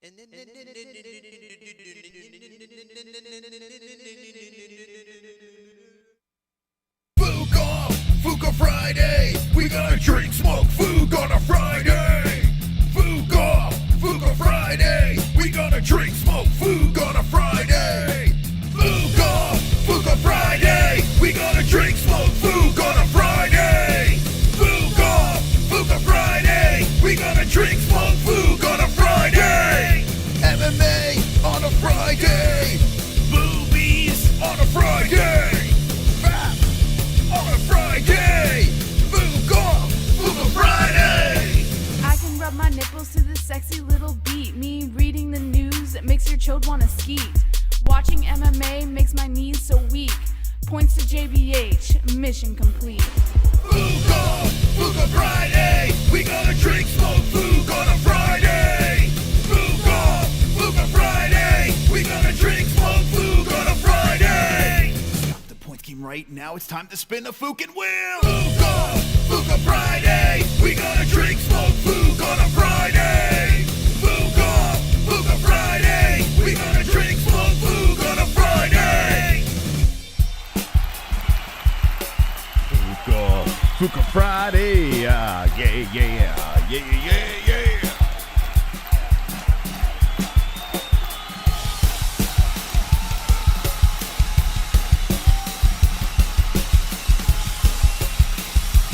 Fuka Friday, we gonna drink, smoke, food on a Friday. Fuka Friday, we gonna drink, smoke, food on a Friday. Fuka Friday, we gonna drink, smoke, food on a Friday. Fuka Friday, we gonna drink, smoke, food on a Friday. MMA on a Friday, boobies on a Friday. On a Friday, Fuka Friday. I can rub my nipples to this sexy little beat. Me reading the news, it makes your chode wanna skeet. Watching MMA makes my knees so weak. Points to JBH, mission complete. Fuka Friday, we gonna drink, smoke, food on a Friday. Fuka Friday, we gonna drink, smoke, food on a Friday. Stop the point game right now, it's time to spin the fucking wheel. Fuka Friday, we gonna drink, smoke, food on a Friday. Fuka Friday, we gonna drink, smoke, food on a Friday. Fuka Friday, yeah.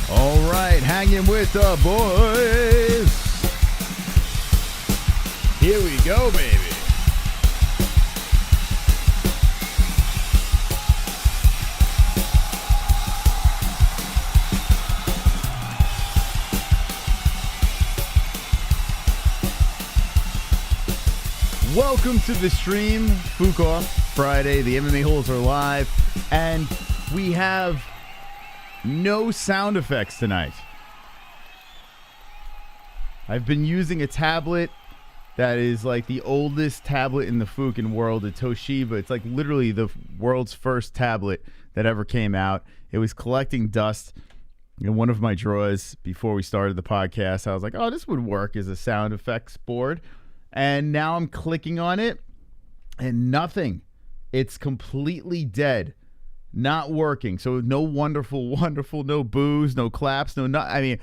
All right, hanging with the boys. Here we go, baby. Welcome to the stream, Fuka Friday. The MMA-Holes are live, and we have no sound effects tonight. I've been using a tablet that is like the oldest tablet in the fucking world, a Toshiba. It's like literally the world's first tablet that ever came out. It was collecting dust in one of my drawers before we started the podcast. I was like, oh, this would work as a sound effects board. And now I'm clicking on it and nothing. It's completely dead. Not working. So no wonderful, no boos, no claps, I mean,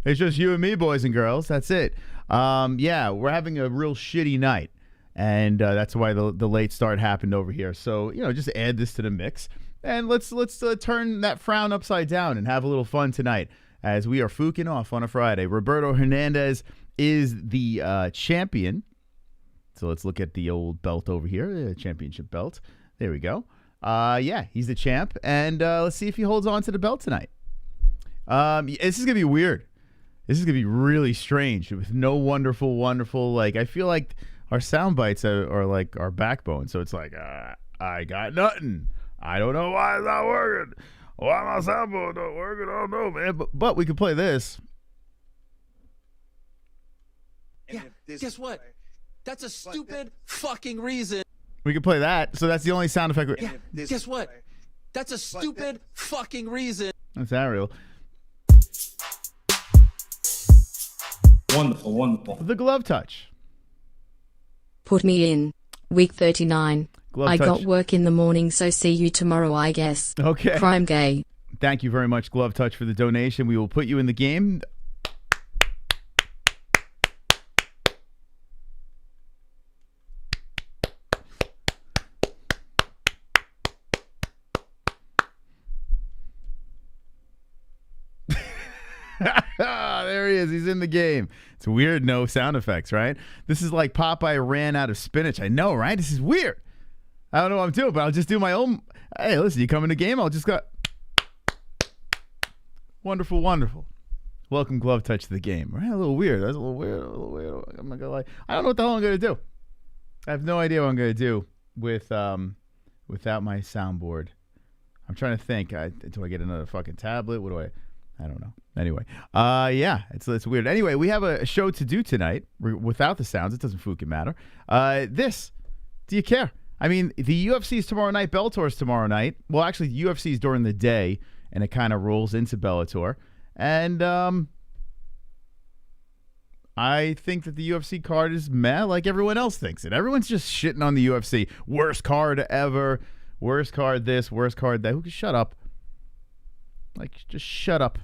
it's just you and me, boys and girls. That's it. Yeah, we're having a real shitty night. And that's why the late start happened over here. So, just add this to the mix. And let's turn that frown upside down and have a little fun tonight as we are fuking off on a Friday. Roberto Hernandez is the champion. So let's look at the old belt over here, the championship belt. There we go. Yeah, he's the champ. And let's see if he holds on to the belt tonight. This is going to be weird. This is going to be really strange with no wonderful, like, I feel like our sound bites are like our backbone. So it's like, I got nothing. I don't know why it's not working. Why my soundboard not working? I don't know, man. But we could play this. Yeah, guess what? That's a stupid fucking reason. We could play that. So that's the only sound effect. Yeah, guess what? That's a stupid fucking reason. That's ARIEL. Wonderful. The glove touch. Put me in. Week 39. Glove I touch. got work in the morning, so see you tomorrow, I guess. Okay. Crime gay. Thank you very much, Glove Touch, for the donation. We will put you in the game. There he is. He's in the game. It's weird. No sound effects, right? This is like Popeye ran out of spinach. I know, right? This is weird. I don't know what I'm doing, but I'll just do my own. Hey, listen, you come in the game, I'll just go. Wonderful. Welcome, Glove Touch, to the game. Right? A little weird. That's a little weird. I'm not gonna lie. I don't know what the hell I'm gonna do. I have no idea what I'm gonna do without my soundboard. I'm trying to think. Do I get another fucking tablet? What do I don't know. Anyway, yeah, it's weird. Anyway, we have a show to do tonight without the sounds. It doesn't fucking matter. Do you care? I mean, the UFC is tomorrow night. Bellator is tomorrow night. Well, actually, the UFC is during the day, and it kind of rolls into Bellator. And I think that the UFC card is meh, like everyone else thinks it. Everyone's just shitting on the UFC. Worst card ever. Worst card this, worst card that. Who can shut up? Like, just shut up.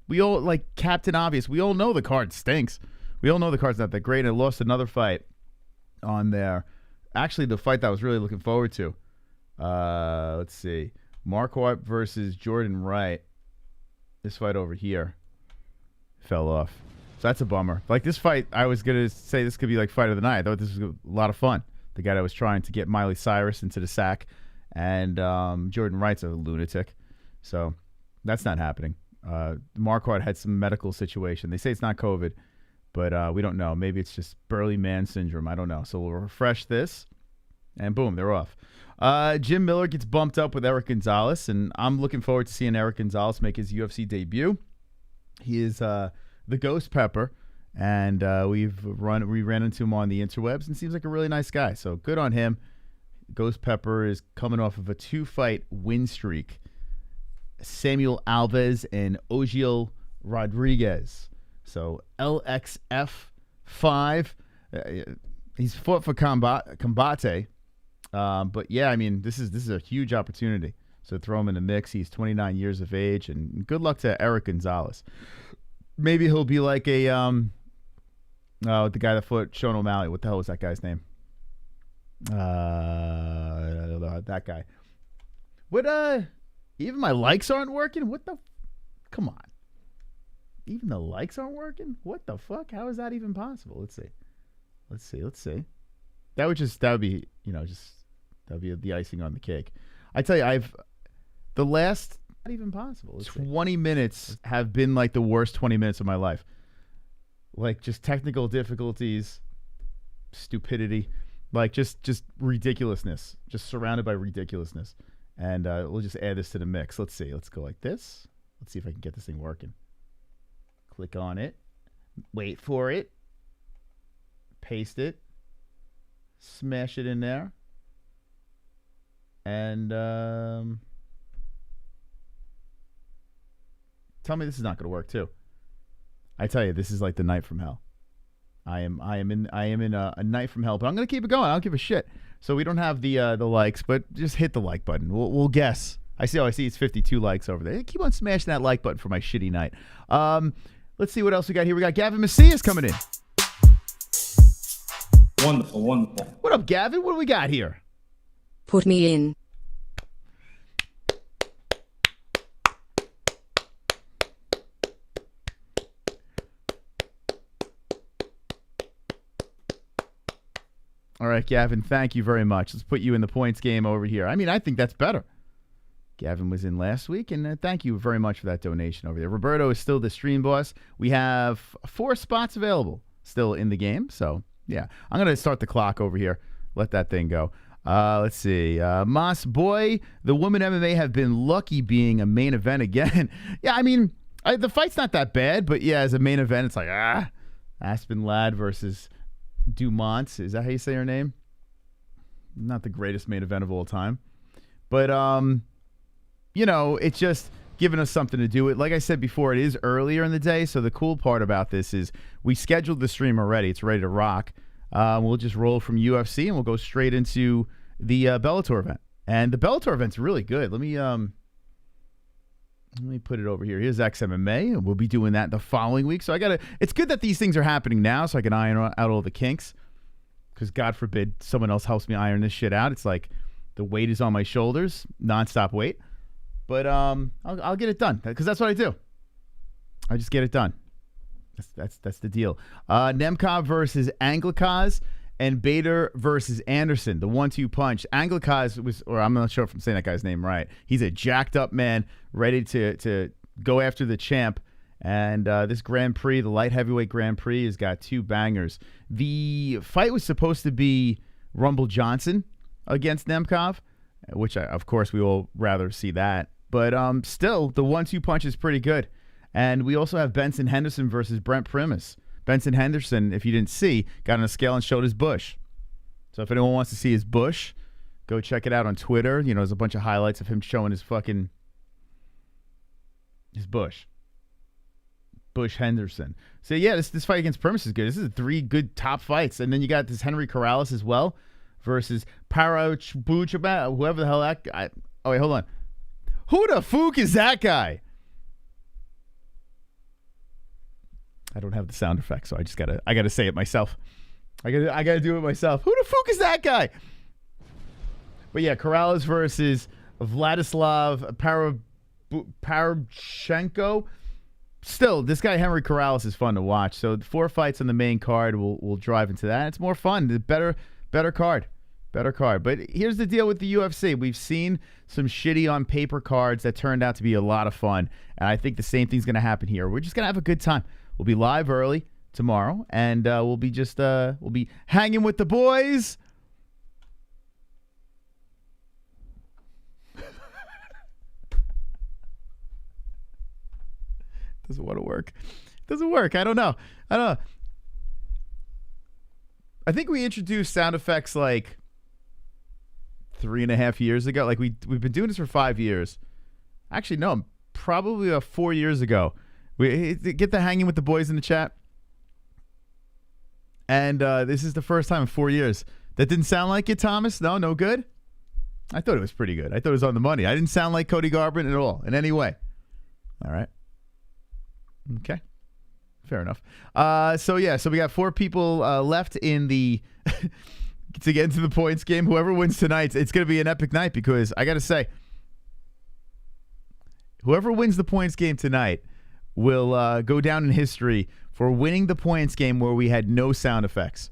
We all, like Captain Obvious, we all know the card stinks. We all know the card's not that great, and it lost another fight on there. Actually, the fight that I was really looking forward to. Let's see. Marquardt versus Jordan Wright. This fight over here fell off. So that's a bummer. Like, this fight, I was going to say this could be like fight of the night. I thought this was a lot of fun. The guy that was trying to get Miley Cyrus into the sack. And Jordan Wright's a lunatic. So that's not happening. Marquardt had some medical situation. They say it's not COVID, but we don't know. Maybe it's just burly man syndrome. I don't know. So we'll refresh this, and boom, they're off. Jim Miller gets bumped up with Eric Gonzalez, and I'm looking forward to seeing Eric Gonzalez make his UFC debut. He is the Ghost Pepper, and we ran into him on the interwebs, and seems like a really nice guy. So good on him. Ghost Pepper is coming off of a 2-fight win streak. Samuel Alves and Ogiel Rodriguez. So LXF 5. He's fought for Combate. But yeah, I mean, this is a huge opportunity. So throw him in the mix. He's 29 years of age, and good luck to Eric Gonzalez. Maybe he'll be like a the guy that fought Sean O'Malley. What the hell was that guy's name? That guy. What even my likes aren't working? What the come on. Even the likes aren't working? What the fuck? How is that even possible? Let's see. That would be, the icing on the cake. I tell you, not even possible. 20 minutes have been like the worst 20 minutes of my life. Like, just technical difficulties, stupidity, like just ridiculousness, just surrounded by ridiculousness. And we'll just add this to the mix. Let's see. Let's go like this. Let's see if I can get this thing working. Click on it. Wait for it. Paste it. Smash it in there. And tell me this is not going to work too. I tell you, this is like the night from hell. I am in a night from hell, but I'm going to keep it going. I don't give a shit. So we don't have the likes, but just hit the like button. We'll guess. I see it's 52 likes over there. Keep on smashing that like button for my shitty night. Let's see what else we got here. We got Gavin Macias coming in. Wonderful. What up, Gavin? What do we got here? Put me in. All right, Gavin, thank you very much. Let's put you in the points game over here. I mean, I think that's better. Gavin was in last week, and thank you very much for that donation over there. Roberto is still the stream boss. We have 4 spots available still in the game. So, yeah, I'm going to start the clock over here. Let that thing go. Let's see. Moss Boy, the women MMA have been lucky being a main event again. Yeah, I mean, the fight's not that bad, but yeah, as a main event, it's like, Aspen Ladd versus Dumont. Is that how you say her name? Not the greatest main event of all time. But, it's just giving us something to do with. Like I said before, it is earlier in the day, so the cool part about this is we scheduled the stream already. It's ready to rock. We'll just roll from UFC, and we'll go straight into the Bellator event. And the Bellator event's really good. Let me put it over here. Here's XMMA, and we'll be doing that the following week. So it's good that these things are happening now so I can iron out all the kinks, because God forbid someone else helps me iron this shit out. It's like the weight is on my shoulders, nonstop weight. But I'll get it done, because that's what I do. I just get it done. That's the deal. Nemkov versus Anglickas, and Bader versus Anderson, the 1-2 punch. Anglickas was, or I'm not sure if I'm saying that guy's name right. He's a jacked up man, ready to go after the champ. And this Grand Prix, the light heavyweight Grand Prix, has got 2 bangers. The fight was supposed to be Rumble Johnson against Nemkov, which of course we will rather see that. But still, the 1-2 punch is pretty good. And we also have Benson Henderson versus Brent Primus. Benson Henderson, if you didn't see, got on a scale and showed his bush. So if anyone wants to see his bush, go check it out on Twitter. There's a bunch of highlights of him showing his bush. Bush Henderson. So yeah, this fight against Permis is good. This is 3 good top fights, and then you got this Henry Corrales as well versus Parabuchaba, whoever the hell that guy. Oh wait, hold on. Who the fuck is that guy? I don't have the sound effect, so I gotta say it myself. I gotta do it myself. Who the fuck is that guy? But yeah, Corrales versus Vladislav Parashenko. Still, this guy Henry Corrales is fun to watch. So 4 fights on the main card. We'll drive into that. It's more fun. The better card. Better card. But here's the deal with the UFC. We've seen some shitty on paper cards that turned out to be a lot of fun. And I think the same thing's going to happen here. We're just going to have a good time. We'll be live early tomorrow, and we'll be hanging with the boys. Doesn't want to work. Doesn't work. I don't know. I think we introduced sound effects like 3.5 years ago. Like we've been doing this for 5 years. Actually, no, probably 4 years ago. We get the hanging with the boys in the chat. And this is the first time in 4 years. That didn't sound like it, Thomas? No good? I thought it was pretty good. I thought it was on the money. I didn't sound like Cody Garbrandt at all in any way. All right. Okay. Fair enough. So we got 4 people left in the to get into the points game. Whoever wins tonight, it's going to be an epic night because I got to say, whoever wins the points game tonight will go down in history for winning the points game where we had no sound effects.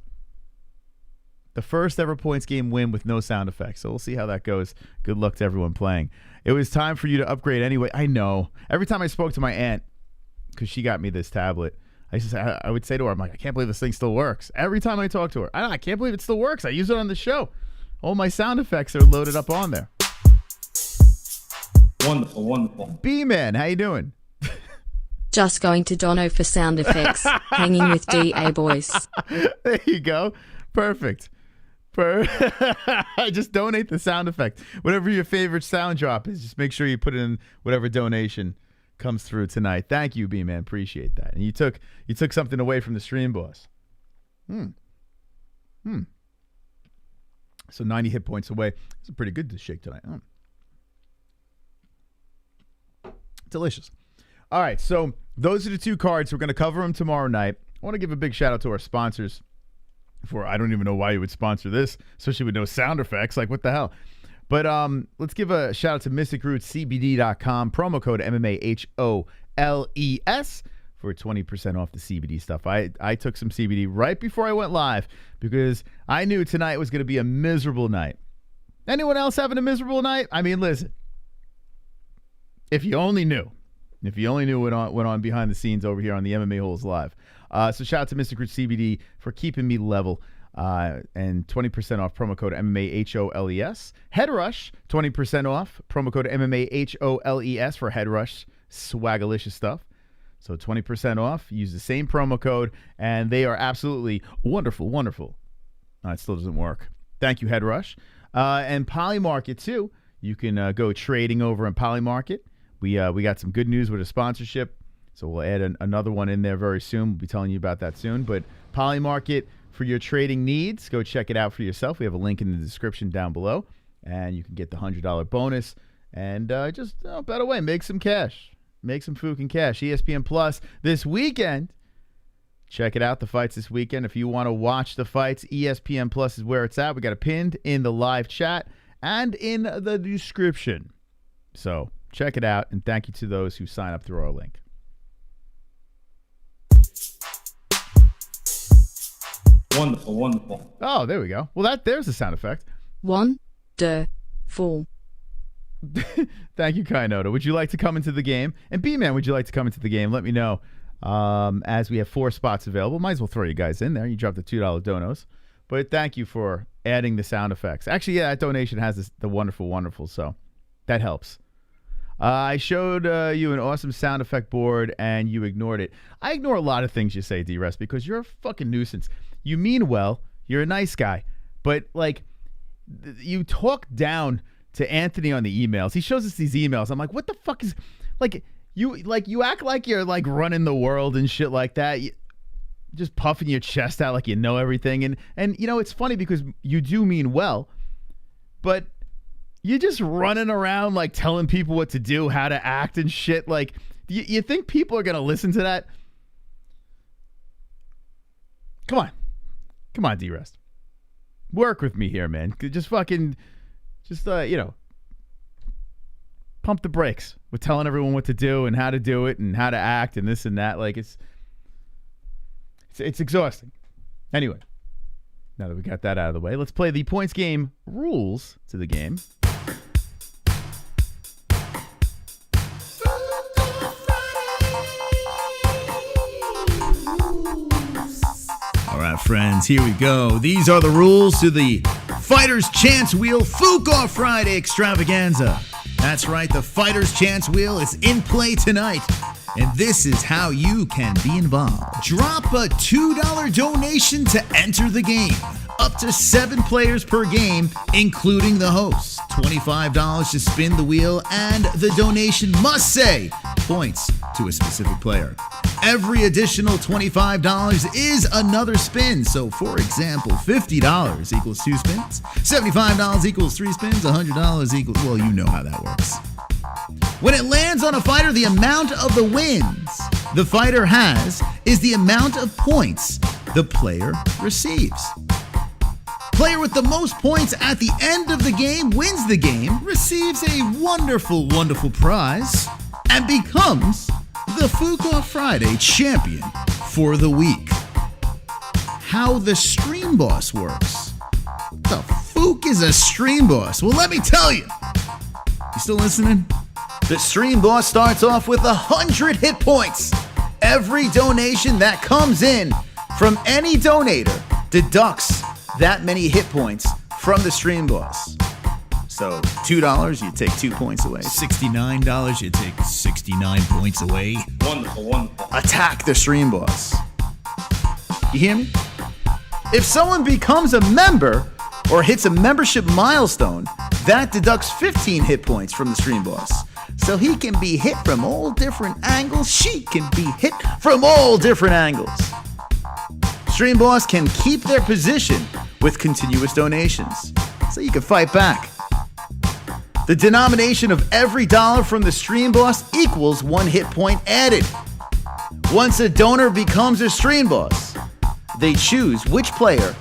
The first ever points game win with no sound effects. So we'll see how that goes. Good luck to everyone playing. It was time for you to upgrade anyway. I know. Every time I spoke to my aunt, because she got me this tablet, I would say to her, I'm like, I can't believe this thing still works. Every time I talk to her, I can't believe it still works. I use it on the show. All my sound effects are loaded up on there. Wonderful. B-Man, how you doing? Just going to Dono for sound effects. Hanging with DA boys. There you go. Perfect. Just donate the sound effect. Whatever your favorite sound drop is, just make sure you put it in whatever donation comes through tonight. Thank you, B-Man. Appreciate that. And you took something away from the stream boss. So 90 hit points away. It's a pretty good shake tonight. Delicious. All right, so those are the 2 cards. We're going to cover them tomorrow night. I want to give a big shout out to our sponsors. I don't even know why you would sponsor this, especially with no sound effects. Like, what the hell? But let's give a shout out to MysticRootsCBD.com. Promo code MMAHOLES for 20% off the CBD stuff. I took some CBD right before I went live because I knew tonight was going to be a miserable night. Anyone else having a miserable night? I mean, listen. If you only knew. If you only knew what went on behind the scenes over here on the MMA-Holes Live. So shout out to Mystic Roots CBD for keeping me level. And 20% off, promo code MMAHOLES. Head Rush, 20% off, promo code MMAHOLES for Head Rush. Swagalicious stuff. So 20% off. Use the same promo code, and they are absolutely wonderful. It still doesn't work. Thank you, Head Rush. And Polymarket, too. You can go trading over in Polymarket. We got some good news with a sponsorship, so we'll add another one in there very soon. We'll be telling you about that soon. But Polymarket, for your trading needs, go check it out for yourself. We have a link in the description down below, and you can get the $100 bonus. And just bet away, make some cash. Make some fucking cash. ESPN Plus this weekend. Check it out, the fights this weekend. If you want to watch the fights, ESPN Plus is where it's at. We got it pinned in the live chat and in the description. So check it out, and thank you to those who sign up through our link. Wonderful. Oh, there we go. Well, there's the sound effect. Wonderful. Thank you, Kainoda. Would you like to come into the game? And B-Man, would you like to come into the game? Let me know. As we have 4 spots available. Might as well throw you guys in there. You dropped the $2 donos. But thank you for adding the sound effects. Actually, yeah, that donation has the wonderful, so that helps. I showed you an awesome sound effect board, and you ignored it. I ignore a lot of things you say, D-Rest, because you're a fucking nuisance. You mean well. You're a nice guy. But, like, you talk down to Anthony on the emails. He shows us these emails. I'm like, what the fuck is... Like, You act like you're like running the world and shit like that. Just puffing your chest out like you know everything. And it's funny because you do mean well, but you're just running around like telling people what to do, how to act and shit. Like, you think people are going to listen to that? Come on, D-Rest. Work with me here, man. Just pump the brakes with telling everyone what to do and how to do it and how to act and this and that. Like, it's exhausting. Anyway, now that we got that out of the way, let's play the points game rules to the game. All right, friends, here we go. These are the rules to the Fighter's Chance Wheel Fuko Friday extravaganza. That's right, the Fighter's Chance Wheel is in play tonight. And this is how you can be involved. Drop a $2 donation to enter the game. Up to 7 players per game, including the host. $25 to spin the wheel, and the donation must say points to a specific player. Every additional $25 is another spin. So, for example, $50 equals 2 spins, $75 equals 3 spins, $100 equals, well, you know how that works. When it lands on a fighter, the amount of the wins the fighter has is the amount of points the player receives. Player with the most points at the end of the game wins the game, receives a wonderful, wonderful prize, and becomes the Fuko Friday champion for the week. How the Stream Boss works. The Fook is a Stream Boss. Well, let me tell you. You still listening? The Stream Boss starts off with 100 hit points. Every donation that comes in from any donator deducts that many hit points from the Stream Boss. So $2, you take 2 points away. $69, you take 69 points away. Wonderful. Attack the Stream Boss. You hear me? If someone becomes a member or hits a membership milestone, that deducts 15 hit points from the Stream Boss. So he can be hit from all different angles. She can be hit from all different angles. Stream Boss can keep their position with continuous donations, so you can fight back. The denomination of every dollar from the Stream Boss equals 1 hit point added. Once a donor becomes a Stream Boss, they choose which player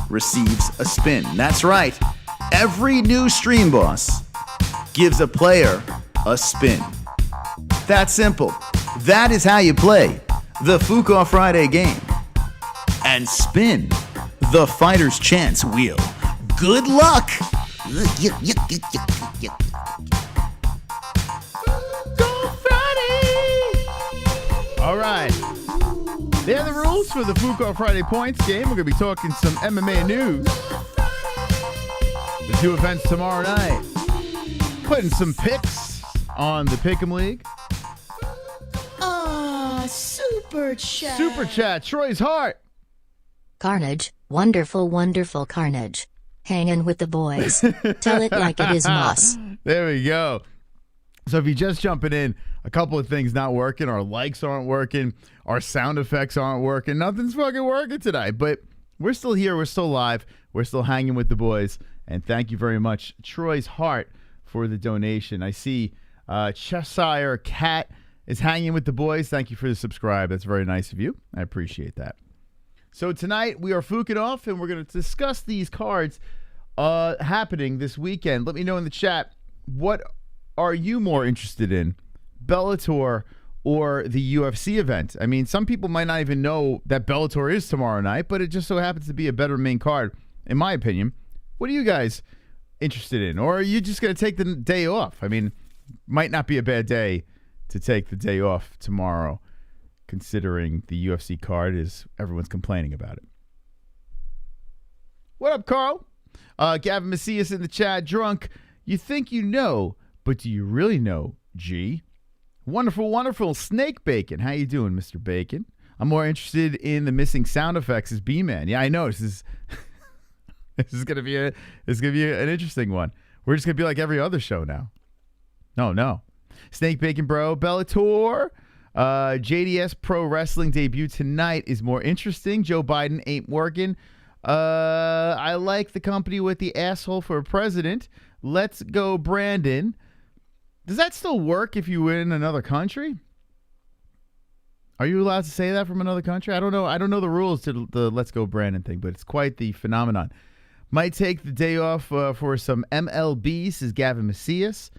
receives a spin. That's right. Every new Stream Boss gives a player a spin. That's simple. That is how you play the Fuko Friday game. And spin the Fighter's Chance Wheel. Good luck! All right. There are the rules for the Fuko Friday points game. We're going to be talking some MMA news. The 2 events tomorrow night. Putting some picks on the Pick'em League. Super chat. Super chat. Troy's Heart. Carnage, wonderful, wonderful carnage. Hanging with the boys. Tell it like it is moss. There we go. So if you're just jumping in, a couple of things not working. Our likes aren't working. Our sound effects aren't working. Nothing's fucking working today. But we're still here. We're still live. We're still hanging with the boys. And thank you very much, Troy's Heart, for the donation. I see Cheshire Cat is hanging with the boys. Thank you for the subscribe. That's very nice of you. I appreciate that. So tonight we are fuking off, and we're going to discuss these cards happening this weekend. Let me know in the chat, what are you more interested in, Bellator or the UFC event? I mean, some people might not even know that Bellator is tomorrow night, but it just so happens to be a better main card, in my opinion. What are you guys interested in? Or are you just going to take the day off? I mean, might not be a bad day to take the day off tomorrow, considering the UFC card is everyone's complaining about it. What up, Carl? Gavin Macias in the chat. Drunk. You think you know, but do you really know, G? Wonderful, wonderful. Snake Bacon. How you doing, Mr. Bacon? I'm more interested in the missing sound effects as B-Man. Yeah, I know. This is this is gonna be an interesting one. We're just gonna be like every other show now. No. Snake Bacon Bro, Bellator. JDS Pro Wrestling debut tonight is more interesting. Joe Biden ain't working. I like the company with the asshole for president. Let's go, Brandon. Does that still work if you win in another country? Are you allowed to say that from another country? I don't know. I don't know the rules to the Let's Go Brandon thing, but it's quite the phenomenon. Might take the day off for some MLB, says Gavin Macias.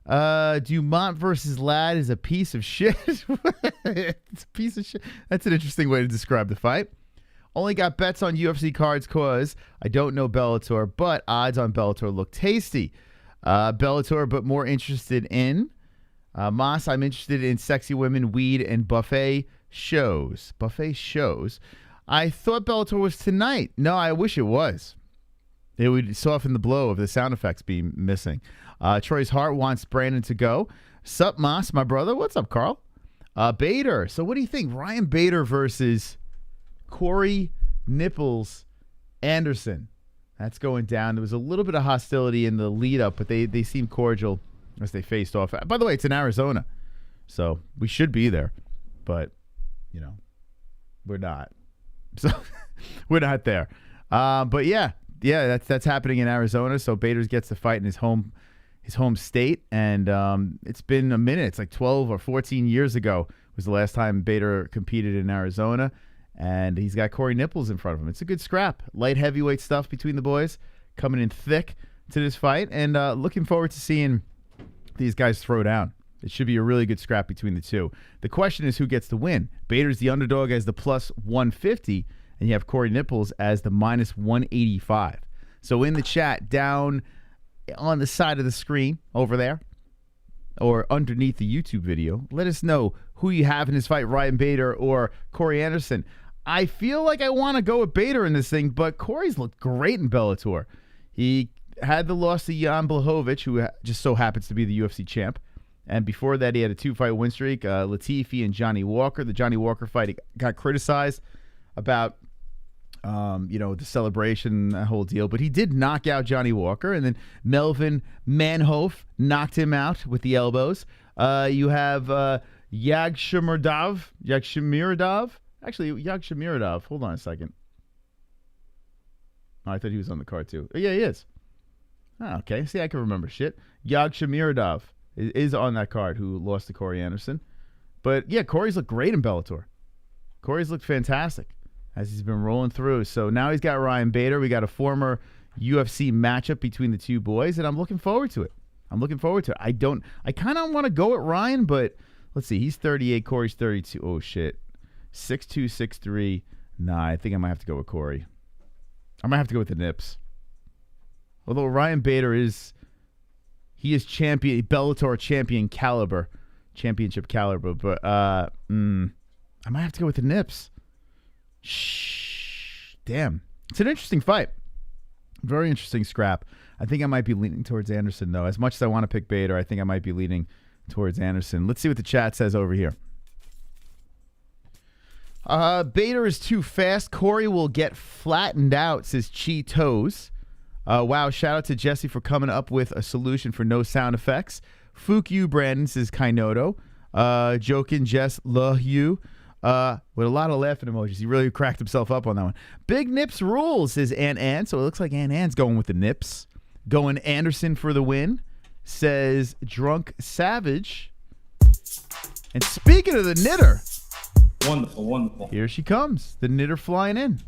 Dumont versus Ladd is a piece of shit. It's a piece of shit. That's an interesting way to describe the fight. Only got bets on UFC cards cause I don't know Bellator, but odds on Bellator look tasty. Bellator, but more interested in Moss. I'm interested in sexy women, weed, and buffet shows. Buffet shows. I thought Bellator was tonight. No, I wish it was. It would soften the blow of the sound effects being missing. Troy's heart wants Brandon to go. Sup, Moss, my brother. What's up, Carl? Bader. So what do you think? Ryan Bader versus Corey Nipples Anderson. That's going down. There was a little bit of hostility in the lead up, but they seemed cordial as they faced off. By the way, it's in Arizona, so we should be there, but you know, we're not. So we're not there. But yeah, that's happening in Arizona. So Bader gets the fight in his home state, and it's been a minute. It's like 12 or 14 years ago was the last time Bader competed in Arizona. And he's got Corey Nipples in front of him. It's a good scrap. Light heavyweight stuff between the boys. Coming in thick to this fight. And looking forward to seeing these guys throw down. It should be a really good scrap between the two. The question is who gets the win. Bader's the underdog as the plus 150. And you have Corey Nipples as the minus 185. So in the chat, down on the side of the screen over there, or underneath the YouTube video, let us know who you have in this fight, Ryan Bader or Corey Anderson. I feel like I want to go with Bader in this thing, but Corey's looked great in Bellator. He had the loss to Jan Blachowicz, who just so happens to be the UFC champ. And before that, he had a 2-fight win streak, Latifi and Johnny Walker. The Johnny Walker fight got criticized about, the celebration, that whole deal. But he did knock out Johnny Walker. And then Melvin Manhoef knocked him out with the elbows. You have Yagshimuradov. Actually, Yagshimuradov. Hold on a second. Oh, I thought he was on the card too. Oh, yeah, he is. Oh, okay. See, I can remember shit. Yagshimuradov is on that card, who lost to Corey Anderson. But yeah, Corey's looked great in Bellator. Corey's looked fantastic as he's been rolling through. So now he's got Ryan Bader. We got a former UFC matchup between the two boys, and I'm looking forward to it. I kind of want to go at Ryan, but let's see. He's 38. Corey's 32. Oh, shit. 6'2", 6'3". Nah, I think I might have to go with Corey. I might have to go with the Nips. Although Ryan Bader is champion, Bellator championship caliber, but I might have to go with the Nips. Shh. Damn. It's an interesting fight. Very interesting scrap. I think I might be leaning towards Anderson, though. As much as I want to pick Bader, I think I might be leaning towards Anderson. Let's see what the chat says over here. Bader is too fast. Corey will get flattened out, says Cheetos. Wow, shout out to Jesse for coming up with a solution for no sound effects. Fook you, Brandon, says Kainoto. Joking, Jess, love you. With a lot of laughing emojis. He really cracked himself up on that one. Big Nips rules, says Ann. So it looks like Ann's going with the Nips. Going Anderson for the win, says Drunk Savage. And speaking of the knitter. Wonderful. Here she comes. The knitter flying in.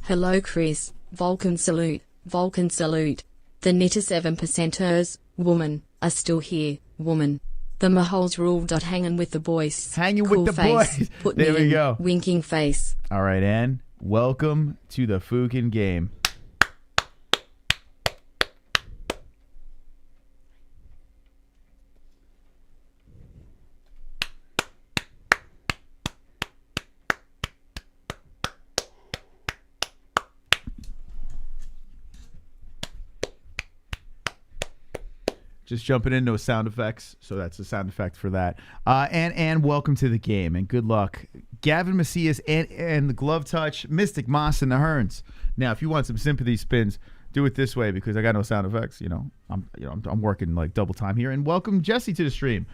Hello, Chris. Vulcan salute. The knitter 7%ers, woman, are still here, woman. The M*A-Holes rule. Hanging with the boys. Hanging cool with the face. boys. Put There me we go. Winking face. All right, Ann. Welcome to the Fukin game. Just jumping into sound effects, so that's a sound effect for that. And welcome to the game, and good luck. Gavin Macias and the glove touch, Mystic Moss and the Hearns. Now, if you want some sympathy spins, do it this way because I got no sound effects. I'm working like double time here. And welcome Jesse to the stream.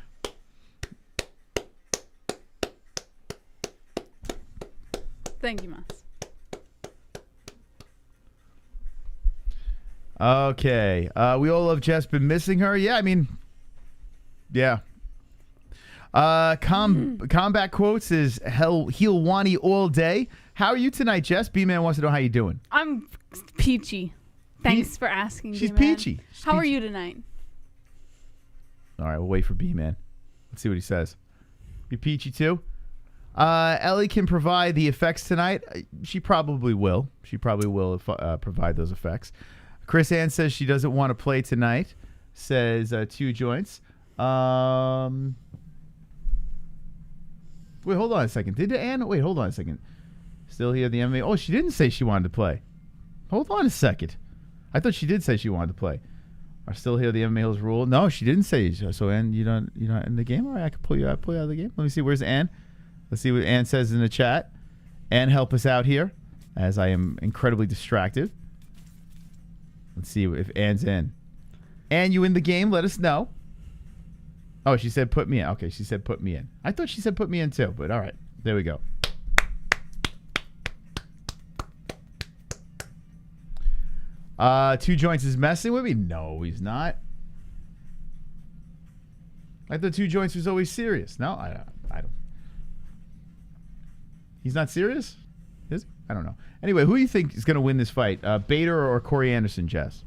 Thank you, Mas. Okay. We all love Jess, been missing her. Yeah, I mean, yeah. Combat quotes is HELWANI all day. How are you tonight, Jess? B-Man wants to know how you doing. I'm peachy. Thanks for asking. She's B-Man. peachy. How are you tonight? All right, we'll wait for B-Man. Let's see what he says. You peachy too? Ellie can provide the effects tonight. She probably will. She probably will provide those effects. Chris Ann says she doesn't want to play tonight. Says 2 joints. Wait, hold on a second. Did Ann? Wait, hold on a second. Still here, the MMA. Oh, she didn't say she wanted to play. Hold on a second. I thought she did say she wanted to play. Are still here the MMA-Holes rule? No, she didn't say. So, Ann, you're not in the game? All right, I can pull you out of the game. Let me see. Where's Ann? Let's see what Ann says in the chat. Ann, help us out here, as I am incredibly distracted. Let's see if Ann's in. Ann, you in the game? Let us know. Oh, she said put me in. Okay, she said put me in. I thought she said put me in too, but all right. There we go. Two joints is messing with me? No, he's not. I thought 2 joints was always serious. No, I don't. He's not serious? Is he? I don't know. Anyway, who do you think is going to win this fight? Bader or Corey Anderson, Jess?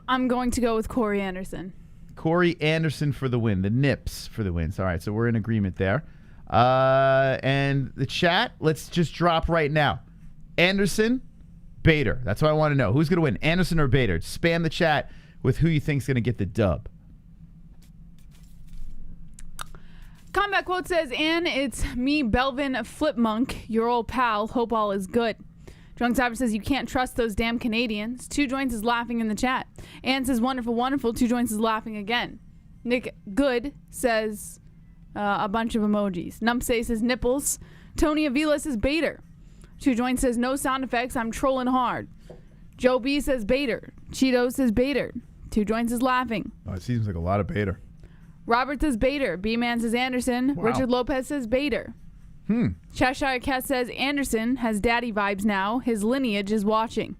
I'm going to go with Corey Anderson. Corey Anderson for the win. The Nips for the wins. All right, so we're in agreement there. And the chat, let's just drop right now. Anderson, Bader. That's what I want to know. Who's going to win, Anderson or Bader? Spam the chat with who you think's going to get the dub. Combat quote says, Ann, it's me, Belvin Flipmunk, your old pal. Hope all is good. Drunk Savage says, you can't trust those damn Canadians. 2 joints is laughing in the chat. Ann says, wonderful, wonderful. 2 joints is laughing again. Nick Good says, a bunch of emojis. Numpsay says, nipples. Tony Avila says, Bader. 2 joints says, no sound effects. I'm trolling hard. Joe B says, Bader. Cheeto says, Bader. 2 joints is laughing. Oh, it seems like a lot of Bader. Robert says Bader. B-Man says Anderson. Wow. Richard Lopez says Bader. Cheshire Cat says Anderson has daddy vibes now. His lineage is watching.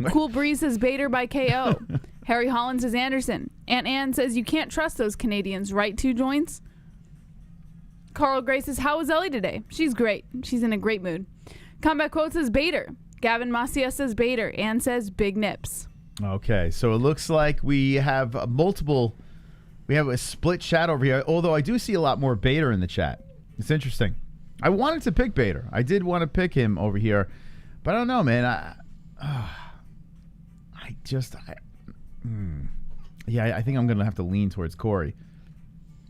Cool Breeze says Bader by KO. Harry Holland says Anderson. Aunt Ann says you can't trust those Canadians, right? 2 joints. Carl Gray says, how is Ellie today? She's great. She's in a great mood. Combat Quote says Bader. Gavin Macias says Bader. Ann says Big Nips. Okay, so it looks like we have multiple... We have a split chat over here, although I do see a lot more Bader in the chat. It's interesting. I wanted to pick Bader. I did want to pick him over here, but I don't know, man. I think I'm going to have to lean towards Corey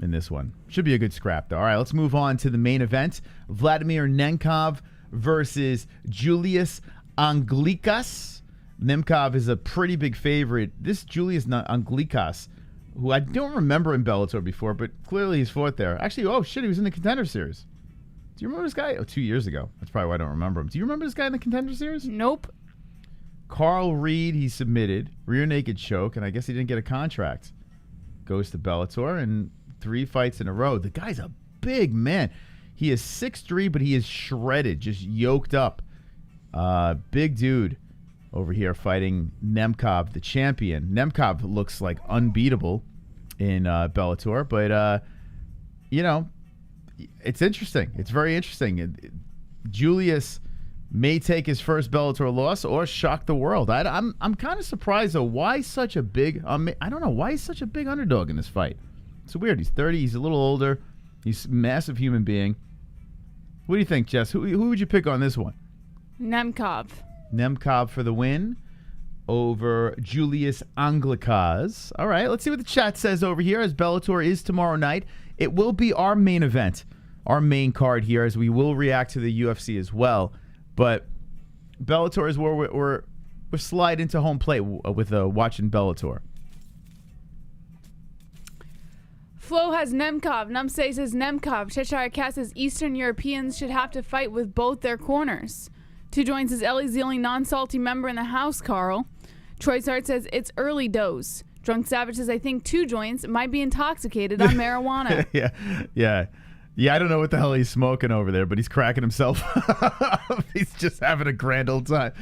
in this one. Should be a good scrap, though. All right, let's move on to the main event. Vladimir Nemkov versus Julius Anglickas. Nemkov is a pretty big favorite. This Julius Anglickas, who I don't remember in Bellator before, but clearly he's fought there. Actually, oh shit, he was in the Contender Series. Do you remember this guy? Oh, 2 years ago. That's probably why I don't remember him. Do you remember this guy in the Contender Series? Nope. Carl Reed, he submitted. Rear naked choke, and I guess he didn't get a contract. Goes to Bellator, and 3 fights in a row. The guy's a big man. He is 6'3", but he is shredded, just yoked up. Big dude over here fighting Nemkov, the champion. Nemkov looks like unbeatable in Bellator, but, you know, it's interesting. It's very interesting. Julius may take his first Bellator loss or shock the world. I'm kind of surprised, though. Why such a big... I don't know. Why he's such a big underdog in this fight? It's weird. He's 30. He's a little older. He's a massive human being. What do you think, Jess? Who would you pick on this one? Nemkov. Nemkov for the win over Julius Anglickas. All right, let's see what the chat says over here, as Bellator is tomorrow night. It will be our main event, our main card here, as we will react to the UFC as well. But Bellator is where we're slide into home plate with watching Bellator. Flo has Nemkov. Numsay says Nemkov. Cheshire Cat says Eastern Europeans should have to fight with both their corners. 2 joints says Ellie's the only non-salty member in the house, Carl. Troy Sart says it's early dose. Drunk Savage says I think 2 joints might be intoxicated on marijuana. Yeah. Yeah, I don't know what the hell he's smoking over there, but he's cracking himself up. He's just having a grand old time.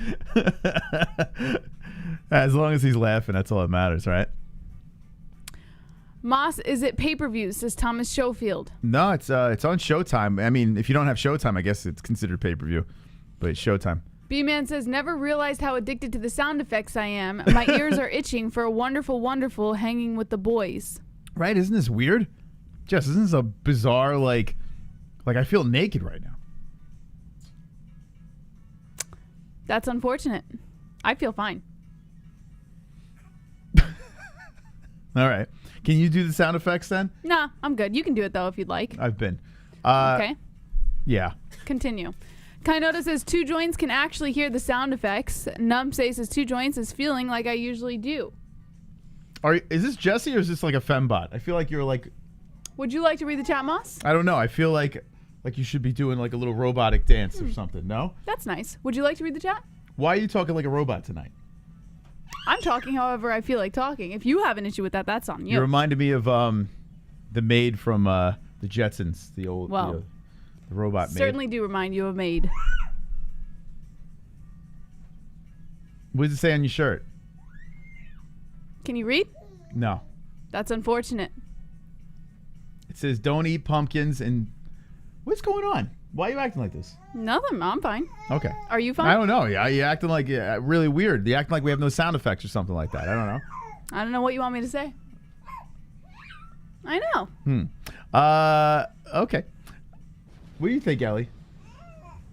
As long as he's laughing, that's all that matters, right? Moss, is it pay-per-view, says Thomas Schofield. No, it's on Showtime. I mean, if you don't have Showtime, I guess it's considered pay-per-view, but it's Showtime. B-Man says, never realized how addicted to the sound effects I am. My ears are itching for a wonderful, wonderful hanging with the boys. Right? Isn't this weird? Jess, isn't this a bizarre, like I feel naked right now. That's unfortunate. I feel fine. All right. Can you do the sound effects then? Nah, I'm good. You can do it, though, if you'd like. I've been. Okay. Yeah. Continue. Kainoda says, 2 joints can actually hear the sound effects. Numsay says, 2 joints is feeling like I usually do. Is this Jesse or is this like a fembot? I feel like you're like... Would you like to read the chat, Moss? I don't know. I feel like you should be doing like a little robotic dance or something, no? That's nice. Would you like to read the chat? Why are you talking like a robot tonight? I'm talking however I feel like talking. If you have an issue with that, that's on you. You reminded me of the maid from the Jetsons, the old the robot maid. Certainly do remind you of Maid. What does it say on your shirt? Can you read? No. That's unfortunate. It says, don't eat pumpkins and... What's going on? Why are you acting like this? Nothing. I'm fine. Okay. Are you fine? I don't know. Yeah, you're acting like really weird. You're acting like we have no sound effects or something like that. I don't know. I don't know what you want me to say. I know. Okay. What do you think, Ellie?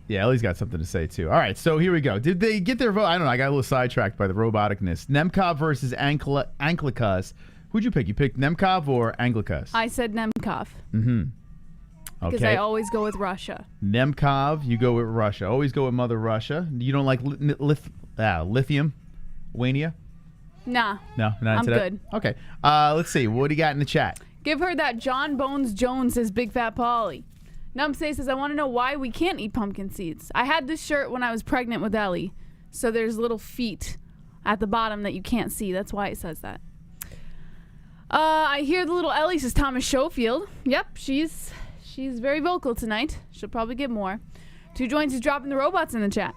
Yeah, Ellie's got something to say, too. All right, so here we go. Did they get their vote? I don't know. I got a little sidetracked by the roboticness. Nemkov versus Anglickas. Who'd you pick? You picked Nemkov or Anglickas? I said Nemkov. Mm-hmm. Okay. Because I always go with Russia. Nemkov, you go with Russia. Always go with Mother Russia. You don't like lithium? Wania? Nah. No, not I'm into that? good. Okay. Let's see. What do you got in the chat? Give her that John Bones Jones, says Big Fat Polly. Numsay says, I want to know why we can't eat pumpkin seeds. I had this shirt when I was pregnant with Ellie. So there's little feet at the bottom that you can't see. That's why it says that. I hear the little Ellie, says Thomas Schofield. Yep, she's very vocal tonight. She'll probably get more. 2 joints is dropping the robots in the chat.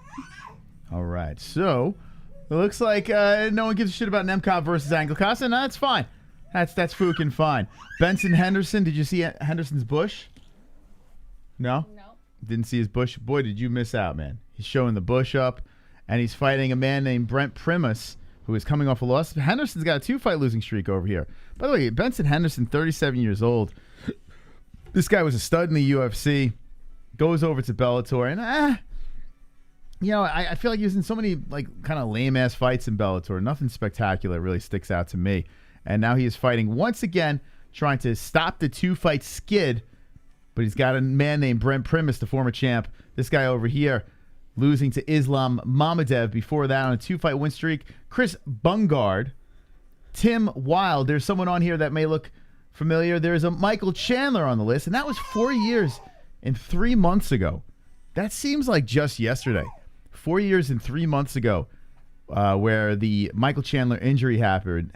All right. So it looks like no one gives a shit about Nemkov versus Anglickas, and that's fine. That's fucking fine. Benson Henderson, did you see Henderson's bush? No? No. Didn't see his bush. Boy, did you miss out, man. He's showing the bush up, and he's fighting a man named Brent Primus, who is coming off a loss. Henderson's got a 2-fight losing streak over here. By the way, Benson Henderson, 37 years old. This guy was a stud in the UFC. Goes over to Bellator, and I feel like he was in so many like kind of lame-ass fights in Bellator. Nothing spectacular really sticks out to me. And now he is fighting once again, trying to stop the 2-fight skid. But he's got a man named Brent Primus, the former champ. This guy over here, losing to Islam Mamadev before that on a 2-fight win streak. Chris Bungard, Tim Wild. There's someone on here that may look familiar. There's a Michael Chandler on the list, and that was 4 years and 3 months ago. That seems like just yesterday. 4 years and 3 months ago, where the Michael Chandler injury happened,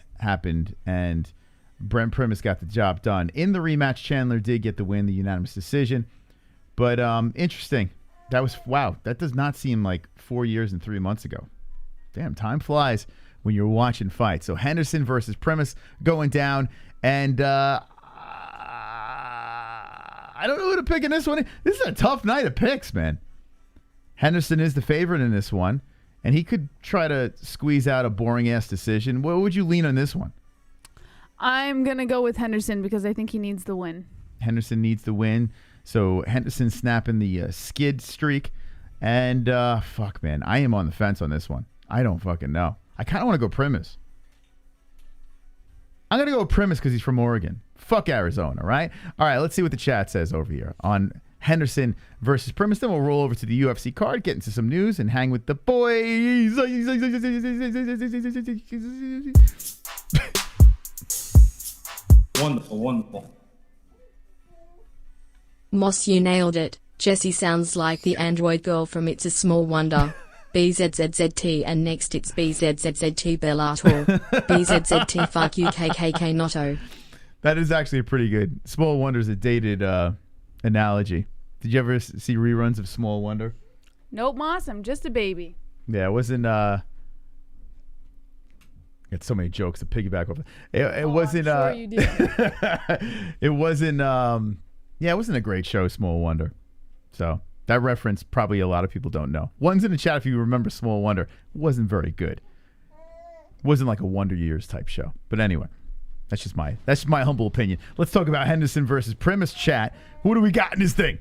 and Brent Primus got the job done. In the rematch, Chandler did get the win, the unanimous decision. But interesting. Wow, that does not seem like 4 years and 3 months ago. Damn, time flies when you're watching fights. So Henderson versus Primus going down. And I don't know who to pick in this one. This is a tough night of picks, man. Henderson is the favorite in this one. And he could try to squeeze out a boring-ass decision. What would you lean on this one? I'm going to go with Henderson because I think he needs the win. Henderson needs the win. So Henderson snapping the skid streak. And fuck, man. I am on the fence on this one. I don't fucking know. I kind of want to go Primus. I'm going to go Primus because he's from Oregon. Fuck Arizona, right? All right, let's see what the chat says over here on Henderson versus Primus. Then we'll roll over to the UFC card, get into some news, and hang with the boys. Wonderful, wonderful. Moss, you nailed it. Jessie sounds like the android girl from It's a Small Wonder. BZZZT, and next it's BZZZT Bellator. BZZT fuck you KKK Notto. That is actually a pretty good. Small Wonder's a dated analogy. Did you ever see reruns of Small Wonder? Nope, Moss. I'm just a baby. Yeah, it wasn't. Got so many jokes to piggyback off. It wasn't. I'm sure you did. It wasn't. Yeah, it wasn't a great show, Small Wonder. So that reference probably a lot of people don't know. One's in the chat if you remember Small Wonder. It wasn't very good. It wasn't like a Wonder Years type show. But anyway, that's just my humble opinion. Let's talk about Henderson versus Primus chat. Who do we got in this thing?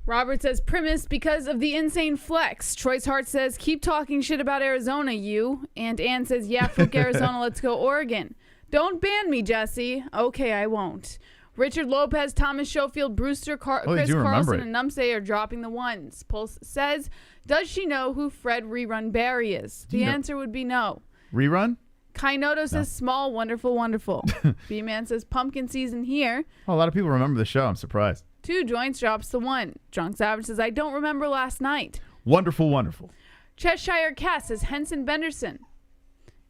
Robert says Primus because of the insane flex. Troy's Heart says keep talking shit about Arizona, you. And Ann says yeah, fuck Arizona, let's go Oregon. Don't ban me, Jesse. Okay, I won't. Richard Lopez, Thomas Schofield, Brewster, Chris Carlson, and Numsay are dropping the ones. Pulse says, does she know who Fred Rerun Barry is? The answer would be no. Rerun? Kainoto says small, wonderful, wonderful. B-Man says pumpkin season here. Oh, a lot of people remember the show. I'm surprised. 2 joints drops the 1. Drunk Savage says, I don't remember last night. Wonderful, wonderful. Cheshire Cass says Henson Benderson.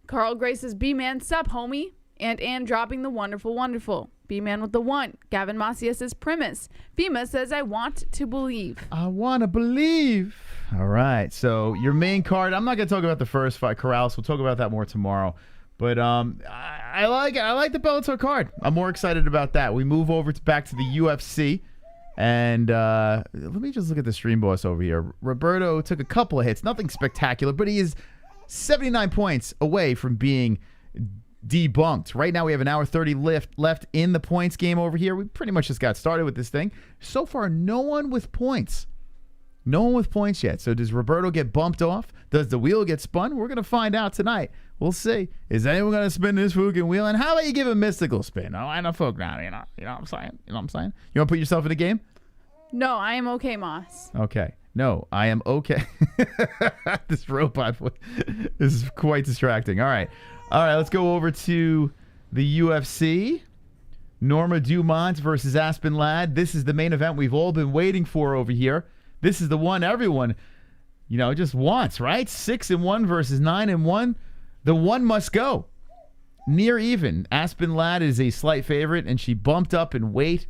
Carl Gray says B-Man, sup, homie. And Ann dropping the wonderful, wonderful. B-Man with the 1. Gavin Macia says Primus. Bima says, I want to believe. I want to believe. All right. So your main card, I'm not going to talk about the first fight, Corrales. We'll talk about that more tomorrow. But I like the Bellator card. I'm more excited about that. We move over back to the UFC. And let me just look at the stream boss over here. Roberto took a couple of hits. Nothing spectacular, but he is 79 points away from being debunked. Right now we have an hour 30 left in the points game over here. We pretty much just got started with this thing. So far, no one with points. No one with points yet. So does Roberto get bumped off? Does the wheel get spun? We're going to find out tonight. We'll see. Is anyone going to spin this fucking wheel? And how about you give a mystical spin? Oh, I know folk now. You know what I'm saying? You know what I'm saying? You want to put yourself in the game? No, I am okay, Moss. Okay. No, I am okay. This robot is quite distracting. All right. All right, let's go over to the UFC. Norma Dumont versus Aspen Ladd. This is the main event we've all been waiting for over here. This is the one everyone, just wants, right? 6-1 versus 9-1. The one must go. Near even. Aspen Ladd is a slight favorite, and she bumped up in weight.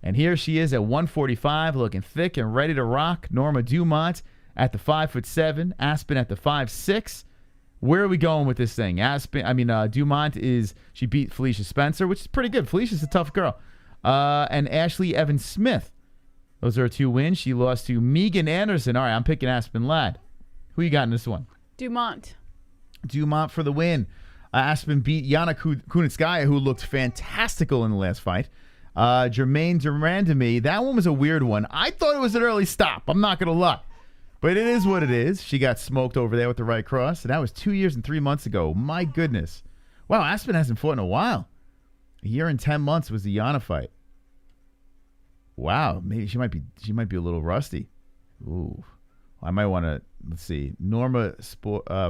And here she is at 145, looking thick and ready to rock. Norma Dumont at the 5'7", Aspen at the 5'6". Where are we going with this thing? Dumont she beat Felicia Spencer, which is pretty good. Felicia's a tough girl. And Ashley Evans Smith. Those are her 2 wins. She lost to Megan Anderson. All right, I'm picking Aspen Ladd. Who you got in this one? Dumont for the win. Aspen beat Yana Kunitskaya, who looked fantastical in the last fight. Jermaine Durandamy, that one was a weird one. I thought it was an early stop. I'm not going to lie. But it is what it is. She got smoked over there with the right cross, and that was 2 years and 3 months ago. My goodness. Wow, Aspen hasn't fought in a while. A year and 10 months was the Yana fight. Wow, maybe she might be a little rusty. Ooh. I might want to, let's see. Norma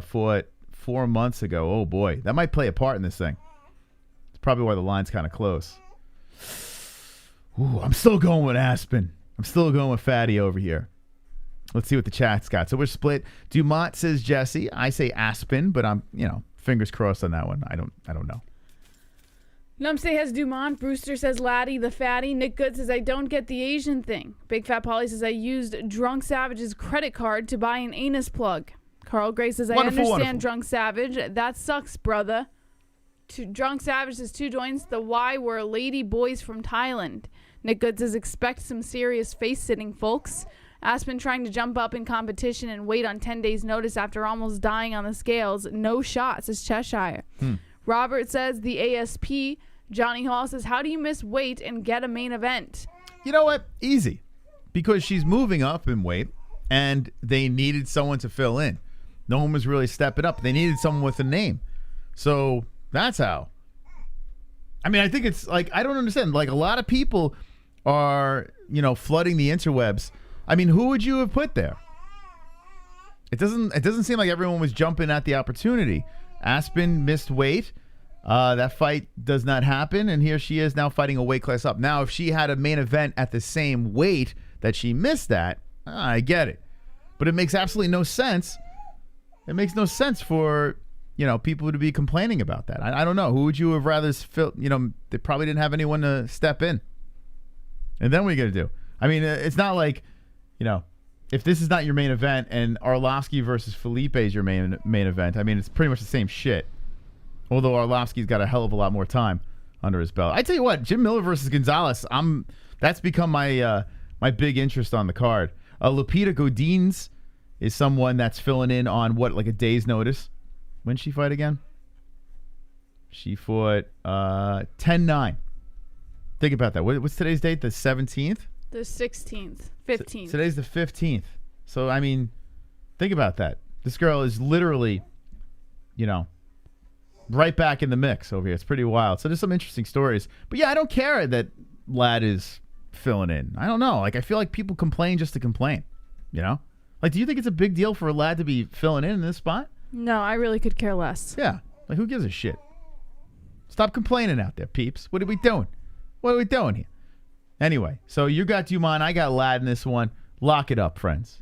fought 4 months ago. Oh, boy. That might play a part in this thing. It's probably why the line's kind of close. Ooh, I'm still going with Aspen. I'm still going with Fatty over here. Let's see what the chat's got. So we're split. Dumont says Jesse. I say Aspen, but I'm, fingers crossed on that one. I don't know. Numsay has Dumont. Brewster says Laddie the fatty. Nick Good says I don't get the Asian thing. Big Fat Polly says I used Drunk Savage's credit card to buy an anus plug. Carl Gray says I understand Drunk Savage. That sucks, brother. Drunk Savage says 2 joints. The Y were lady boys from Thailand. Nick Good says expect some serious face sitting, folks. Aspen trying to jump up in competition and wait on 10 days notice after almost dying on the scales. No shot, says Cheshire. Robert says the ASP. Johnny Hall says, how do you miss weight and get a main event? You know what? Easy. Because she's moving up in weight, and they needed someone to fill in. No one was really stepping up. They needed someone with a name. So that's how. I think it's like, I don't understand. Like, a lot of people are, flooding the interwebs. Who would you have put there? It doesn't seem like everyone was jumping at the opportunity. Aspen missed weight. That fight does not happen, and here she is now fighting a weight class up. Now, if she had a main event at the same weight that she missed at, I get it. But it makes absolutely no sense. It makes no sense for, people to be complaining about that. I don't know. Who would you have rather felt, they probably didn't have anyone to step in. And then what are you going to do? I mean, it's not like, you know, if this is not your main event and Arlovsky versus Felipe is your main event, I mean, it's pretty much the same shit. Although Arlovsky's got a hell of a lot more time under his belt. I tell you what, Jim Miller versus Gonzalez, that's become my my big interest on the card. Lupita Godinez is someone that's filling in on what, like a day's notice. When'd she fight again? She fought 10-9. Think about that. What's today's date? The 17th? The 16th. 15th. Today's the 15th. So, I mean, think about that. This girl is literally, you know, right back in the mix over here. It's pretty wild. So there's some interesting stories. But yeah, I don't care that Ladd is filling in. I don't know. Like, I feel like people complain just to complain, you know? Like, do you think it's a big deal for Ladd to be filling in this spot? No, I really could care less. Yeah. Like, who gives a shit? Stop complaining out there, peeps. What are we doing? What are we doing here? Anyway, so you got Dumont. I got Ladd in this one. Lock it up, friends.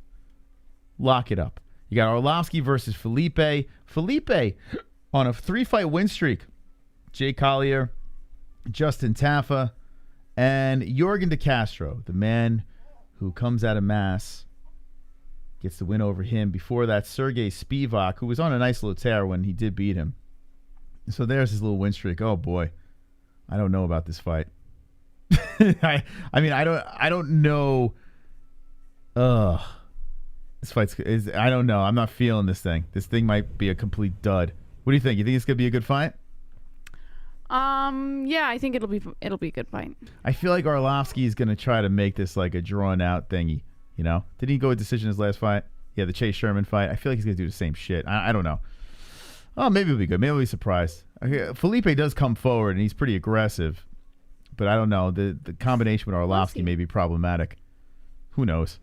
Lock it up. You got Arlovsky versus Felipe. Felipe on a 3-fight win streak. Jay Collier, Justin Taffa, and Jorgen De Castro, the man who comes out of Mass, gets the win over him. Before that, Sergey Spivak, who was on a nice little tear when he did beat him. So there's his little win streak. Oh boy, I don't know about this fight. I mean, I don't know. This fight's I don't know. I'm not feeling this thing. This thing might be a complete dud. What do you think? You think it's gonna be a good fight? Yeah, I think it'll be a good fight. I feel like Arlovsky is gonna try to make this like a drawn out thingy. You know? Did he go with decision his last fight? Yeah, the Chase Sherman fight. I feel like he's gonna do the same shit. I don't know. Oh, maybe it'll be good. Maybe I'll be surprised. Felipe does come forward and he's pretty aggressive. But I don't know. The combination with Arlovsky may be problematic. Who knows?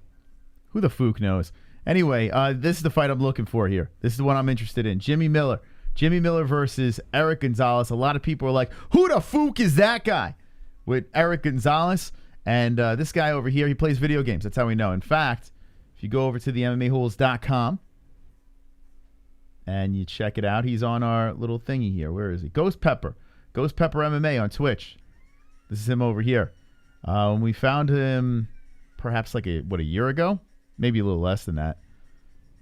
Who the fook knows? Anyway, this is the fight I'm looking for here. This is the one I'm interested in. Jimmy Miller. Jimmy Miller versus Eric Gonzalez. A lot of people are like, who the fook is that guy? With Eric Gonzalez. And this guy over here, he plays video games. That's how we know. In fact, if you go over to the MMA-Holes.com and you check it out, he's on our little thingy here. Where is he? Ghost Pepper. Ghost Pepper MMA on Twitch. This is him over here. We found him perhaps like a year ago? Maybe a little less than that.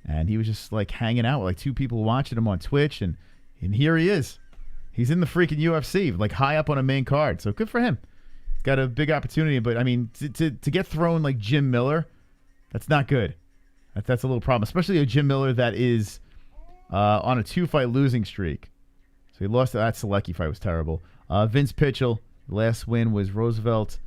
And he was just like hanging out with like 2 people watching him on Twitch. And here he is. He's in the freaking UFC, like high up on a main card. So good for him. Got a big opportunity. But I mean, to get thrown like Jim Miller, that's not good. That's a little problem. Especially a Jim Miller that is on a 2-fight losing streak. So he lost that Selecki fight. Was terrible. Vince Pitchell. Last win was Roosevelt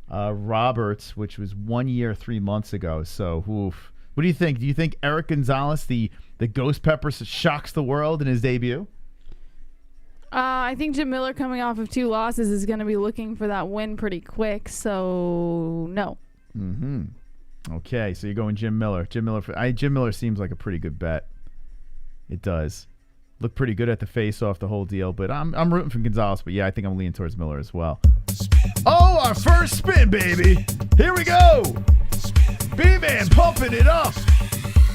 Roberts, which was 1 year, 3 months ago. So, oof. What do you think? Do you think Eric Gonzalez, the Ghost Pepper, shocks the world in his debut? I think Jim Miller, coming off of 2 losses, is going to be looking for that win pretty quick. So, no. Mm-hmm. Okay, so you're going Jim Miller. Jim Miller seems like a pretty good bet. It does. Looked pretty good at the face-off, the whole deal. But I'm rooting for Gonzalez. But yeah, I think I'm leaning towards Miller as well. Oh, our first spin, baby. Here we go. B-Man pumping it up.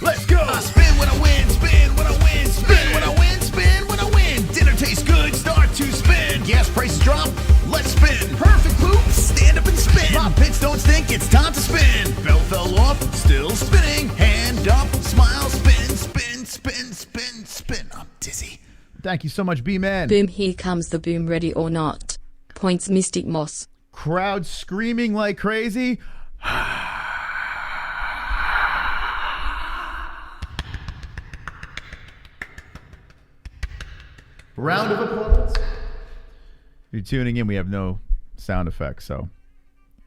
Let's go. I spin when I win, spin when I win, spin when I win, spin when I win. Dinner tastes good, start to spin. Gas prices drop, let's spin. Perfect poop, stand up and spin. My pits don't stink, it's time to spin. Belt fell off, still spinning. Hand up, smile, spin, spin, spin, spin, spin. I'm dizzy. Thank you so much, B-Man. Boom, here comes the boom, ready or not. Points Mystic Moss. Crowd screaming like crazy. Round of applause. If you're tuning in, we have no sound effects, so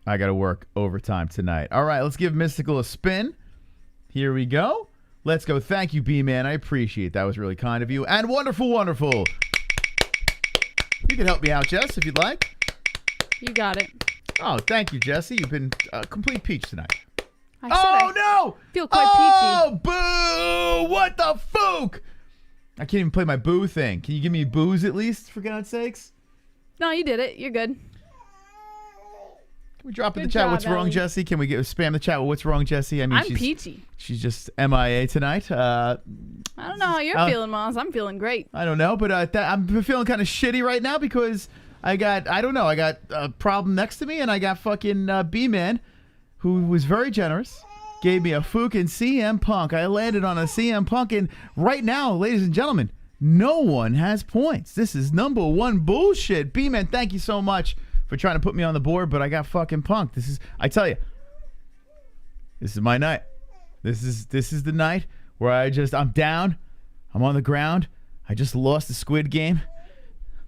I got to work overtime tonight. All right, let's give Mystical a spin. Here we go. Let's go. Thank you, B-Man. I appreciate it. That was really kind of you. And wonderful, wonderful. You can help me out, Jess, if you'd like. You got it. Oh, thank you, Jesse. You've been a complete peach tonight. I feel quite peachy. Oh, boo! What the fook? I can't even play my boo thing. Can you give me boos at least, for God's sakes? No, you did it. You're good. Can we drop in the chat what's wrong, Ellie. Jesse? Can we spam the chat with what's wrong, Jesse? I mean, I'm peachy. She's just MIA tonight. I don't know how you're feeling, Moss. I'm feeling great. I don't know, but I'm feeling kind of shitty right now because I don't know. I got a problem next to me, and I got fucking B-Man, who was very generous, gave me a fucking CM Punk. I landed on a CM Punk, and right now, ladies and gentlemen, no one has points. This is number one bullshit. B-Man, thank you so much for trying to put me on the board, but I got fucking Punk. I tell you, this is my night. This is the night where I'm down. I'm on the ground. I just lost the Squid Game.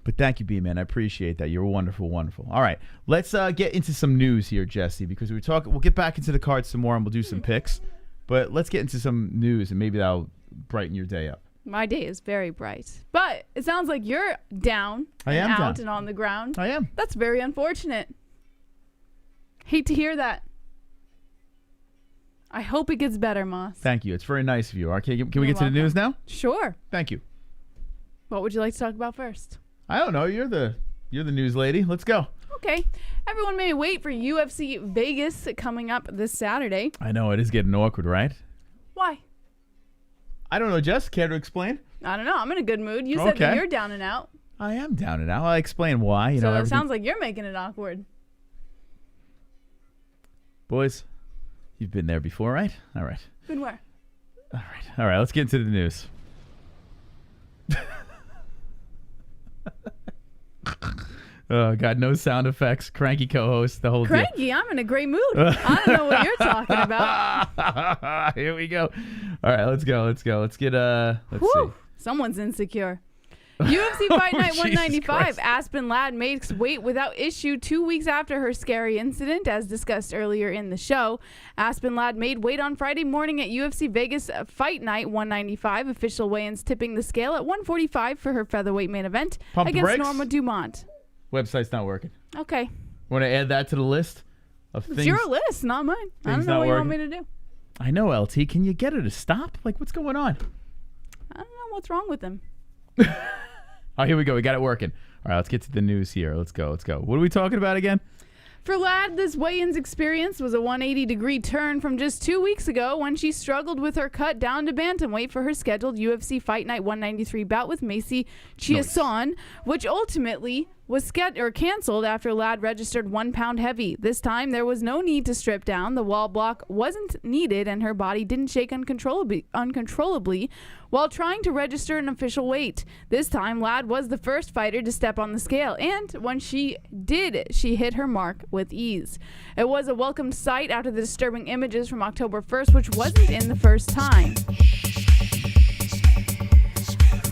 But thank you, B-Man. I appreciate that. You're wonderful, wonderful. All right, let's get into some news here, Jesse, because we'll get back into the cards some more and we'll do some picks. But let's get into some news, and maybe that'll brighten your day up. My day is very bright. But it sounds like you're down and out and on the ground. I am. That's very unfortunate. Hate to hear that. I hope it gets better, Moss. Thank you. It's very nice of you. Okay, can we get to the news now? Sure. Thank you. What would you like to talk about first? I don't know. You're the news lady. Let's go. Okay. Everyone may wait for UFC Vegas coming up this Saturday. I know. It is getting awkward, right? Why? I don't know, Jess. Care to explain? I don't know. I'm in a good mood. You said that you're down and out. I am down and out. I'll explain why. You know, it sounds like you're making it awkward. Boys, you've been there before, right? All right. Been where? All right. Let's get into the news. Oh, God, no sound effects. Cranky co-host, the whole Cranky? deal. I'm in a great mood. I don't know what you're talking about. Here we go. All right, let's go. Let's get, let's see. Someone's insecure. UFC Fight Night 195, Christ. Aspen Ladd makes weight without issue 2 weeks after her scary incident, as discussed earlier in the show. Aspen Ladd made weight on Friday morning at UFC Vegas Fight Night 195, official weigh-ins tipping the scale at 145 for her featherweight main event against Norma Dumont. Website's not working. Okay. Want to add that to the list of things? It's your list, not mine. I don't know what you want me to do. I know, LT. Can you get her to stop? Like, what's going on? I don't know what's wrong with him. Oh, here we go. We got it working. All right, let's get to the news here. Let's go. What are we talking about again? For Ladd, this weigh-ins experience was a 180-degree turn from just 2 weeks ago when she struggled with her cut down to bantamweight for her scheduled UFC Fight Night 193 bout with Macy Chiasson, which ultimately was canceled after Ladd registered 1 pound heavy. This time, there was no need to strip down. The wall block wasn't needed, and her body didn't shake uncontrollably while trying to register an official weight. This time, Ladd was the first fighter to step on the scale, and when she did, she hit her mark with ease. It was a welcomed sight after the disturbing images from October 1st, which wasn't in the first time.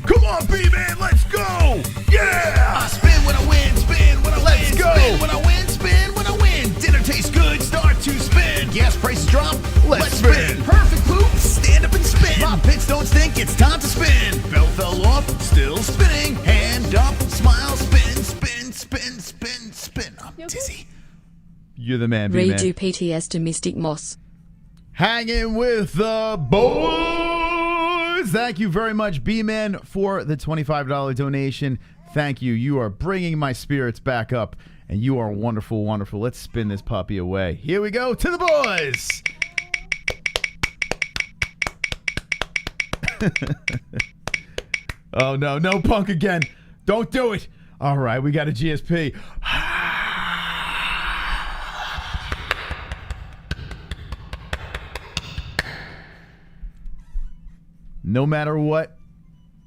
Come on, B-Man, let's go! Yeah! I spin when I win, spin when I win, spin when I win, spin when I win. Dinner tastes good, start to spin. Gas prices drop, let's spin. Perfect poop, stand up and spin. My pits don't stink, it's time to spin. Bell fell off, still spinning. Hand up, smile, spin, spin, spin, spin, spin. I'm dizzy. You're the man, B-Man. Redo PTS to Mystic Moss. Hanging with the boys. Thank you very much, B-Man, for the $25 donation. Thank you. You are bringing my spirits back up, and you are wonderful, wonderful. Let's spin this puppy away. Here we go to the boys. Oh, no. No Punk again. Don't do it. All right, we got a GSP. No matter what,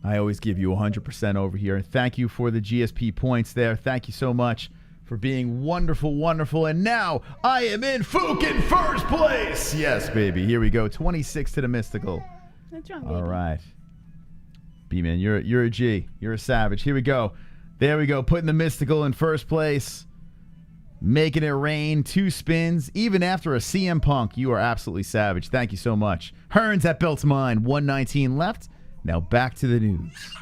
I always give you 100% over here. And thank you for the GSP points there. Thank you so much for being wonderful, wonderful. And now I am in fucking first place. Yes, baby. Here we go. 26 to the mystical. That's wrong, all right. B-Man, you're a G. You're a savage. Here we go. There we go. Putting the mystical in first place. Making it rain. 2 spins. Even after a CM Punk, you are absolutely savage. Thank you so much. Hearns, that belt's mine. 119 left. Now back to the news.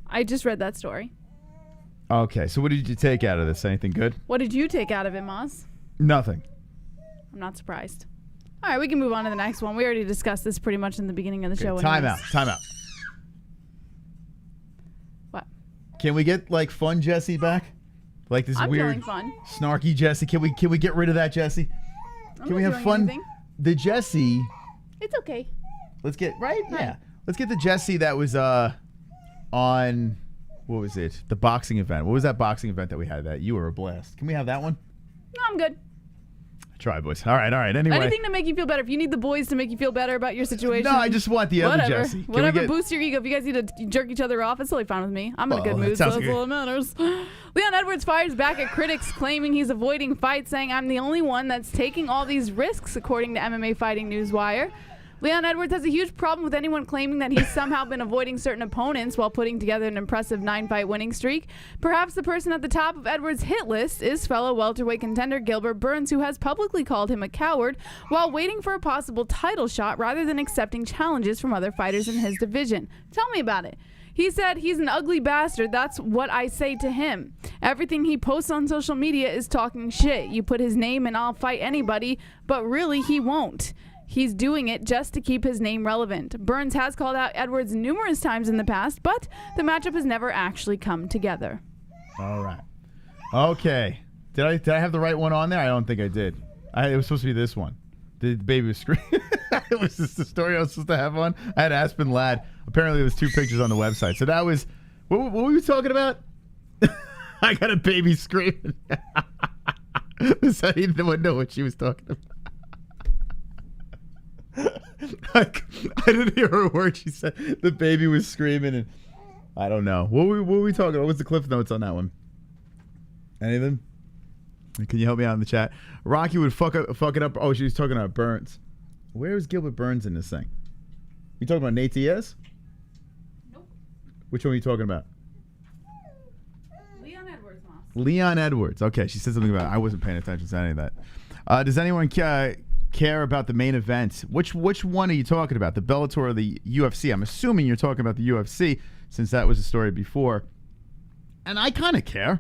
I just read that story. Okay, so what did you take out of this? Anything good? What did you take out of it, Moss? Nothing. I'm not surprised. All right, we can move on to the next one. We already discussed this pretty much in the beginning of the show. Time out. What? Can we get like fun Jesse back? Like this I'm weird, feeling fun. snarky Jesse. Can we get rid of that Jesse? Can we have fun? Anything. The Jesse. It's okay. Let's get right. Yeah. Let's get the Jesse that was on what was it? The boxing event. What was that boxing event that we had? That you were a blast. Can we have that one? No, I'm good. Try, boys. All right. Anyway. Anything to make you feel better. If you need the boys to make you feel better about your situation. No, I just want the other whatever. Jesse. Whatever boosts your ego. If you guys need to jerk each other off, it's totally fine with me. I'm in a good mood, so that's all that matters. Leon Edwards fires back at critics claiming he's avoiding fights, saying, I'm the only one that's taking all these risks, according to MMA Fighting Newswire. Leon Edwards has a huge problem with anyone claiming that he's somehow been avoiding certain opponents while putting together an impressive 9-fight winning streak. Perhaps the person at the top of Edwards' hit list is fellow welterweight contender Gilbert Burns, who has publicly called him a coward while waiting for a possible title shot rather than accepting challenges from other fighters in his division. Tell me about it. He said, he's an ugly bastard. That's what I say to him. Everything he posts on social media is talking shit. You put his name and I'll fight anybody, but really he won't. He's doing it just to keep his name relevant. Burns has called out Edwards numerous times in the past, but the matchup has never actually come together. All right. Okay. Did I have the right one on there? I don't think I did. It was supposed to be this one. The baby was screaming. It was just the story I was supposed to have on. I had Aspen Ladd. Apparently, there's 2 pictures on the website. So that was, what were we talking about? I got a baby screaming. So I didn't know what she was talking about. I didn't hear a word she said. The baby was screaming, and I don't know. What were we talking about? What's the cliff notes on that one? Anything? Can you help me out in the chat? Rocky would fuck it up. Oh, she was talking about Burns. Where is Gilbert Burns in this thing? You talking about Nate Diaz? Nope. Which one are you talking about? Leon Edwards, Moss. Leon Edwards. Okay, she said something about it. I wasn't paying attention to any of that. Does anyone care about the main event? Which one are you talking about? The Bellator or the UFC? I'm assuming you're talking about the UFC since that was the story before. And I kind of care.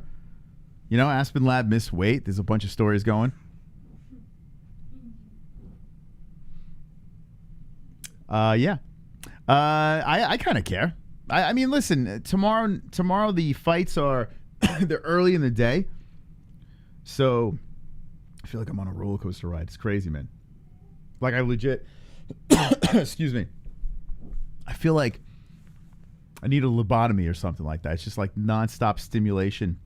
You know, Aspen Ladd missed weight. There's a bunch of stories going. Yeah. I kind of care. I mean, listen, tomorrow the fights are they're early in the day. So I feel like I'm on a roller coaster ride. It's crazy, man. Like I legit excuse me. I feel like I need a lobotomy or something like that. It's just like nonstop stimulation.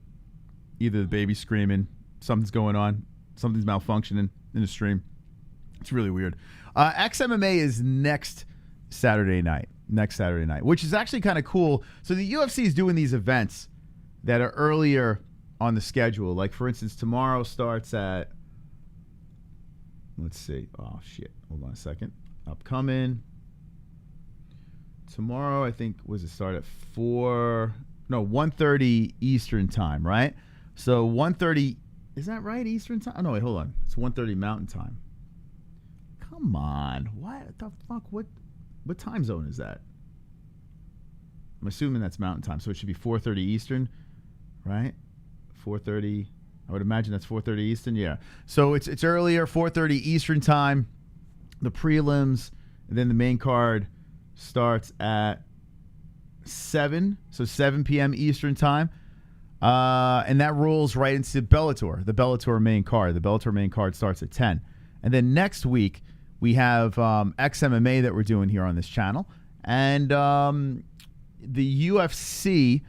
Either the baby's screaming, something's going on, something's malfunctioning in the stream. It's really weird. XMMA is next Saturday night, which is actually kind of cool. So the UFC is doing these events that are earlier on the schedule. Like, for instance, tomorrow starts at, let's see. Oh, shit. Hold on a second. Upcoming. Tomorrow, I think, was it start at 1:30 Eastern time, right? So 1:30, is that right, Eastern time? Oh, no, wait, hold on. It's 1:30 Mountain time. Come on. What the fuck? What time zone is that? I'm assuming that's Mountain time, so it should be 4:30 Eastern, right? 4:30. I would imagine that's 4:30 Eastern, yeah. So it's earlier, 4:30 Eastern time. The prelims, and then the main card starts at 7, so 7 p.m. Eastern time. And that rolls right into Bellator, the Bellator main card. The Bellator main card starts at 10. And then next week, we have XMMA that we're doing here on this channel. And the UFC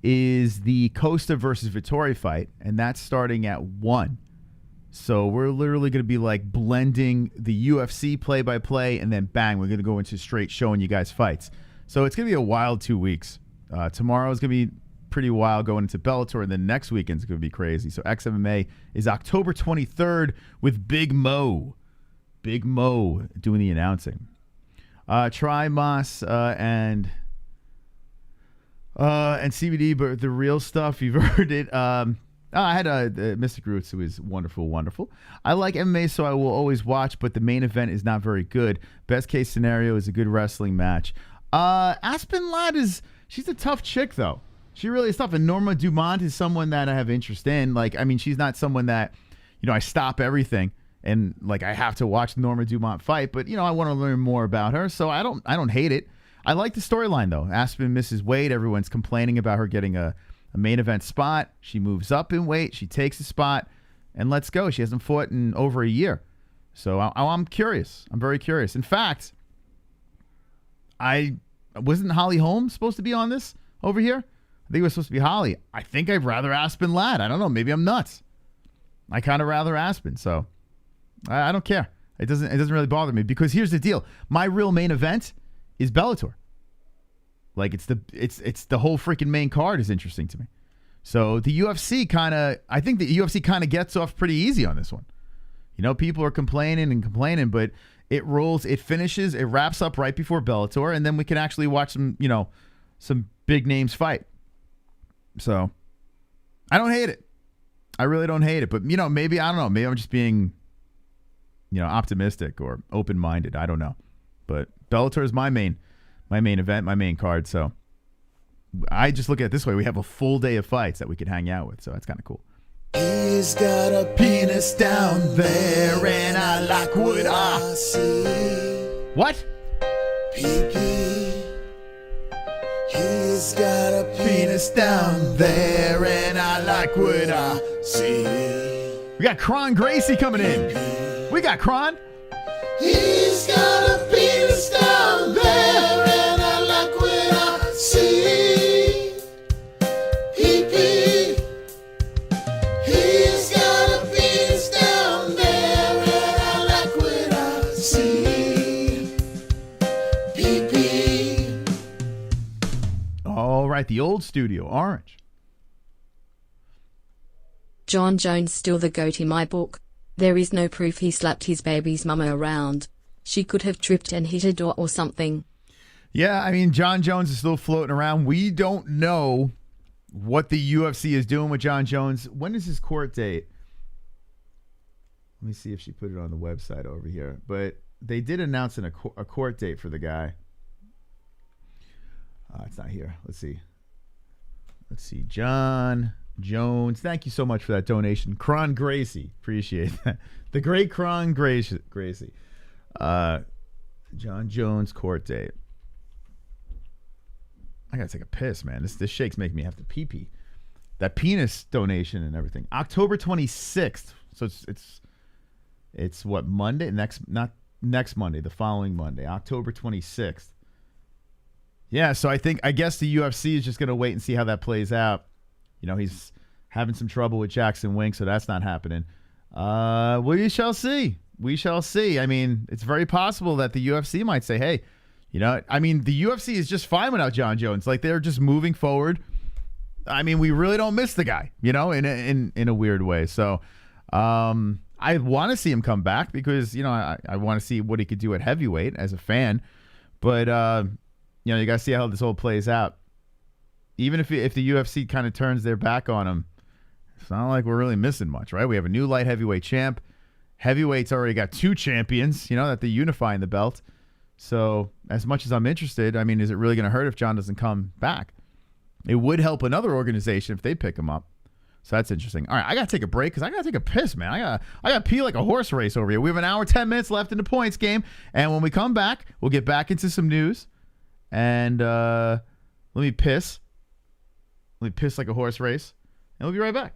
is the Costa versus Vittori fight, and that's starting at 1. So we're literally going to be like blending the UFC play-by-play, and then bang, we're going to go into straight showing you guys fights. So it's going to be a wild 2 weeks. Tomorrow is going to be pretty wild going into Bellator, and then next weekend's going to be crazy. So XMMA is October 23rd with Big Mo. Big Mo doing the announcing. Try Moss and CBD, but the real stuff, you've heard it. I had Mystic Roots, who is wonderful. I like MMA, so I will always watch, but the main event is not very good. Best case scenario is a good wrestling match. Aspen Ladd she's a tough chick, though. She really is tough. And Norma Dumont is someone that I have interest in. Like, I mean, she's not someone that, I stop everything and like I have to watch Norma Dumont fight, but I want to learn more about her, so I don't hate it. I like the storyline though. Aspen misses weight. Everyone's complaining about her getting a main event spot. She moves up in weight. She takes a spot, and let's go. She hasn't fought in over a year, so I'm curious. I'm very curious. In fact, wasn't Holly Holm supposed to be on this over here? I think it was supposed to be Halle. I think I'd rather Aspen Ladd. I don't know. Maybe I'm nuts. I kind of rather Aspen, so I don't care. It doesn't really bother me because here's the deal. My real main event is Bellator. Like it's the whole freaking main card is interesting to me. So the UFC I think the UFC kind of gets off pretty easy on this one. You know, people are complaining, but it rolls, it finishes, it wraps up right before Bellator, and then we can actually watch some big names fight. So I don't hate it. I really don't hate it. But, maybe, I don't know. Maybe I'm just being, optimistic or open-minded. I don't know. But Bellator is my main event, my main card. So I just look at it this way. We have a full day of fights that we could hang out with. So that's kind of cool. He's got a penis down there, and I like what I see. What? Pee-pee. He's got a penis down there, and I like what I see. We got Kron Gracie coming in. We got Kron. He's got a penis down there, and I like what I see. Pee-pee. He's got a penis down there, and I like what I see. Pee-pee. All right, the old studio, Orange. John Jones still the GOAT in my book. There is no proof he slapped his baby's mama around. She could have tripped and hit a door or something. Yeah, I mean, John Jones is still floating around. We don't know what the UFC is doing with John Jones. When is his court date? Let me see if she put it on the website over here. But they did announce a court date for the guy. It's not here. Let's see. John Jones. Thank you so much for that donation. Kron Gracie. Appreciate that. The great Kron Gracie. John Jones court date. I gotta take a piss, man. This shake's making me have to pee. That penis donation and everything. October 26th. So it's what, Monday? Not next Monday, the following Monday. October 26th. Yeah, so I guess the UFC is just gonna wait and see how that plays out. He's having some trouble with Jackson Wink, so that's not happening. We shall see. We shall see. I mean, it's very possible that the UFC might say, hey, the UFC is just fine without John Jones. Like, they're just moving forward. I mean, we really don't miss the guy, in a weird way. So I want to see him come back because, I want to see what he could do at heavyweight as a fan. But, you got to see how this all plays out. Even if the UFC kind of turns their back on him, it's not like we're really missing much, right? We have a new light heavyweight champ. Heavyweight's already got 2 champions, that they unify in the belt. So as much as I'm interested, I mean, is it really going to hurt if John doesn't come back? It would help another organization if they pick him up. So that's interesting. All right, I got to take a break because I got to take a piss, man. I got to pee like a horse race over here. We have an hour, 10 minutes left in the points game. And when we come back, we'll get back into some news. And let me piss. Let me piss like a horse race. And we'll be right back.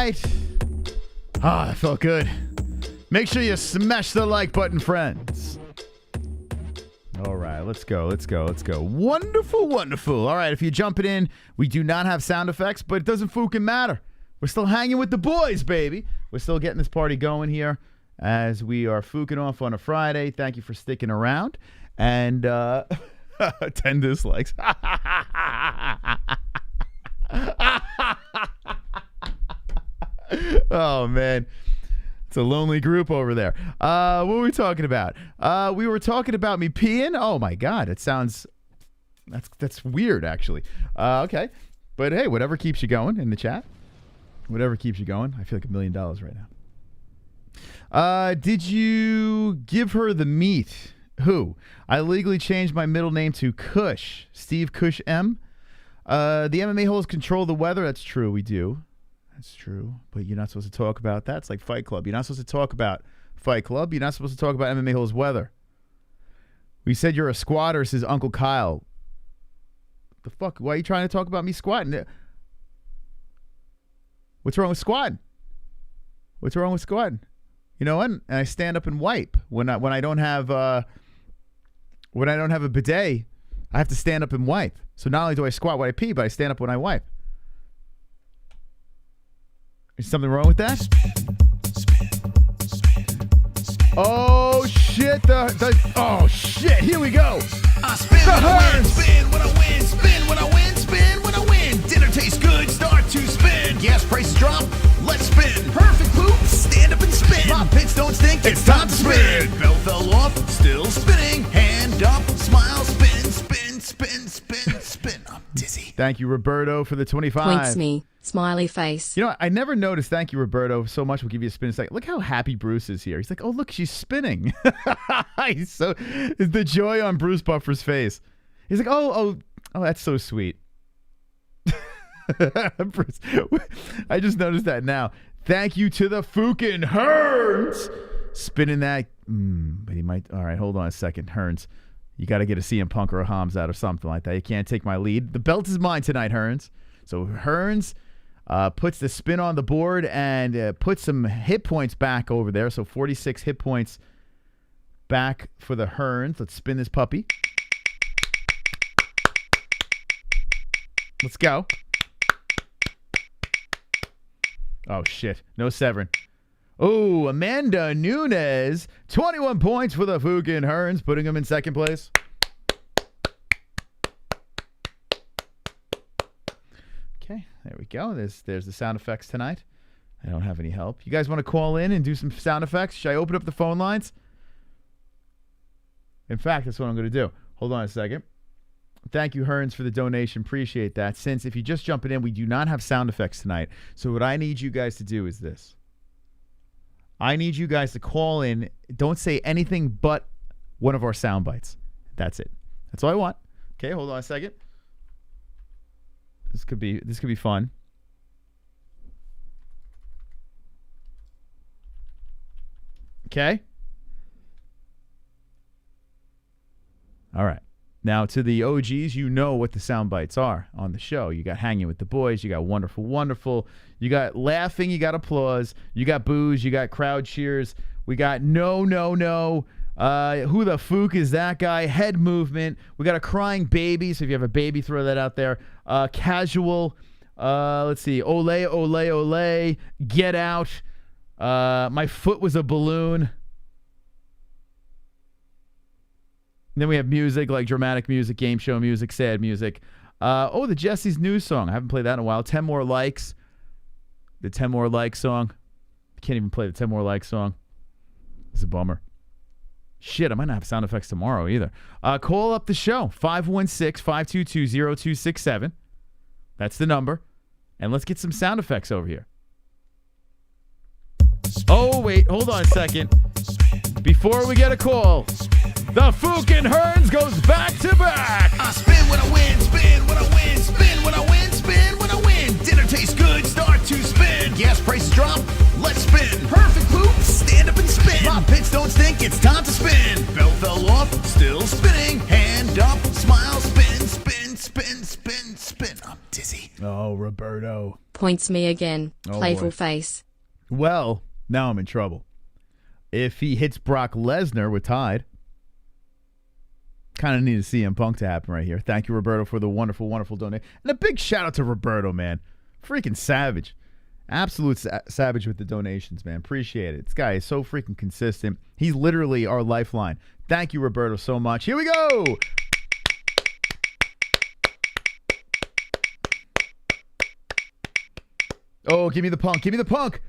right. Ah, that felt good. Make sure you smash the like button, friends. All right, let's go. Wonderful, wonderful. All right, if you're jumping in, we do not have sound effects, but it doesn't fucking matter. We're still hanging with the boys, baby. We're still getting this party going here as we are fucking off on a Friday. Thank you for sticking around. And 10 dislikes. Oh, man. It's a lonely group over there. What were we talking about? We were talking about me peeing. Oh my God, it sounds that's weird actually. Okay, but hey, whatever keeps you going in the chat, whatever keeps you going. I feel like $1 million right now. Did you give her the meat? Who? I legally changed my middle name to Kush. Steve Kush M. The MMA-Holes control the weather. That's true. We do. That's true, but you're not supposed to talk about that. It's like Fight Club. You're not supposed to talk about Fight Club. You're not supposed to talk about MMA-Holes weather. We said you're a squatter, says Uncle Kyle. The fuck? Why are you trying to talk about me squatting? What's wrong with squatting? What's wrong with squatting? You know what? And I stand up and wipe when I don't have a bidet. I have to stand up and wipe. So not only do I squat when I pee, but I stand up when I wipe. Is something wrong with that? Oh shit! Oh shit! Here we go. I spin when I win, spin when I win, spin when I win, spin when I win. Dinner tastes good, start to spin. Gas prices drop, let's spin. Perfect poop, stand up and spin. My pits don't stink, it's time to spin. Bell fell off, still spinning. Hand up, smile, spin, spin, spin, spin, spin. I'm dizzy. Thank you, Roberto, for the 25. Points me. Smiley face. You know, I never noticed, thank you, Roberto, so much. We'll give you a spin in a second. Look how happy Bruce is here. He's like, oh, look, she's spinning. He's so, it's the joy on Bruce Buffer's face. He's like, oh, that's so sweet. Bruce, I just noticed that now. Thank you to the fucking Hearns. Spinning that. But he might, all right, hold on a second. Hearns, you got to get a CM Punk or a HAMZAT or something like that. You can't take my lead. The belt is mine tonight, Hearns. So Hearns puts the spin on the board and puts some hit points back over there. So 46 hit points back for the Hearns. Let's spin this puppy. Let's go. Oh, shit. No Severin. Oh, Amanda Nunes. 21 points for the fucking Hearns, putting him in second place. Okay, there we go. There's the sound effects tonight. I don't have any help. You guys want to call in and do some sound effects? Should I open up the phone lines? In fact, that's what I'm going to do. Hold on a second. Thank you, Hearns, for the donation. Appreciate that. Since if you're just jumping in, we do not have sound effects tonight. So what I need you guys to do is this. I need you guys to call in. Don't say anything but one of our sound bites. That's it. That's all I want. Okay, hold on a second. This could be fun. Okay. All right. Now, to the OGs, you know what the sound bites are on the show. You got Hanging with the Boys. You got Wonderful, Wonderful. You got Laughing. You got Applause. You got Boos. You got Crowd Cheers. We got No, No, No. Who the Fook is that guy? Head Movement. We got a Crying Baby. So if you have a baby, throw that out there. Casual. Let's see. Ole, Ole, Ole. Get Out. My Foot Was a Balloon. And then we have music like dramatic music, game show music, sad music. The Jesse's News song. I haven't played that in a while. 10 More Likes. The 10 More Likes song. I can't even play the 10 More Likes song. It's a bummer. Shit, I might not have sound effects tomorrow either. Call up the show. 516-522-0267. That's the number. And let's get some sound effects over here. Oh, wait. Hold on a second. Before we get a call, the fucking Hearns goes back to back. I spin when I win, spin when I win, spin when I win, spin when I win. Dinner tastes good, start to spin. Gas prices drop, let's spin. Perfect poop, stand up and spin. My pits don't stink, it's time to spin. Belt fell off, still spinning. Hand up, smile, spin, spin, spin, spin, spin. I'm dizzy. Oh, Roberto. Points me again. Oh, Playful boy. face. Well, now I'm in trouble. If he hits Brock Lesnar with Tide, kind of need a CM Punk to happen right here. Thank you, Roberto, for the wonderful, wonderful donation. And a big shout out to Roberto, man. Freaking savage. Absolute savage with the donations, man. Appreciate it. This guy is so freaking consistent. He's literally our lifeline. Thank you, Roberto, so much. Here we go. Oh, give me the punk. Give me the punk.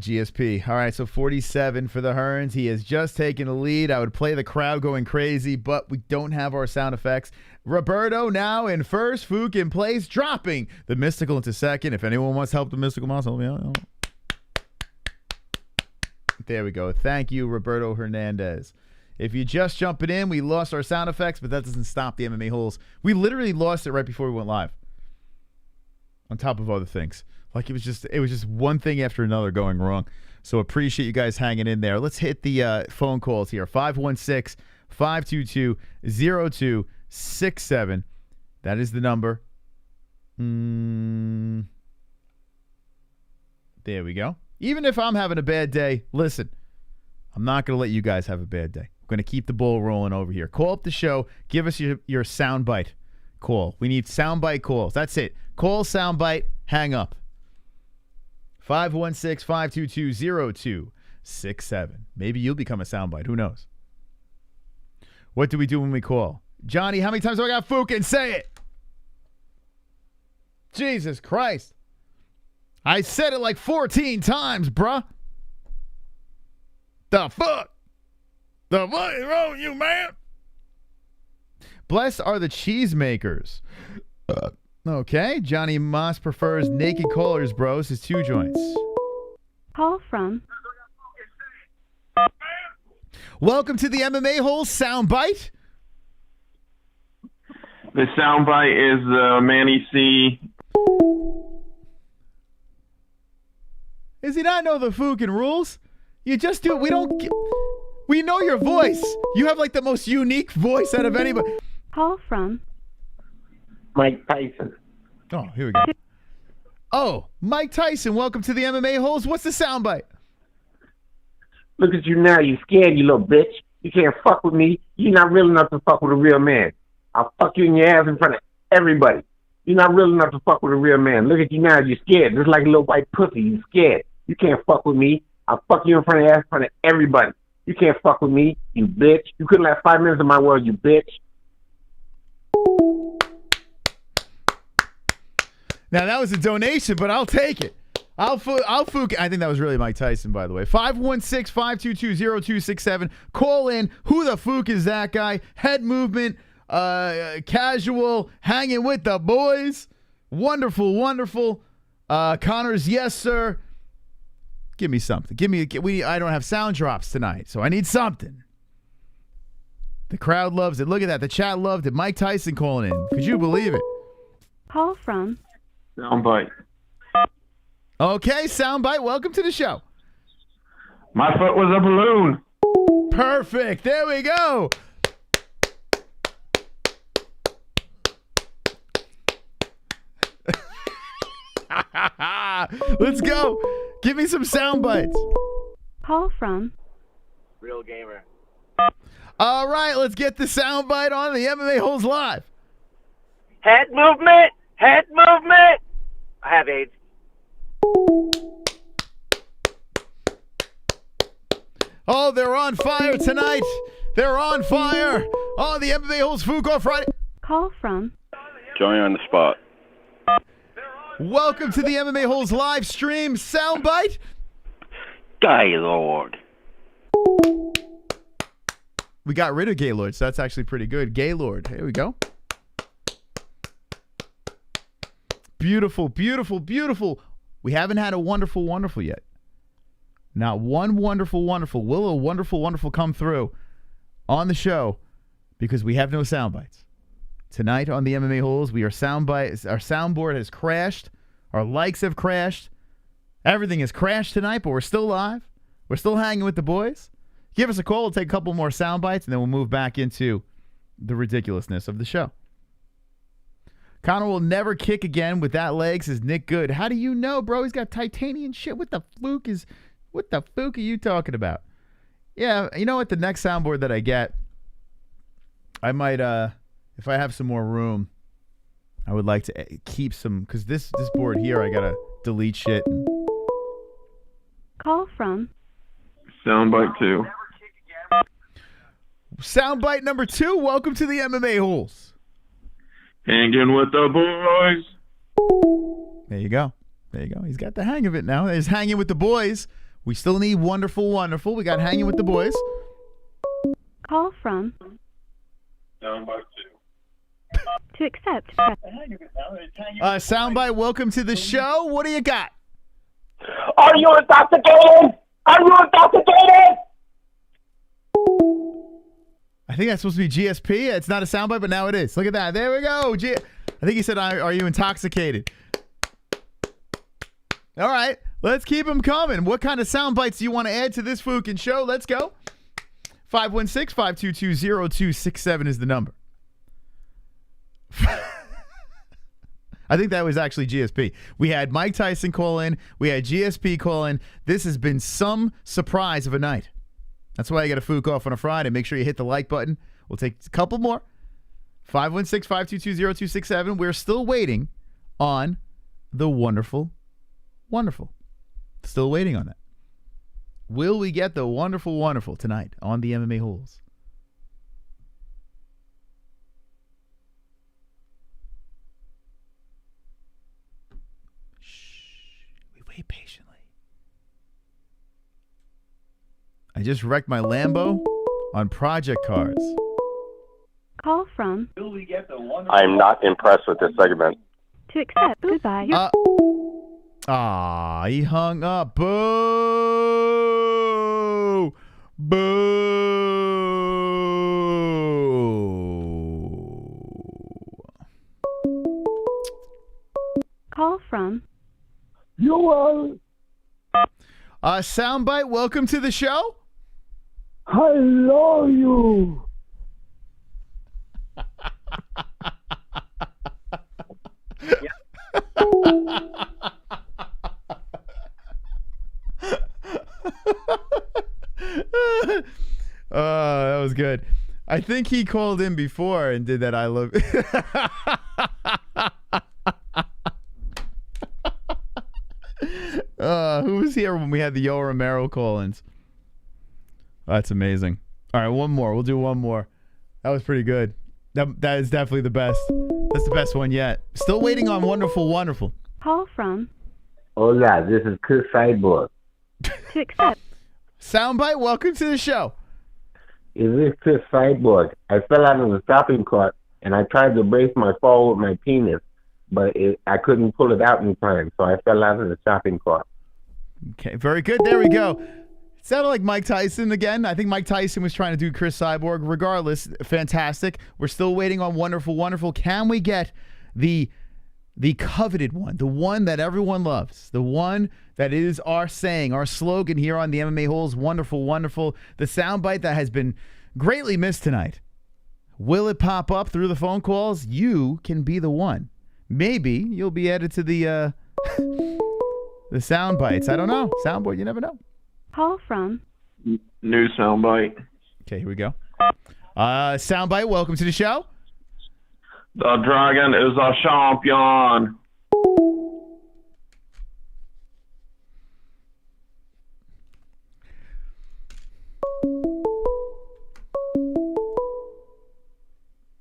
GSP. All right, so 47 for the Hearns. He has just taken the lead. I would play the crowd going crazy, but we don't have our sound effects. Roberto now in first. Fook in place, dropping the Mystical into second. If anyone wants help the Mystical Mouse, help me out. There we go. Thank you, Roberto Hernandez. If you just jumping in, we lost our sound effects, but that doesn't stop the MMA Holes. We literally lost it right before we went live. On top of other things. Like it was just one thing after another going wrong. So appreciate you guys hanging in there. Let's hit the phone calls here. 516-522-0267. That is the number. There we go. Even if I'm having a bad day, listen, I'm not going to let you guys have a bad day. I'm going to keep the ball rolling over here. Call up the show. Give us your soundbite call. We need soundbite calls. That's it. Call, soundbite, hang up. 516-522-0267. Maybe you'll become a soundbite. Who knows? What do we do when we call? Johnny, how many times do I got fucking say it? Jesus Christ. I said it like 14 times, bruh. The fuck? The fuck is wrong with you, man? Blessed are the cheesemakers. Okay, Johnny Moss prefers naked callers, bros. His 2 joints. Call from. Welcome to the MMA-Holes soundbite. The soundbite is Manny C. Does he not know the fucking rules? You just do it. We know your voice. You have like the most unique voice out of anybody. Call from. Mike Tyson. Oh, here we go. Oh, Mike Tyson, welcome to the MMA Holes. What's the soundbite? Look at you now. You scared, you little bitch. You can't fuck with me. You're not real enough to fuck with a real man. I'll fuck you in your ass in front of everybody. You're not real enough to fuck with a real man. Look at you now. You're scared. Just like a little white pussy. You scared. You can't fuck with me. I'll fuck you in front of your ass in front of everybody. You can't fuck with me, you bitch. You couldn't last 5 minutes in my world, you bitch. Now, that was a donation, but I'll take it. I'll fook. I think that was really Mike Tyson, by the way. 516-522-0267. Call in. Who the fook is that guy? Head movement, casual, hanging with the boys. Wonderful, wonderful. Connor's yes, sir. Give me something. I don't have sound drops tonight, so I need something. The crowd loves it. Look at that. The chat loved it. Mike Tyson calling in. Could you believe it? Call from. Soundbite. Okay, soundbite. Welcome to the show. My foot was a balloon. Perfect. There we go. Let's go. Give me some sound bites. Call from. Real gamer. All right, let's get the sound bite on the MMA Holes Live. Head movement. Head movement. I have AIDS. Oh, they're on fire tonight. They're on fire. Oh, the MMA Holes Fook Off Friday. Call from. Johnny on the spot. Welcome to the MMA Holes live stream soundbite. Gaylord. We got rid of Gaylord, so that's actually pretty good. Gaylord. Here we go. Beautiful, beautiful, beautiful. We haven't had a wonderful, wonderful yet. Not one wonderful, wonderful. Will a wonderful, wonderful come through on the show because we have no sound bites. Tonight on the MMA Holes, we are soundbites. Our soundboard has crashed. Our likes have crashed. Everything has crashed tonight, but we're still live. We're still hanging with the boys. Give us a call. We'll take a couple more sound bites, and then we'll move back into the ridiculousness of the show. Conor will never kick again with that leg, says Nick Good. How do you know, bro? He's got titanium shit. What the fluke are you talking about? Yeah, you know what? The next soundboard that I get, I might, if I have some more room, I would like to keep some, because this board here, I gotta delete shit. Call from Soundbite 2. Soundbite number 2. Welcome to the MMA-Holes. Hanging with the boys. There you go. There you go. He's got the hang of it now. He's hanging with the boys. We still need wonderful, wonderful. We got hanging with the boys. Call from Soundbite 2. to accept. Soundbite, welcome to the show. What do you got? Are you intoxicated? Are you intoxicated? I think that's supposed to be GSP. It's not a soundbite, but now it is. Look at that. There we go. I think he said, are you intoxicated? All right. Let's keep them coming. What kind of sound bites do you want to add to this fucking show? Let's go. 516-522-0267 is the number. I think that was actually GSP. We had Mike Tyson call in. We had GSP call in. This has been some surprise of a night. That's why I got a Fook off on a Friday. Make sure you hit the like button. We'll take a couple more. 516-522-0267. We're still waiting on the wonderful, wonderful. Still waiting on that. Will we get the wonderful, wonderful tonight on the MMA-Holes? We wait patiently. I just wrecked my Lambo on project cars. Call from I'm not impressed with this segment. to accept. Goodbye. He hung up. Boo! Boo! Call from You are. Soundbite, welcome to the show. Hello, you. That was good. I think he called in before and did that. I love who was here when we had the Yo Romero call-ins? That's amazing. All right, one more. We'll do one more. That was pretty good. That is definitely the best. That's the best one yet. Still waiting on wonderful, wonderful. Call from Hola, this is Chris Cyborg. to accept. Soundbite, welcome to the show. Is this Chris Cyborg? I fell out of the shopping cart and I tried to brace my fall with my penis, but I couldn't pull it out in time, so I fell out of the shopping cart. Okay, very good. There we go. It sounded like Mike Tyson again. I think Mike Tyson was trying to do Chris Cyborg. Regardless, fantastic. We're still waiting on wonderful, wonderful. Can we get the coveted one, the one that everyone loves, the one that is our saying, our slogan here on the MMA-Holes, wonderful, wonderful, the soundbite that has been greatly missed tonight? Will it pop up through the phone calls? You can be the one. Maybe you'll be added to the sound bites. I don't know. Soundboard, you never know. Call from New soundbite. Okay, here we go. Soundbite, welcome to the show. The dragon is a champion.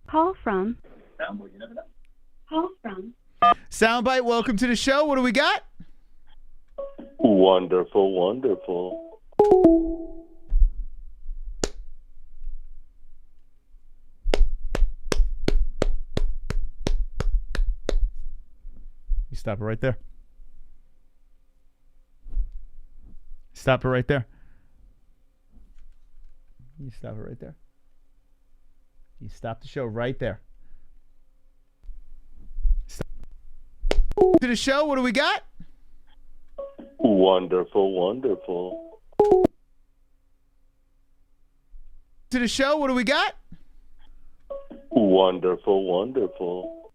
Call from Call from Soundbite, welcome to the show. What do we got? Wonderful, wonderful. You stop it right there. Stop it right there. You stop it right there. You stop the show right there. Stop. To the show, what do we got? Wonderful, wonderful. To the show, what do we got? Wonderful, wonderful. All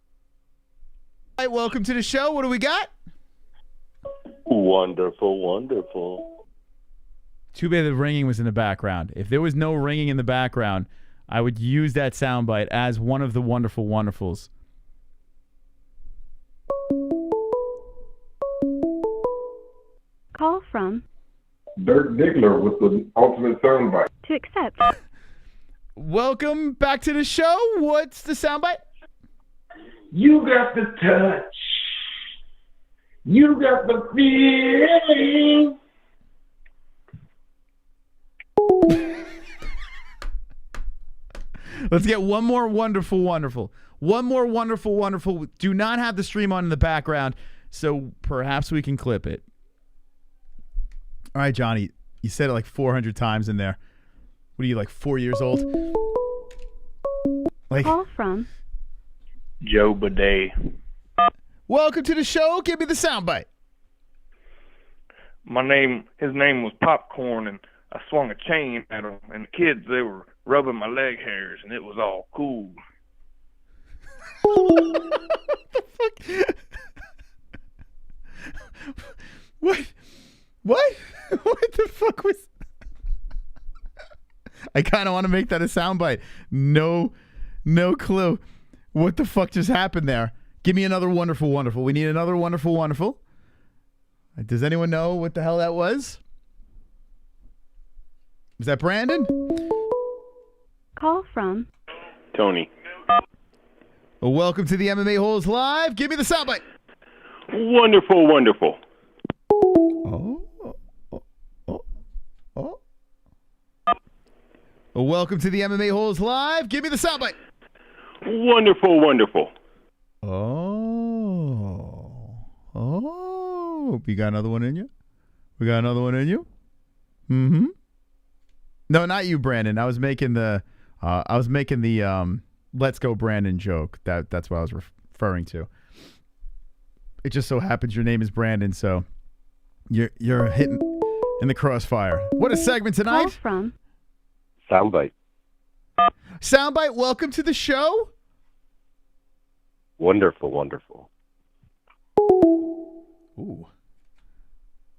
right, welcome to the show. What do we got? Wonderful, wonderful. Too bad the ringing was in the background. If there was no ringing in the background, I would use that soundbite as one of the wonderful wonderfuls. Call from Dirk Diggler with the ultimate soundbite. to accept. Welcome back to the show. What's the soundbite? You got the touch. You got the feeling. Let's get one more wonderful, wonderful. One more wonderful, wonderful. Do not have the stream on in the background, so perhaps we can clip it. All right, Johnny, you said it like 400 times in there. What are you, like 4 years old? Like, Call from Joe Bidet. welcome to the show. Give me the soundbite. His name was Popcorn, and I swung a chain at him, and the kids, they were rubbing my leg hairs, and it was all cool. What? What? What the fuck was... I kind of want to make that a soundbite. No clue. What the fuck just happened there? Give me another wonderful, wonderful. We need another wonderful, wonderful. Does anyone know what the hell that was? Was that Brandon? Call from Tony. Well, welcome to the MMA-Holes Live. Give me the soundbite. Wonderful, wonderful. Well, welcome to the MMA-Holes Live. Give me the soundbite. Wonderful, wonderful. Oh. You got another one in you? We got another one in you? Mm-hmm. No, not you, Brandon. I was making the Let's Go Brandon joke. That's what I was referring to. It just so happens your name is Brandon, so you're hitting in the crossfire. What a segment tonight. Call from Soundbite. Soundbite, welcome to the show. Wonderful, wonderful. Ooh.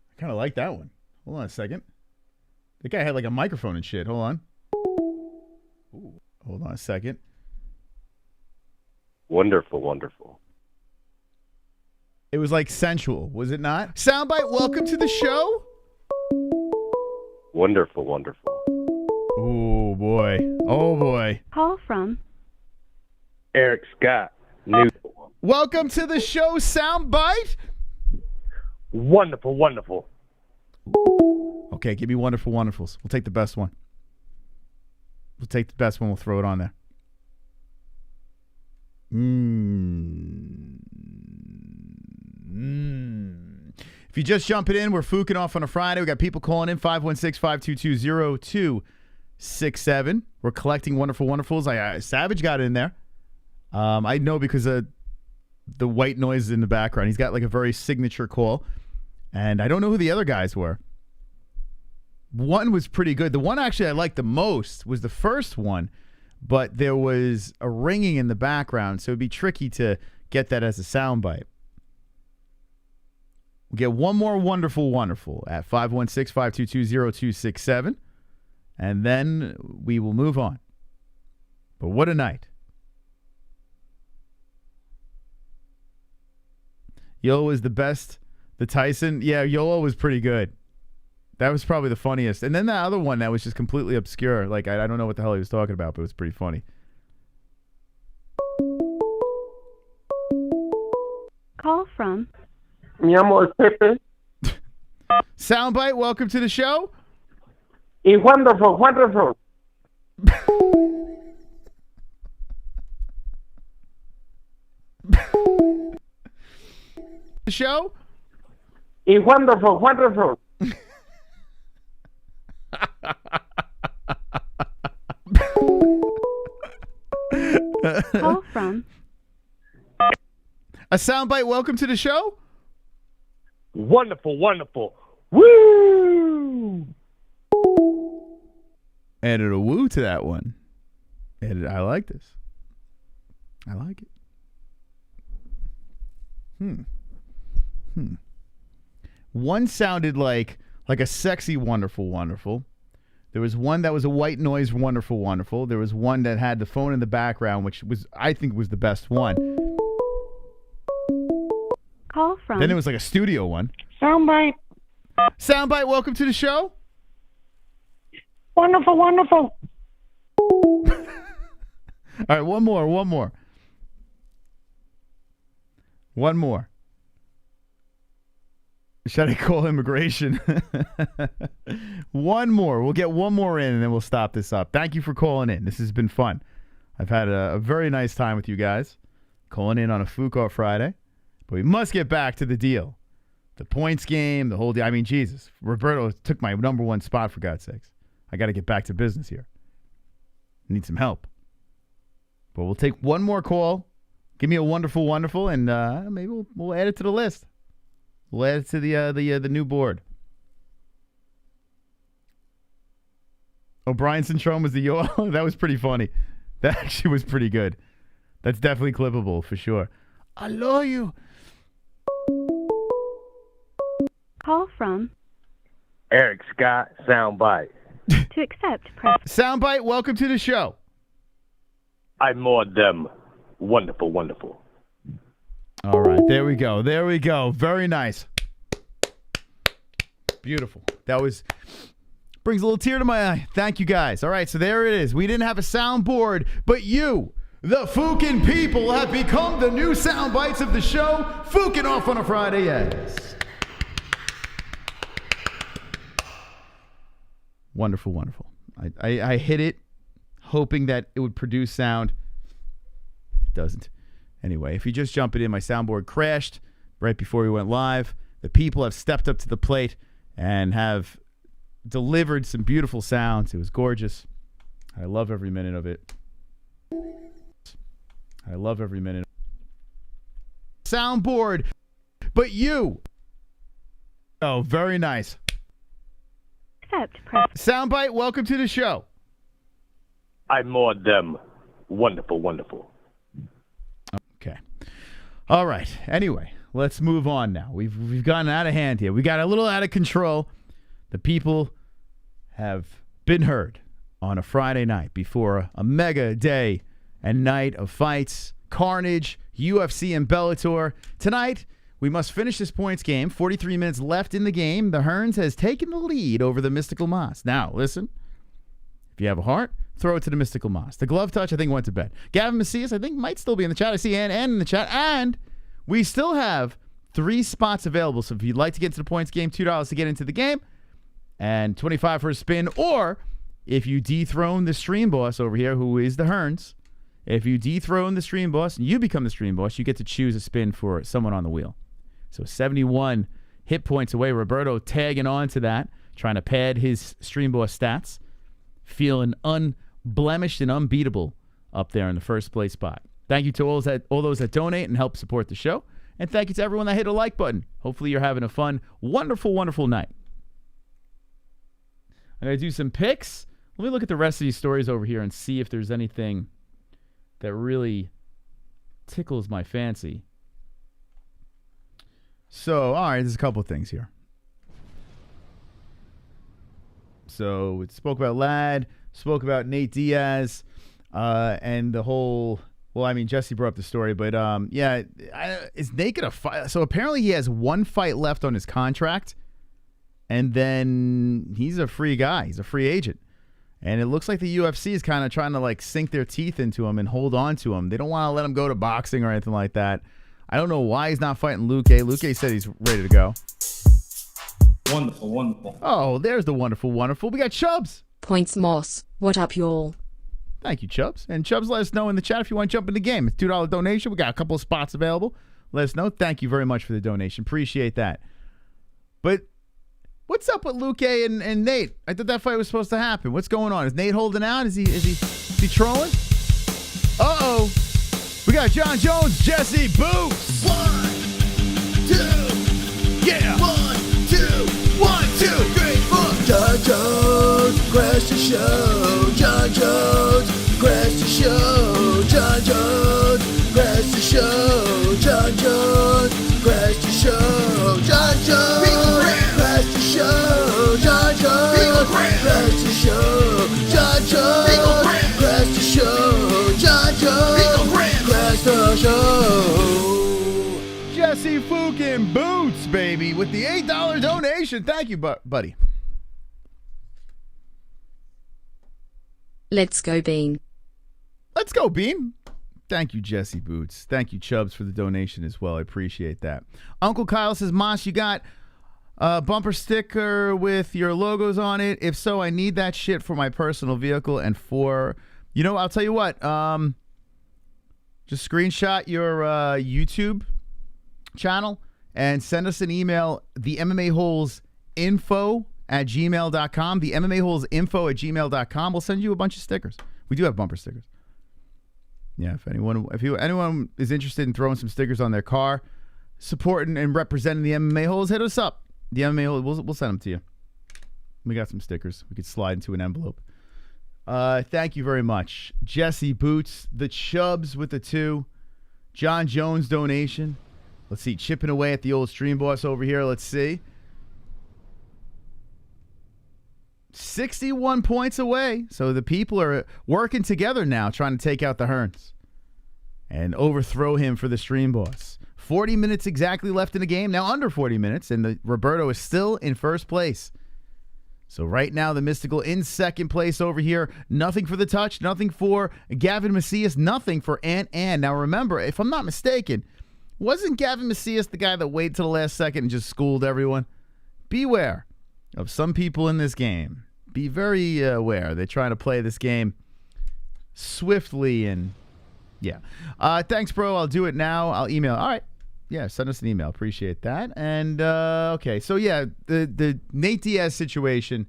I kind of like that one. Hold on a second. That guy had like a microphone and shit. Hold on. Ooh. Hold on a second. Wonderful, wonderful. It was like sensual, was it not? Soundbite, welcome to the show. Wonderful, wonderful. Oh boy. Oh boy. Call from Eric Scott. New. Welcome to the show, Soundbite. Wonderful, wonderful. Okay, give me wonderful, wonderfuls. We'll take the best one. We'll take the best one. We'll throw it on there. If you just jumping in, we're fooking off on a Friday. We got people calling in 516-522-0267. We're collecting wonderful, wonderfuls. Savage got in there. I know because of the white noise in the background. He's got like a very signature call. And I don't know who the other guys were. One was pretty good. The one actually I liked the most was the first one, but there was a ringing in the background, so it'd be tricky to get that as a soundbite. We'll get one more wonderful, wonderful at 516-522-0267, and then we will move on. But what a night. Yola was the best. The Tyson, yeah, Yola was pretty good. That was probably the funniest. And then the other one that was just completely obscure. Like, I don't know what the hell he was talking about, but it was pretty funny. Call from Mi amor Pepe. Soundbite, welcome to the show. Y wonderful, wonderful. The show. Y wonderful, wonderful. Call from A soundbite, welcome to the show. Wonderful, wonderful. Woo! Added a woo to that one. I like this. I like it. One sounded like a sexy wonderful, wonderful. There was one that was a white noise wonderful, wonderful. There was one that had the phone in the background, which I think was the best one. Call from. Then there was like a studio one. Soundbite. Soundbite, welcome to the show. Wonderful, wonderful. All right, one more. Should I call immigration? One more. We'll get one more in, and then we'll stop this up. Thank you for calling in. This has been fun. I've had a very nice time with you guys. Calling in on a Fuko Friday. But we must get back to the deal. The points game, the whole deal. I mean, Jesus. Roberto took my number one spot, for God's sakes. I got to get back to business here. Need some help. But we'll take one more call. Give me a wonderful, wonderful, and maybe we'll add it to the list. We'll add it to the new board. O'Brien syndrome was the yo. That was pretty funny. That actually was pretty good. That's definitely clippable for sure. I love you. Call from. Eric Scott, soundbite. To accept, press. Soundbite, welcome to the show. I'm more them. Wonderful, wonderful. All right, there we go. Very nice. Beautiful. That brings a little tear to my eye. Thank you, guys. All right, so there it is. We didn't have a soundboard, but you, the Fukin people, have become the new sound bites of the show. Fukin off on a Friday, yes. Wonderful, wonderful. I hit it hoping that it would produce sound. It doesn't. Anyway, if you just jump it in, my soundboard crashed right before we went live. The people have stepped up to the plate and have delivered some beautiful sounds. It was gorgeous. I love every minute of it. Soundboard, but you. Oh, very nice. Accept, press. Soundbite, welcome to the show. I'm more them. Wonderful, wonderful. Okay. All right. Anyway, let's move on now. We've gotten out of hand here. We got a little out of control. The people have been heard on a Friday night before a mega day and night of fights, carnage, UFC and Bellator. Tonight, we must finish this points game. 43 minutes left in the game. The Hearns has taken the lead over the Mystical Moss. Now, listen. If you have a heart, throw it to the Mystical Moss. The glove touch, I think, went to bed. Gavin Macias, I think, might still be in the chat. I see Ann in the chat. And we still have 3 spots available. So if you'd like to get into the points game, $2 to get into the game and $25 for a spin. Or if you dethrone the stream boss over here, who is the Hearns, if you dethrone the stream boss and you become the stream boss, you get to choose a spin for someone on the wheel. So 71 hit points away. Roberto tagging on to that, trying to pad his stream boss stats. Feeling unblemished and unbeatable up there in the first place spot. Thank you to all those that donate and help support the show. And thank you to everyone that hit a like button. Hopefully you're having a fun, wonderful, wonderful night. I'm going to do some picks. Let me look at the rest of these stories over here and see if there's anything that really tickles my fancy. So, all right, there's a couple of things here. So we spoke about Ladd, spoke about Nate Diaz, and the whole. Well, I mean, Jesse brought up the story, but yeah, is Nate gonna fight? So apparently he has 1 fight left on his contract, and then he's a free guy. He's a free agent, and it looks like the UFC is kind of trying to like sink their teeth into him and hold on to him. They don't want to let him go to boxing or anything like that. I don't know why he's not fighting Luque. Luque said he's ready to go. Wonderful, wonderful. Oh, there's the wonderful, wonderful. We got Chubbs. Points Moss. What up, y'all? Thank you, Chubbs. And Chubbs, let us know in the chat if you want to jump in the game. It's a $2 donation. We got a couple of spots available. Let us know. Thank you very much for the donation. Appreciate that. But what's up with Luque and Nate? I thought that fight was supposed to happen. What's going on? Is Nate holding out? Is he trolling? Uh-oh. We got John Jones, Jesse Boots. 1, 2, yeah. 1, 2, 1, 2, 3, 4. John Jones, crash the show. John Jones, Chris the Show. John Jones, Chris the Show. John Jones, Chris the Show. John Jones, Chris the Show. John Jones, Chris the Show. John Jones, Chris the Show. John Jones, Chris the Show. Jesse Fucking Boots, baby, with the $8 donation. Thank you, buddy. Let's go, Bean. Let's go, Bean. Thank you, Jesse Boots. Thank you, Chubbs, for the donation as well. I appreciate that. Uncle Kyle says, Mosh, you got a bumper sticker with your logos on it? If so, I need that shit for my personal vehicle and for, you know, I'll tell you what. Just screenshot your YouTube channel and send us an email, the MMA-Holes info@gmail.com, the MMA-Holes info@gmail.com. We'll send you a bunch of stickers. We do have bumper stickers. Yeah, if anyone is interested in throwing some stickers on their car, supporting and representing the MMA-Holes, hit us up. The MMA-Holes, we'll send them to you. We got some stickers. We could slide into an envelope. Thank you very much. Jesse Boots, the Chubbs with the 2, John Jones donation. Let's see, chipping away at the old stream boss over here. Let's see. 61 points away. So the people are working together now trying to take out the Hearns and overthrow him for the stream boss. 40 minutes exactly left in the game. Now under 40 minutes, and the Roberto is still in first place. So right now, the Mystical in second place over here. Nothing for the touch, nothing for Gavin Macias, nothing for Ant Ann. Now remember, if I'm not mistaken, wasn't Gavin Macias the guy that waited till the last second and just schooled everyone? Beware of some people in this game. Be very aware. They're trying to play this game swiftly and, yeah. Thanks, bro. I'll do it now. I'll email. All right. Yeah, send us an email. Appreciate that. And, okay. So, yeah, the Nate Diaz situation.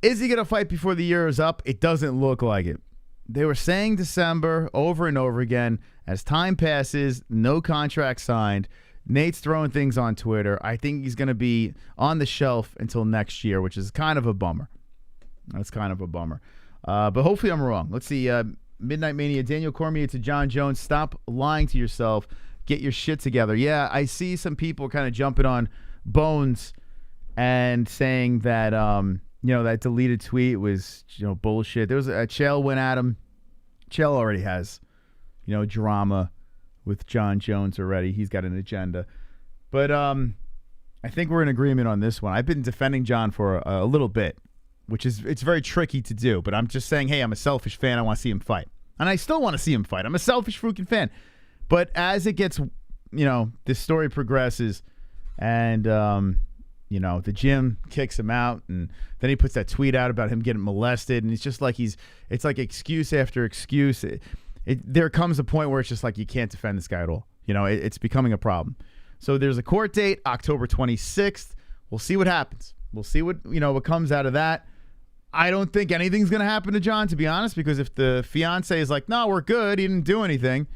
Is he going to fight before the year is up? It doesn't look like it. They were saying December over and over again. As time passes, no contract signed. Nate's throwing things on Twitter. I think he's going to be on the shelf until next year, which is kind of a bummer. That's kind of a bummer. But hopefully I'm wrong. Let's see. Midnight Mania, Daniel Cormier to John Jones. Stop lying to yourself. Get your shit together. Yeah, I see some people kind of jumping on Bones and saying that, that deleted tweet was, bullshit. There was a Chael went at him. Chael already has, drama with John Jones already. He's got an agenda. But I think we're in agreement on this one. I've been defending John for a little bit, it's very tricky to do. But I'm just saying, hey, I'm a selfish fan. I want to see him fight. And I still want to see him fight. I'm a selfish freaking fan. But as it gets, this story progresses and, the gym kicks him out, and then he puts that tweet out about him getting molested, and it's just like it's like excuse after excuse. There comes a point where it's just like you can't defend this guy at all. It's becoming a problem. So there's a court date, October 26th. We'll see what happens. We'll see what comes out of that. I don't think anything's going to happen to John, to be honest, because if the fiance is like, no, we're good, he didn't do anything,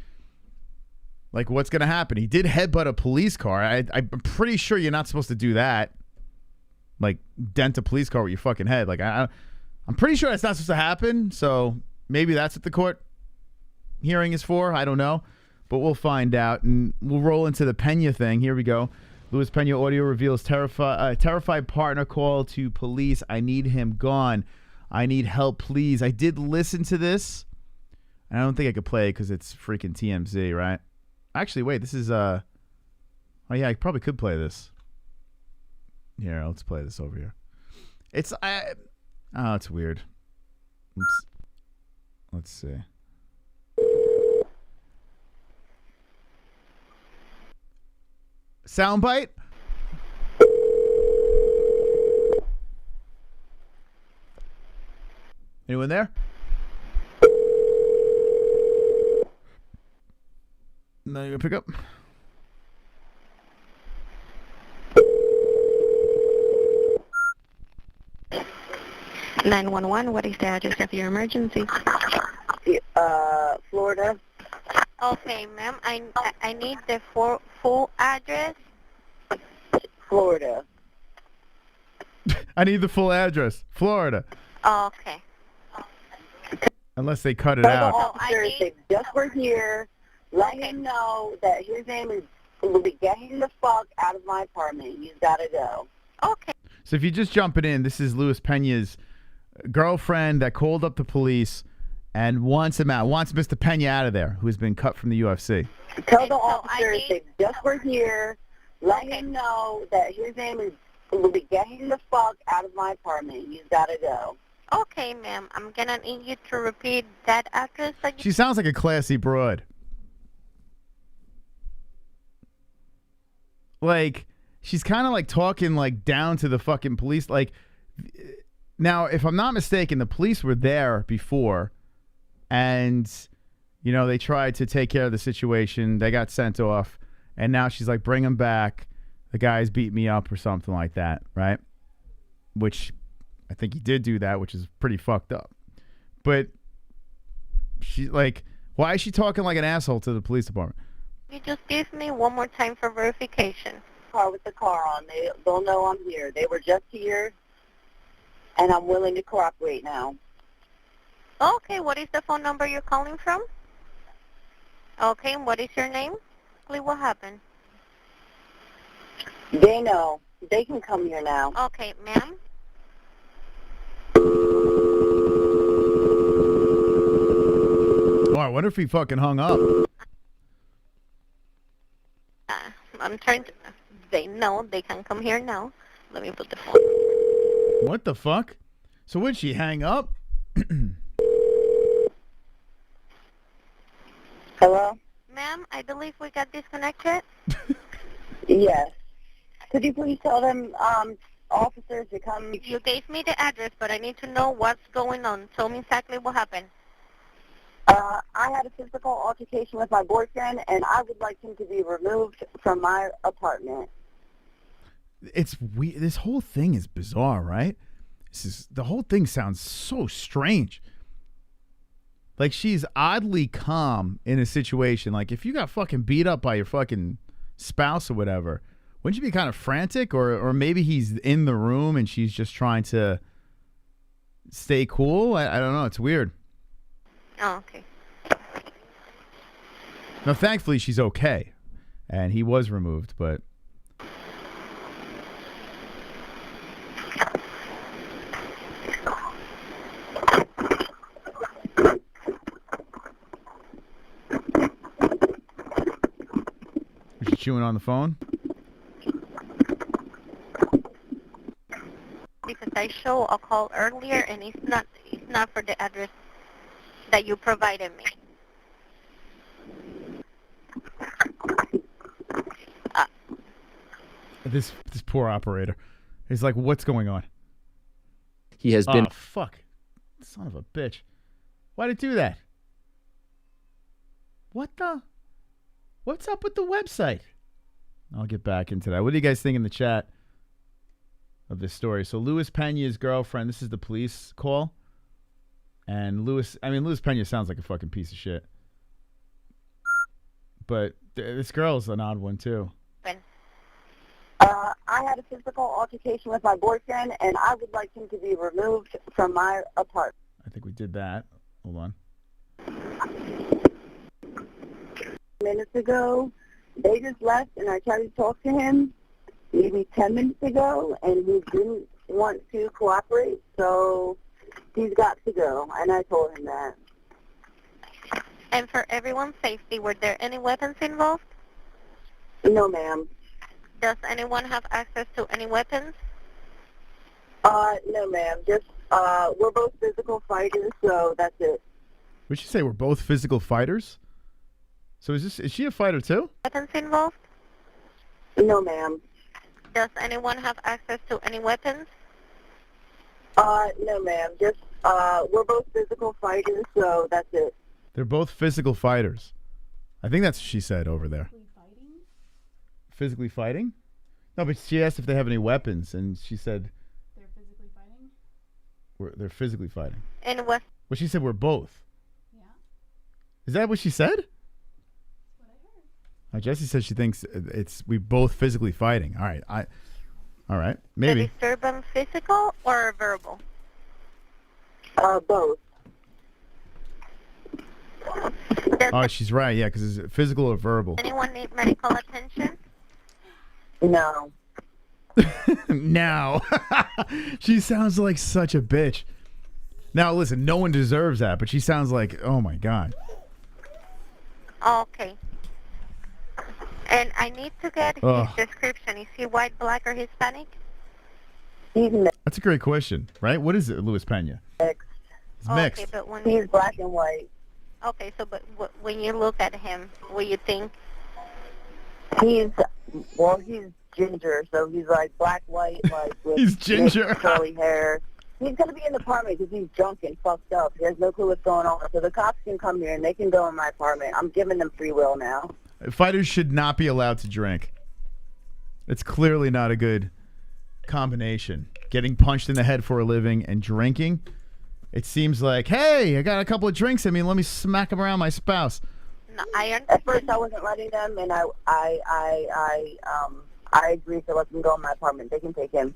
like, what's going to happen? He did headbutt a police car. I'm pretty sure you're not supposed to do that. Like, dent a police car with your fucking head. Like, I'm pretty sure that's not supposed to happen. So maybe that's what the court hearing is for. I don't know. But we'll find out. And we'll roll into the Pena thing. Here we go. Luis Pena audio reveals terrified partner call to police. I need him gone. I need help, please. I did listen to this. And I don't think I could play it because it's freaking TMZ, right? Actually, wait. This is... Oh, yeah, I probably could play this. Here, let's play this over here. It's weird. Let's see. Soundbite? Anyone there? No, you gonna pick up? 911, what is the address of your emergency? Florida. Okay, ma'am. I need the full address. Florida. I need the full address. Florida. Oh, okay. Unless they cut it Tell the out. officers they just were here. Let him know that his name is will be getting the fuck out of my apartment. He's got to go. Okay. So if you just jumping in, this is Luis Pena's girlfriend that called up the police and wants him out, wants Mr. Pena out of there, who has been cut from the UFC. Tell the officers they just were here. Let him know that his name is will be getting the fuck out of my apartment. He's got to go. Okay, ma'am. I'm gonna need you to repeat that address again. She sounds like a classy broad. Like, she's kind of like talking like down to the fucking police. Like, now, if I'm not mistaken, the police were there before and, you know, they tried to take care of the situation. They got sent off. And now she's like, bring him back. The guys beat me up or something like that, right? Which I think he did do that, which is pretty fucked up. But she like, why is she talking like an asshole to the police department? You just give me one more time for verification. Car with the car on. They'll know I'm here. They were just here, and I'm willing to cooperate now. Okay, what is the phone number you're calling from? Okay, and what is your name? Please, what happened? They know. They can come here now. Okay, ma'am. Oh, I wonder if he fucking hung up. I'm trying to... They know. They can come here now. Let me put the phone. What the fuck? So would she hang up? Hello? Ma'am, I believe we got disconnected. Yes. Could you please tell them officers to come? You gave me the address, but I need to know what's going on. Tell me exactly what happened. I had a physical altercation with my boyfriend, and I would like him to be removed from my apartment. It's weird. This whole thing is bizarre, right? The whole thing sounds so strange. Like, she's oddly calm in a situation. Like, if you got fucking beat up by your fucking spouse or whatever, wouldn't you be kind of frantic? Or maybe he's in the room and she's just trying to stay cool? I don't know. It's weird. Oh, okay. No, thankfully she's okay. And he was removed, but... Was she chewing on the phone? Because I show a call earlier, and it's not for the address that you provided me. This poor operator. He's like, what's going on? He has been... Oh, fuck. Son of a bitch. Why'd it do that? What the? What's up with the website? I'll get back into that. What do you guys think in the chat of this story? So Luis Pena's girlfriend, this is the police call. And Luis Pena sounds like a fucking piece of shit. But this girl's an odd one, too. I had a physical altercation with my boyfriend, and I would like him to be removed from my apartment. I think we did that. Hold on. Minutes ago, they just left, and I tried to talk to him maybe 10 minutes ago, and he didn't want to cooperate, so he's got to go, and I told him that. And for everyone's safety, were there any weapons involved? No, ma'am. Does anyone have access to any weapons? No, ma'am. Just, we're both physical fighters, so that's it. Would you say we're both physical fighters? So is she a fighter too? Weapons involved? No, ma'am. Does anyone have access to any weapons? No, ma'am. Just, we're both physical fighters, so that's it. They're both physical fighters. I think that's what she said over there. Physically fighting? No, but she asked if they have any weapons, and she said... They're physically fighting? They're physically fighting. And what? Well, she said we're both. Yeah. Is that what she said? That's what I heard. Jessie said she thinks we both physically fighting. All right. All right. Maybe. The disturbance physical or verbal? Both. Oh, she's right. Yeah, because is it physical or verbal? Anyone need medical attention? No. Now. She sounds like such a bitch. Now, listen, no one deserves that, but she sounds like, oh my God. Okay. And I need to get his description. Is he white, black, or Hispanic? He's mixed. That's a great question, right? What is it, Luis Pena? Mixed. It's mixed. Okay, but when He's black and white. Okay, so but when you look at him, what do you think? He's ginger, so he's like black, white, like with He's ginger. mixed curly hair. He's going to be in the apartment because he's drunk and fucked up. He has no clue what's going on. So the cops can come here and they can go in my apartment. I'm giving them free will now. Fighters should not be allowed to drink. It's clearly not a good combination. Getting punched in the head for a living and drinking. It seems like, hey, I got a couple of drinks in me. Let me smack them around my spouse. No, I At first, I wasn't letting them, and I agreed to let them go in my apartment. They can take him.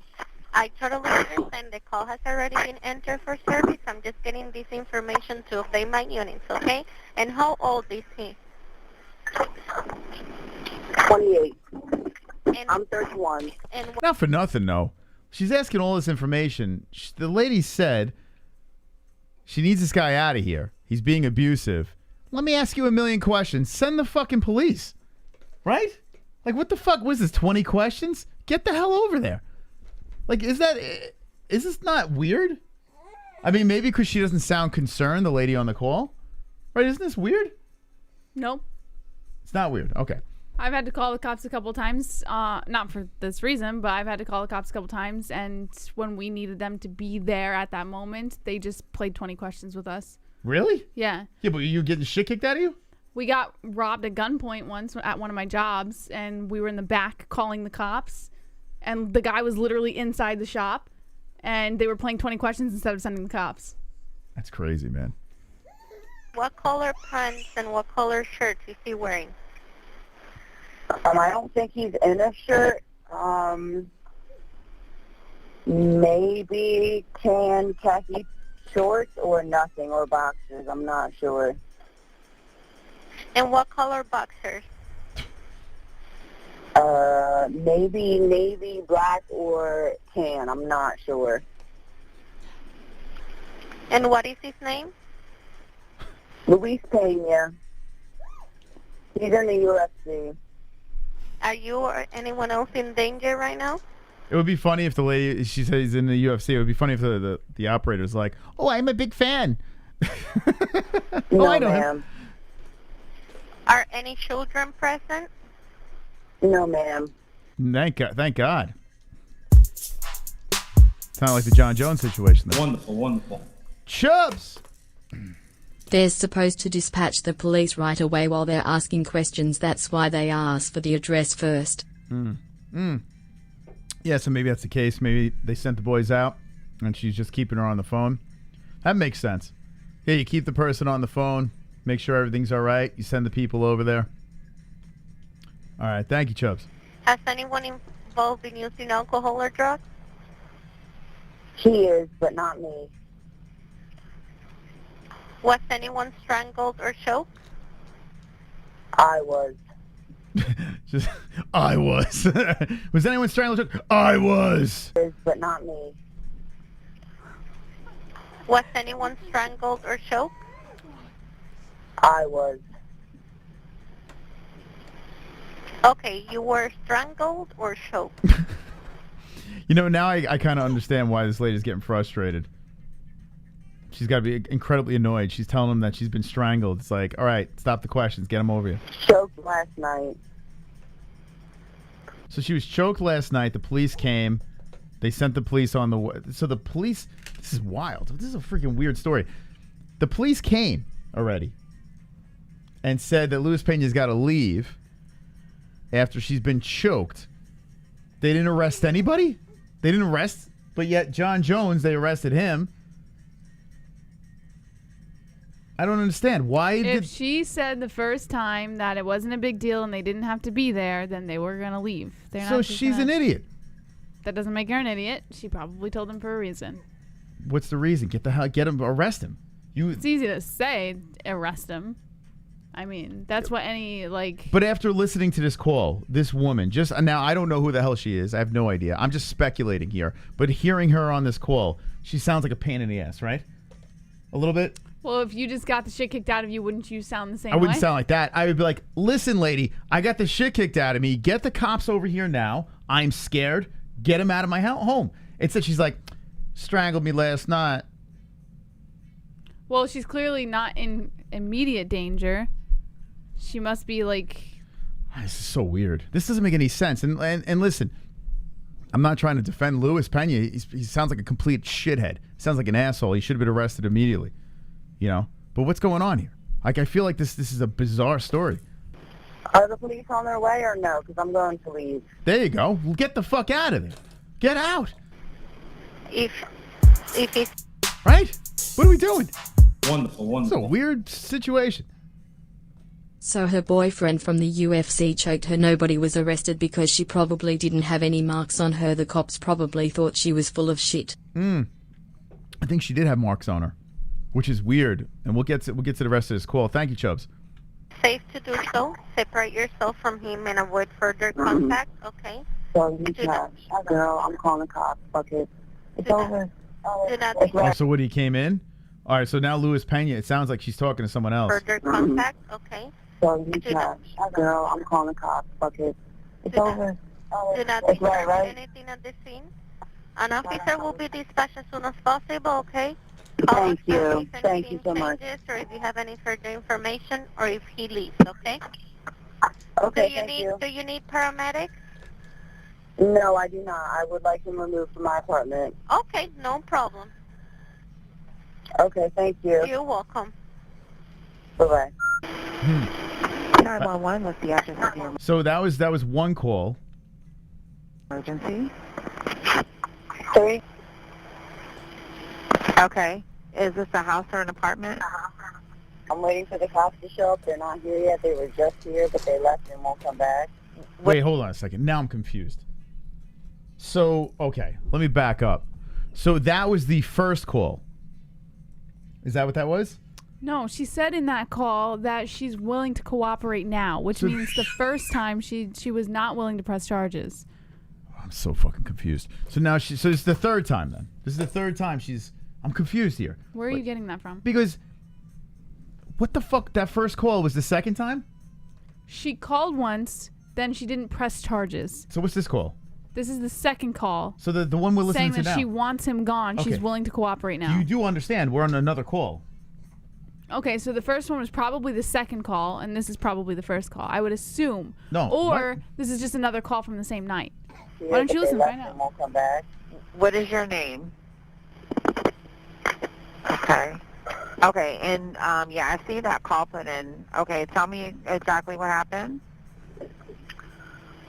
I totally understand. The call has already been entered for service. I'm just getting this information to update my units, okay? And how old is he? 28. And I'm 31. And Not for nothing, though. She's asking all this information. The lady said she needs this guy out of here. He's being abusive. Let me ask you a million questions. Send the fucking police. Right? Like, what the fuck was this, 20 questions? Get the hell over there. Like, is this not weird? I mean, maybe because she doesn't sound concerned, the lady on the call. Right? Isn't this weird? Nope. It's not weird. Okay. I've had to call the cops a couple times, not for this reason, but I've had to call the cops a couple times, and when we needed them to be there at that moment, they just played 20 questions with us. Really? Yeah. Yeah, but you getting shit kicked out of you? We got robbed at gunpoint once at one of my jobs, and we were in the back calling the cops, and the guy was literally inside the shop, and they were playing 20 questions instead of sending the cops. That's crazy, man. what color pants and what color shirts is he wearing? I don't think he's in a shirt. Maybe tan khaki shorts or nothing, or boxers. I'm not sure. And what color boxers? Maybe navy, black, or tan. I'm not sure. And what is his name? Luis Pena. He's in the UFC. Are you or anyone else in danger right now? It would be funny if the lady, she said he's in the UFC. It would be funny if the operator's like, oh, I'm a big fan. No, I know him. ma'am. Are any children present? No, ma'am. Thank God. Thank God. Sound like the John Jones situation, though. Wonderful, wonderful. Chubbs! They're supposed to dispatch the police right away while they're asking questions. That's why they ask for the address first. Yeah, so maybe that's the case. Maybe they sent the boys out, and she's just keeping her on the phone. That makes sense. Yeah, you keep the person on the phone, make sure everything's all right. You send the people over there. All right, thank you, Chubbs. Has anyone involved in using alcohol or drugs? He is, but not me. Was anyone strangled or choked? I was. Just, I was. Was anyone strangled? I was. He is, but not me. Was anyone strangled or choked? I was. Okay, you were strangled or choked? You know, now I kind of understand why this lady's getting frustrated. She's got to be incredibly annoyed. She's telling him that she's been strangled. It's like, all right, stop the questions. Get him over here. Choked last night. So she was choked last night. The police came. They sent the police on the way. So the police, this is wild. This is a freaking weird story. The police came already and said that Luis Pena's got to leave after she's been choked. They didn't arrest anybody? They didn't arrest, but yet John Jones, they arrested him. I don't understand. Why If she said the first time that it wasn't a big deal and they didn't have to be there, then they were going to leave. They're So not just she's an idiot. That doesn't make her an idiot. She probably told them for a reason. what's the reason? Get him, arrest him. It's easy to say, arrest him. I mean, that's what any, like... But after listening to this call, this woman, now I don't know who the hell she is. I have no idea. I'm just speculating here. But hearing her on this call, she sounds like a pain in the ass, right? A little bit? Well, if you just got the shit kicked out of you, wouldn't you sound the same way? I wouldn't sound like that. I would be like, listen, lady, I got the shit kicked out of me. Get the cops over here now. I'm scared. Get him out of my home. Instead, she's like, strangled me last night. Well, she's clearly not in immediate danger. She must be like... This is so weird. This doesn't make any sense. And listen, I'm not trying to defend Luis Pena. He sounds like a complete shithead. He sounds like an asshole. He should have been arrested immediately. You know? But what's going on here? Like, I feel like this is a bizarre story. Are the police on their way or no? Because I'm going to leave. There you go. Get the fuck out of there. Get out. If it's... Right? What are we doing? Wonderful, wonderful. It's a weird situation. So her boyfriend from the UFC choked her. Nobody was arrested because she probably didn't have any marks on her. The cops probably thought she was full of shit. I think she did have marks on her, which is weird. And we'll get to the rest of this call. Thank you, Chubbs. Safe to do so. Separate yourself from him and avoid further contact, okay? So you can't. Girl, I'm calling the cops. Fuck it. It's over. Do not Oh, so what, he came in? All right, so now Luis Pena, it sounds like she's talking to someone else. further contact, okay? So you can't. Girl, I'm calling the cops. Fuck it. It's over. Do not It's disturb right? anything at the scene. An officer will be dispatched as soon as possible, okay? Thank you. Thank you so much. Or if you have any further information, or if he leaves, okay? Okay, thank you. Do you need paramedic? No, I do not. I would like him removed from my apartment. Okay, no problem. Okay, thank you. You're welcome. Bye-bye. 911 was the address of your So that was one call. emergency. 3. Okay. Is this a house or an apartment? I'm waiting for the cops to show up. They're not here yet. They were just here, but they left and won't come back. Wait, hold on a second. Now I'm confused. So, okay, let me back up. So that was the first call. Is that what that was? No, she said in that call that she's willing to cooperate now, which means the first time she was not willing to press charges. I'm so fucking confused. So now so it's the third time then. This is the third time I'm confused here. Where are you getting that from? Because what the fuck? That first call was the second time? She called once, then she didn't press charges. So what's this call? This is the second call. So the one we're listening saying to that now. she wants him gone. Okay. She's willing to cooperate now. You do understand we're on another call. Okay, so the first one was probably the second call, and this is probably the first call. I would assume. No. Or this is just another call from the same night. Why don't you listen right now? Won't come back. What is your name? Okay. Okay, and yeah, I see that call put in. Okay, tell me exactly what happened.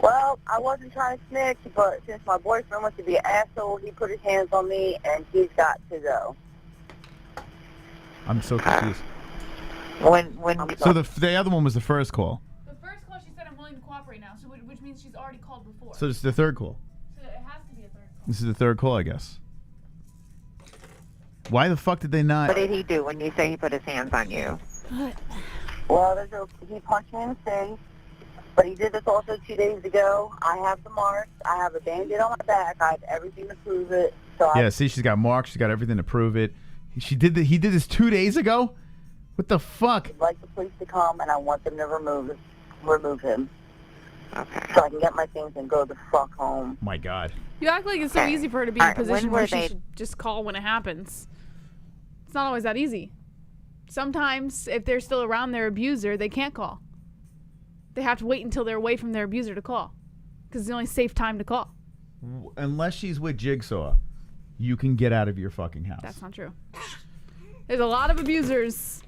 Well, I wasn't trying to snitch, but since my boyfriend wants to be an asshole, he put his hands on me, and he's got to go. I'm so confused. So the other one was the first call. The first call, she said, I'm willing to cooperate now, so which means she's already called before. So this is the third call. So it has to be a third call. This is the third call, I guess. Why the fuck did they not? What did he do when you say he put his hands on you? Well, he punched me in the face, but he did this also 2 days ago. I have the marks. I have a Band-Aid on my back. I have everything to prove it. So Yeah, see, she's got marks. She's got everything to prove it. He did this 2 days ago? What the fuck? I'd like the police to come, and I want them to remove him. Okay. So I can get my things and go the fuck home. My God. You act like it's so easy for her to be in a position when where were she they- should just call when it happens. It's not always that easy. Sometimes, if they're still around their abuser, they can't call. They have to wait until they're away from their abuser to call. Because it's the only safe time to call. Unless she's with Jigsaw, you can get out of your fucking house. That's not true. There's a lot of abusers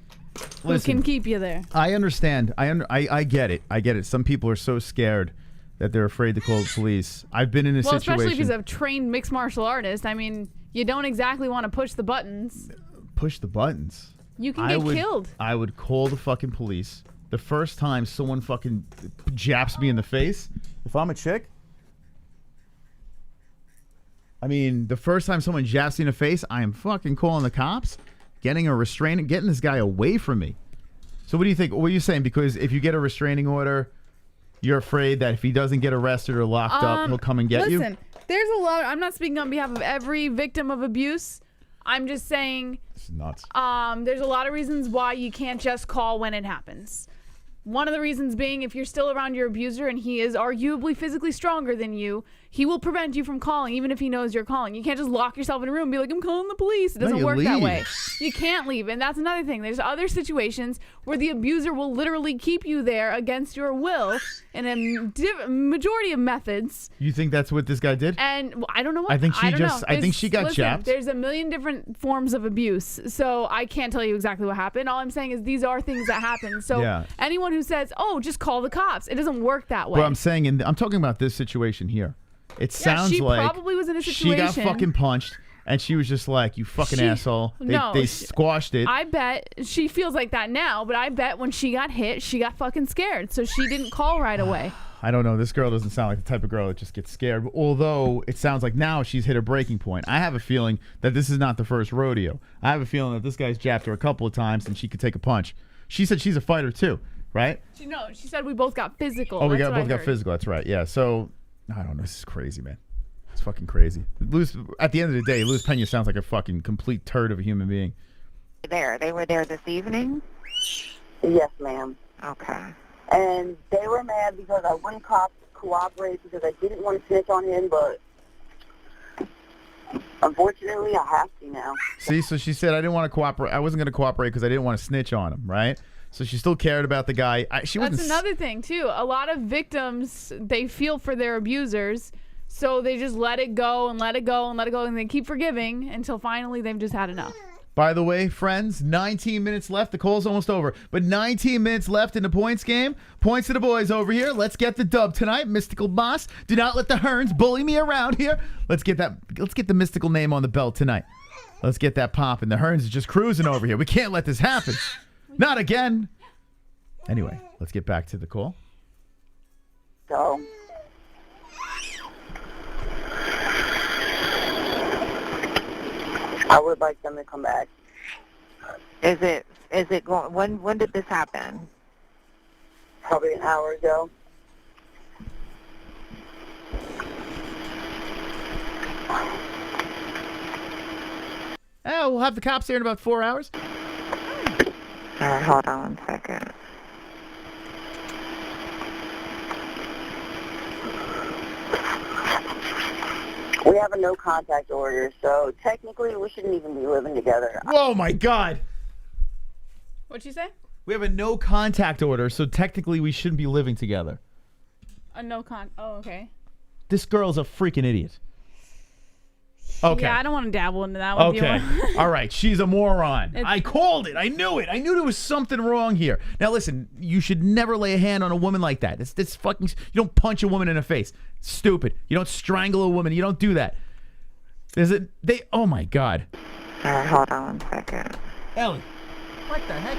who Listen, can keep you there. I understand. I get it. I get it. Some people are so scared that they're afraid to call the police. I've been in a situation. Especially if he's a trained mixed martial artist. I mean, you don't exactly want to push the buttons. Push the buttons. You can get killed. I would call the fucking police the first time someone fucking japs me in the face. If I'm a chick, I mean, the first time someone jabs me in the face, I am fucking calling the cops, getting a restraining, getting this guy away from me. So what do you think? What are you saying? Because if you get a restraining order, you're afraid that if he doesn't get arrested or locked up, he'll come and get you? Listen, there's a lot. I'm not speaking on behalf of every victim of abuse. I'm just saying. It's nuts. There's a lot of reasons why you can't just call when it happens. One of the reasons being, if you're still around your abuser and he is arguably physically stronger than you, he will prevent you from calling, even if he knows you're calling. You can't just lock yourself in a room and be like, I'm calling the police. It doesn't work that way. You can't leave. And that's another thing. There's other situations where the abuser will literally keep you there against your will in a majority of methods. You think that's what this guy did? And I don't know what. I think she I think she got listen, chapped. There's a million different forms of abuse. So I can't tell you exactly what happened. All I'm saying is these are things that happen. So anyone who says, oh, just call the cops, it doesn't work that way. Well, I'm saying, I'm talking about this situation here. It sounds she like probably was in a situation. She got fucking punched, and she was just like, you fucking asshole. They squashed it. I bet she feels like that now, but I bet when she got hit, she got fucking scared. So she didn't call right away. I don't know. This girl doesn't sound like the type of girl that just gets scared. Although it sounds like now she's hit a breaking point. I have a feeling that this is not the first rodeo. I have a feeling that this guy's jabbed her a couple of times and she could take a punch. She said she's a fighter too, right? She said we both got physical. Oh, we both got physical. That's right. Yeah. So I don't know. This is crazy, man. It's fucking crazy. At the end of the day, Luis Pena sounds like a fucking complete turd of a human being. They were there this evening? Yes, ma'am. Okay. And they were mad because I wouldn't cooperate because I didn't want to snitch on him, but unfortunately I have to now. See, so she said I didn't want to cooperate. I wasn't going to cooperate because I didn't want to snitch on him, right? So she still cared about the guy. That's another thing, too. A lot of victims, they feel for their abusers, so they just let it go and let it go and let it go, and they keep forgiving until finally they've just had enough. By the way, friends, 19 minutes left. The call's almost over. But 19 minutes left in the points game. Points to the boys over here. Let's get the dub tonight. Mystical Boss. Do not let the Hearns bully me around here. Let's get the mystical name on the belt tonight. Let's get that popping. The Hearns are just cruising over here. We can't let this happen. Not again. Anyway, let's get back to the call. So I would like them to come back. Is it going? When did this happen? Probably an hour ago. Oh, we'll have the cops here in about 4 hours. All right, hold on 1 second. We have a no contact order, so technically we shouldn't even be living together. Oh my God. What'd you say? We have a no contact order, so technically we shouldn't be living together. Oh, okay. This girl's a freaking idiot. Okay. Yeah, I don't want to dabble into that one. Okay. All right. She's a moron. I called it. I knew it. I knew there was something wrong here. Now listen, you should never lay a hand on a woman like that. It's fucking. You don't punch a woman in the face. It's stupid. You don't strangle a woman. You don't do that. Oh my God. All right, hold on 1 second. Ellie. What the heck?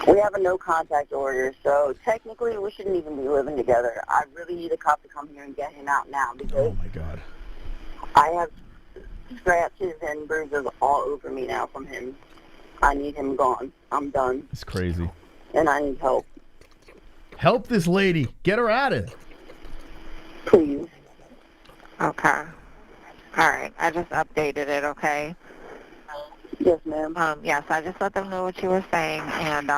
We have a no contact order, so technically we shouldn't even be living together. I really need a cop to come here and get him out now because oh my God, I have scratches and bruises all over me now from him. I need him gone. I'm done. It's crazy. And I need help. Help this lady. Get her out of it. Please. Okay. All right. I just updated it, okay? Yes, ma'am. Yes, I just let them know what you were saying and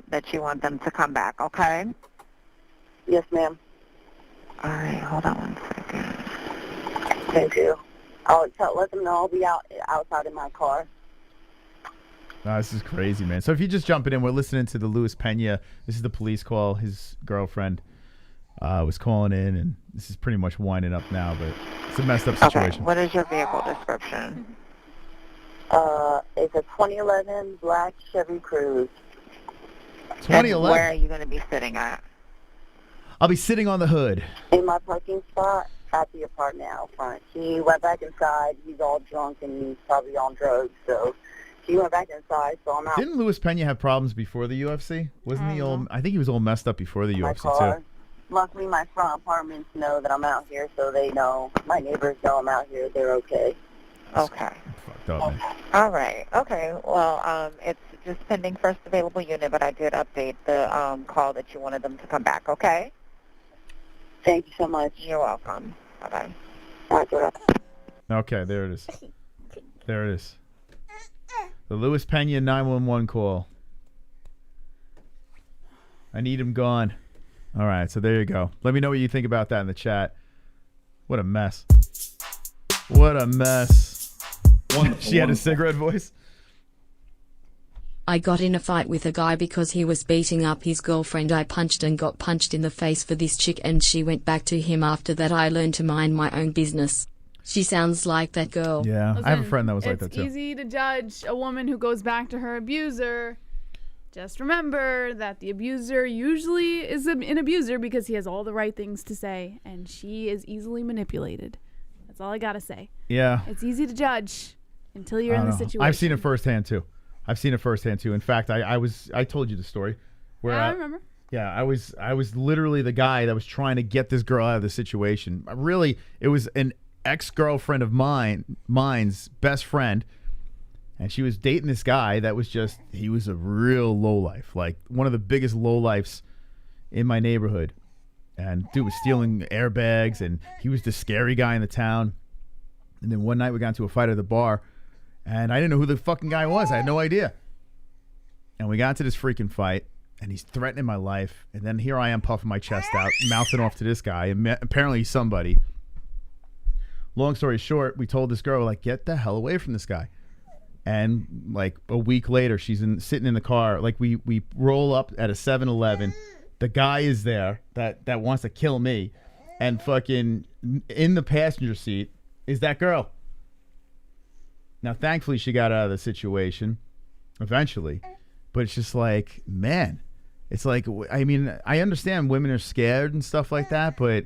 that you want them to come back, okay? Yes, ma'am. All right, hold on 1 second. Thank you. I'll let them know I'll be outside in my car. No, this is crazy, man. So if you're just jumping in, we're listening to the Luis Pena. This is the police call. His girlfriend was calling in, and this is pretty much winding up now, but it's a messed up situation. Okay, what is your vehicle description? It's a 2011 black Chevy Cruze. 2011? And where are you going to be sitting at? I'll be sitting on the hood. In my parking spot at the apartment out front. He went back inside. He's all drunk and he's probably on drugs, so he went back inside, so I'm out. Didn't Luis Pena have problems before the UFC? Wasn't he all? I think he was all messed up before the UFC too. luckily my front apartments know that I'm out here, so they know. My neighbors know I'm out here. They're okay. Okay. Fucked up, man. All right. Okay. Well, it's just pending first available unit, but I did update the call that you wanted them to come back. Okay. Thank you so much. You're welcome. Bye-bye. Okay, there it is. There it is. The Luis Pena 911 call. I need him gone. All right, so there you go. Let me know what you think about that in the chat. What a mess. What a mess. She had a cigarette voice. I got in a fight with a guy because he was beating up his girlfriend. I punched and got punched in the face for this chick, and she went back to him after that. I learned to mind my own business. She sounds like that girl. Yeah, Listen, I have a friend that was like that too. It's easy to judge a woman who goes back to her abuser. Just remember that the abuser usually is an abuser because he has all the right things to say, and she is easily manipulated. That's all I gotta say. Yeah. It's easy to judge until you're in the situation. I've seen it firsthand too. In fact, I told you the story. Where I remember. Yeah, I was literally the guy that was trying to get this girl out of the situation. Really, it was an ex-girlfriend of mine's best friend, and she was dating this guy that was he was a real lowlife, like one of the biggest lowlifes in my neighborhood. And dude was stealing airbags, and he was the scary guy in the town. And then one night we got into a fight at the bar, and I didn't know who the fucking guy was. I had no idea. And we got into this freaking fight, and he's threatening my life. And then here I am puffing my chest out, mouthing off to this guy, and apparently he's somebody. Long story short, we told this girl, like, get the hell away from this guy. And like a week later, she's sitting in the car. Like we roll up at a 7-Eleven. The guy is there that wants to kill me, and fucking in the passenger seat is that girl. Now, thankfully, she got out of the situation eventually, but it's just like, man, it's like, I mean, I understand women are scared and stuff like that, but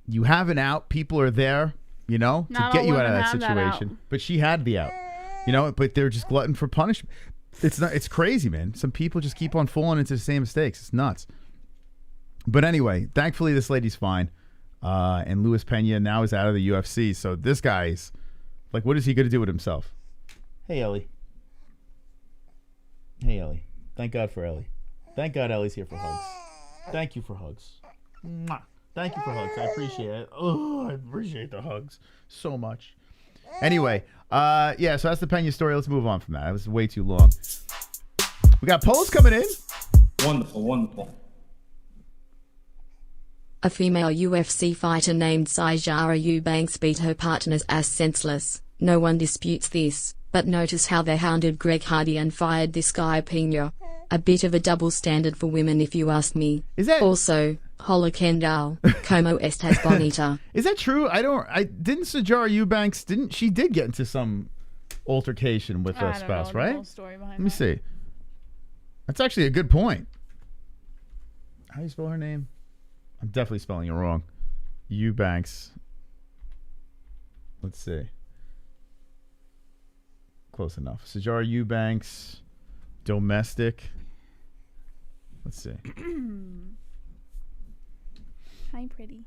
you have an out. People are there, you know, to get you out of that situation. But she had the out, you know, but they're just glutton for punishment. It's crazy, man. Some people just keep on falling into the same mistakes. It's nuts. But anyway, thankfully this lady's fine. And Luis Pena now is out of the UFC. So this guy's like, what is he going to do with himself? Hey, Ellie. Hey, Ellie. Thank God for Ellie. Thank God Ellie's here for hugs. Thank you for hugs. Mwah. Thank you for hugs. I appreciate it. Oh, I appreciate the hugs so much. Anyway, yeah, so that's the Pena story. Let's move on from that. That was way too long. We got polls coming in. Wonderful, wonderful. A female UFC fighter named Sijara Eubanks beat her partner's ass senseless. No one disputes this, but notice how they hounded Greg Hardy and fired this guy Pena. A bit of a double standard for women, if you ask me. Is that also Hola Kendall, como estas bonita? Is that true? Didn't Sijara Eubanks did get into some altercation with her spouse, right? The whole story behind Let me see. That's actually a good point. How do you spell her name? I'm definitely spelling it wrong. Eubanks. Let's see. Close enough. Sijara Eubanks, domestic. Let's see. Hi, pretty.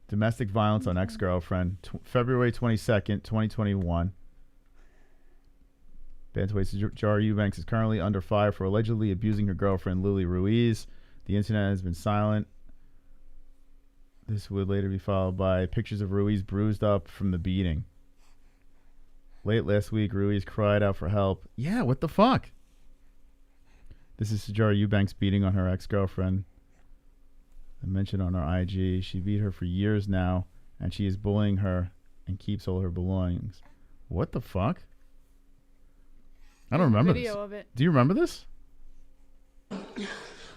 Domestic violence on ex-girlfriend. February 22nd, 2021. Bantamweight Sijara Eubanks is currently under fire for allegedly abusing her girlfriend, Lily Ruiz. The internet has been silent. This would later be followed by pictures of Ruiz bruised up from the beating. Late last week, Ruiz cried out for help. Yeah, what the fuck? This is Sijara Eubanks beating on her ex-girlfriend. I mentioned on her IG, she beat her for years now, and she is bullying her and keeps all her belongings. What the fuck? I don't remember this. Video of it. Do you remember this?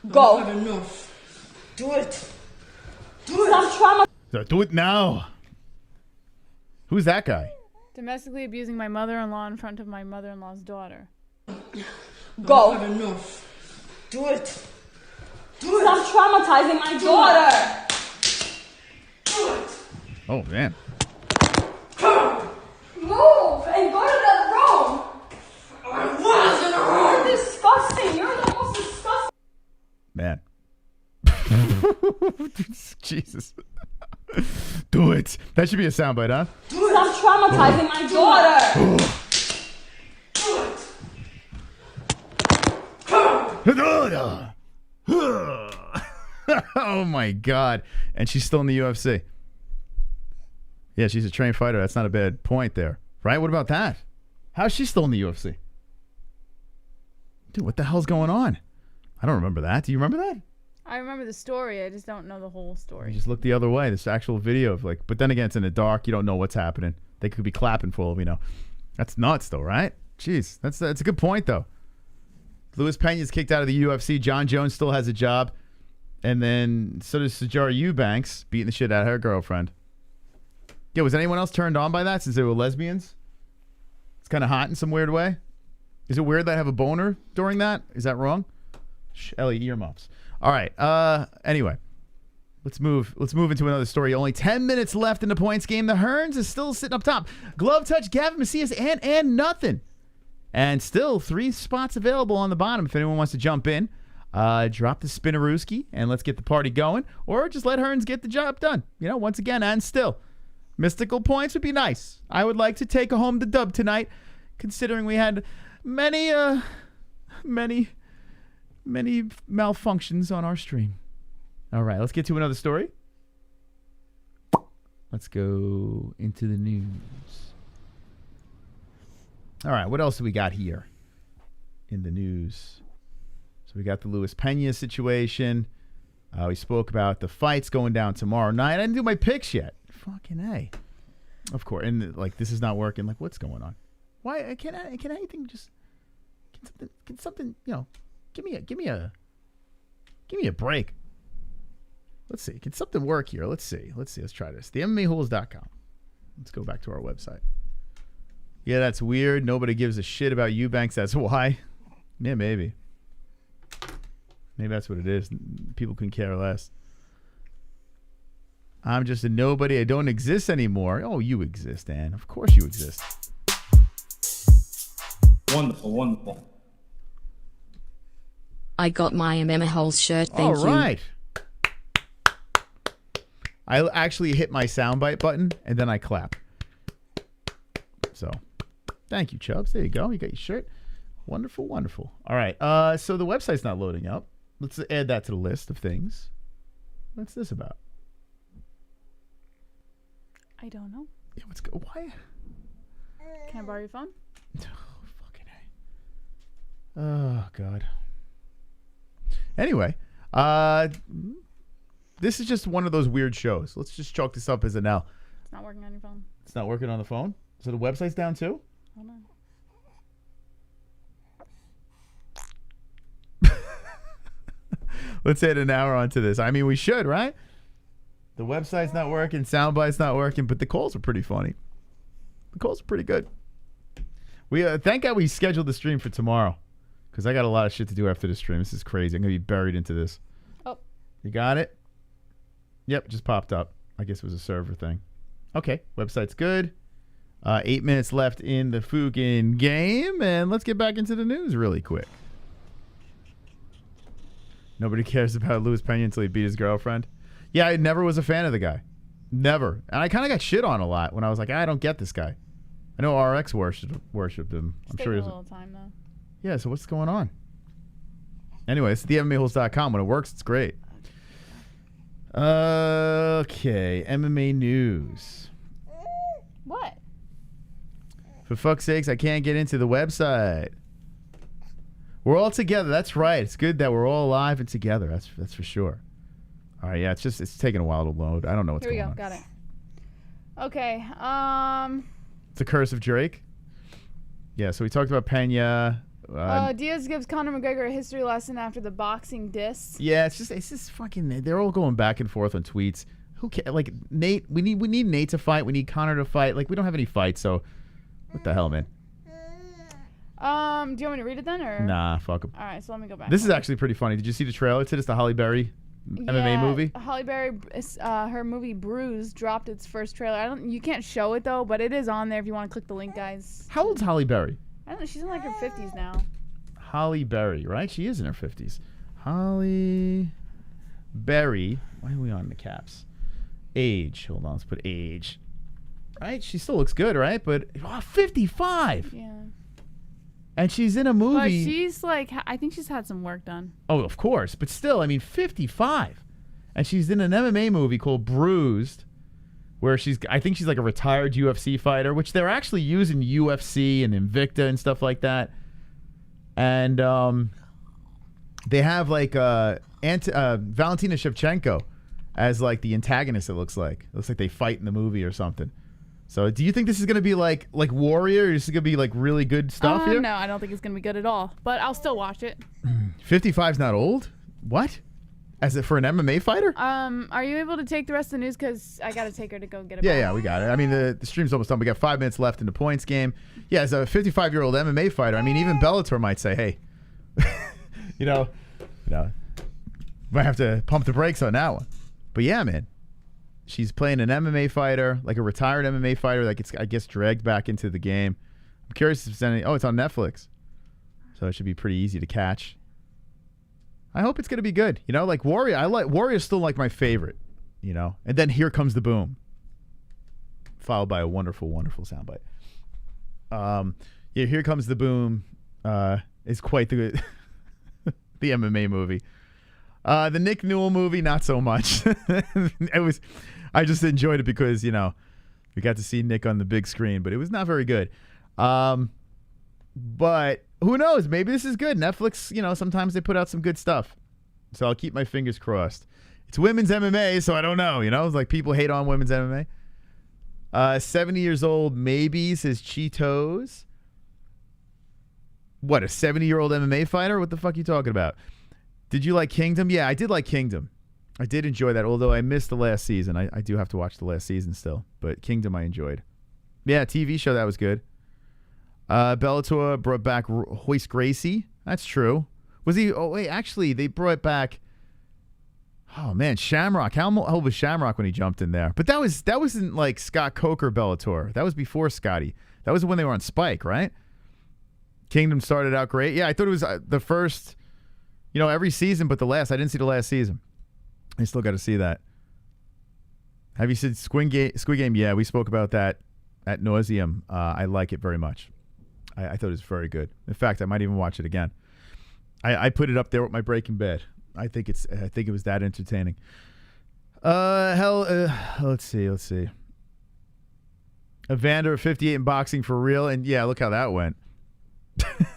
Go. I've had enough. Do it. Do it. Stop trauma. Do it now. Who's that guy? Domestically abusing my mother-in-law in front of my mother-in-law's daughter. Go. I've had enough. Do it. Do it. Stop traumatizing my daughter. Do it. Oh, man. Come on. Move and go to that room. I was in a room. You're disgusting. You're the most disgusting. Man. Jesus. Do it. That should be a soundbite, huh? Dude, I'm traumatizing my daughter. Oh my God. And she's still in the UFC. Yeah, she's a trained fighter. That's not a bad point there. Right? What about that? How's she still in the UFC? Dude, what the hell's going on? I don't remember that. Do you remember that? I remember the story. I just don't know the whole story. You just look the other way. This actual video of but then again, it's in the dark. You don't know what's happening. They could be clapping for all we know. That's nuts though, right? Jeez, that's a good point though. Luis Pena's kicked out of the UFC. John Jones still has a job. And then so does Sijara Eubanks beating the shit out of her girlfriend. Yeah, was anyone else turned on by that since they were lesbians? It's kind of hot in some weird way. Is it weird that I have a boner during that? Is that wrong? Ellie, earmuffs. All right. Anyway, let's move into another story. Only 10 minutes left in the points game. The Hearns is still sitting up top. Glove touch, Gavin Macias, and nothing. And still 3 spots available on the bottom if anyone wants to jump in. Drop the Spinnerooski and let's get the party going. Or just let Hearns get the job done. Once again, and still. Mystical points would be nice. I would like to take home the dub tonight, considering we had many malfunctions on our stream. All right, let's get to another story. Let's go into the news. All right, what else do we got here in the news? So we got the Luis Pena situation. We spoke about the fights going down tomorrow night. I didn't do my picks yet. Fucking A. Of course. And this is not working. What's going on? Why can anything just can something, give me a break. Let's see. Can something work here? Let's see. Let's try this. The MMA-Holes.com. Let's go back to our website. Yeah, that's weird. Nobody gives a shit about Eubanks. That's why. Yeah, maybe. Maybe that's what it is. People can care less. I'm just a nobody. I don't exist anymore. Oh, you exist, Ann. Of course you exist. Wonderful, wonderful. I got my MMA-Holes shirt. Thank you. All right. I actually hit my soundbite button and then I clap. So, thank you, Chubbs. There you go. You got your shirt. Wonderful, wonderful. All right. So the website's not loading up. Let's add that to the list of things. What's this about? I don't know. Yeah, why? Can I borrow your phone? Oh, fucking A. Oh, God. Anyway, this is just one of those weird shows. Let's just chalk this up as an L. It's not working on your phone. It's not working on the phone? So the website's down too? Hold on. Let's add an hour onto this. I mean, we should, right? The website's not working, soundbite's not working, but the calls are pretty funny. The calls are pretty good. We thank God we scheduled the stream for tomorrow, because I got a lot of shit to do after the stream. This is crazy. I'm going to be buried into this. Oh. You got it? Yep, just popped up. I guess it was a server thing. Okay, website's good. 8 minutes left in the fucking game, and let's get back into the news really quick. Nobody cares about Luis Pena until he beat his girlfriend. Yeah, I never was a fan of the guy. Never. And I kind of got shit on a lot when I was like, I don't get this guy. I know RX worshipped him. I'm sure he doesn't. A little time, though. Yeah, so what's going on? Anyway, it's themmaholes.com. When it works, it's great. Okay, MMA news. What? For fuck's sakes, I can't get into the website. We're all together. That's right. It's good that we're all alive and together. That's for sure. All right, yeah, it's taking a while to load. I don't know what's going on. Here we go. Got it. Okay. It's the curse of Drake. Yeah, so we talked about Pena. Diaz gives Conor McGregor a history lesson after the boxing diss. Yeah, it's just fucking. They're all going back and forth on tweets. Who cares? Like Nate, we need Nate to fight. We need Conor to fight. Like we don't have any fights, so what the hell, man? Do you want me to read it then, or? Nah, fuck 'em. All right, so let me go back. This is actually pretty funny. Did you see the trailer to this? The Halle Berry MMA movie? Halle Berry, her movie Bruise dropped its first trailer. You can't show it though, but it is on there if you want to click the link, guys. How old's Halle Berry? I don't know. She's in like her 50s now. Halle Berry, right? She is in her 50s. Halle Berry. Why are we on the caps? Age. Hold on. Let's put age. Right? She still looks good, right? But 55. Yeah. And she's in a movie. But she's like, I think she's had some work done. Oh, of course. But still, I mean, 55. And she's in an MMA movie called Bruised, where I think she's like a retired UFC fighter, which they're actually using UFC and Invicta and stuff like that. And they have like Valentina Shevchenko as like the antagonist, it looks like. It looks like they fight in the movie or something. So do you think this is going to be like Warrior? Or is it going to be like really good stuff here? No, I don't think it's going to be good at all. But I'll still watch it. 55's not old? What? As it for an MMA fighter? Are you able to take the rest of the news? Because I got to take her to go get a Yeah, we got it. I mean, the stream's almost done. We got 5 minutes left in the points game. Yeah, as a 55-year-old MMA fighter, I mean, even Bellator might say, hey, you know, might have to pump the brakes on that one. But yeah, man. She's playing an MMA fighter, like a retired MMA fighter that gets, I guess, dragged back into the game. I'm curious if it's any. Oh, it's on Netflix, so it should be pretty easy to catch. I hope it's gonna be good. You know, like Warrior. Warrior's still like my favorite. You know, and then Here Comes the Boom, followed by a wonderful, wonderful soundbite. Yeah, Here Comes the Boom is quite the the MMA movie. The Nick Newell movie, not so much. I just enjoyed it because, you know, we got to see Nick on the big screen, but it was not very good. But who knows? Maybe this is good. Netflix, you know, sometimes they put out some good stuff. So I'll keep my fingers crossed. It's women's MMA, so I don't know, you know? It's like people hate on women's MMA. 70 years old, maybe, says Cheetos. What, a 70-year-old MMA fighter? What the fuck are you talking about? Did you like Kingdom? Yeah, I did like Kingdom. I did enjoy that, although I missed the last season. I do have to watch the last season still, but Kingdom I enjoyed. Yeah, TV show, that was good. Bellator brought back Royce Gracie. That's true. Was he? Oh, wait, actually, they brought back, oh, man, Shamrock. How old was Shamrock when he jumped in there? But that wasn't like Scott Coker Bellator. That was before Scotty. That was when they were on Spike, right? Kingdom started out great. Yeah, I thought it was the first, you know, every season, but the last. I didn't see the last season. I still got to see that. Have you seen Squid Game? Yeah, we spoke about that ad nauseum. I like it very much. I thought it was very good. In fact, I might even watch it again. I put it up there with my Breaking Bad. I think it was that entertaining. Let's see. Evander 58 in boxing for real, and yeah, look how that went.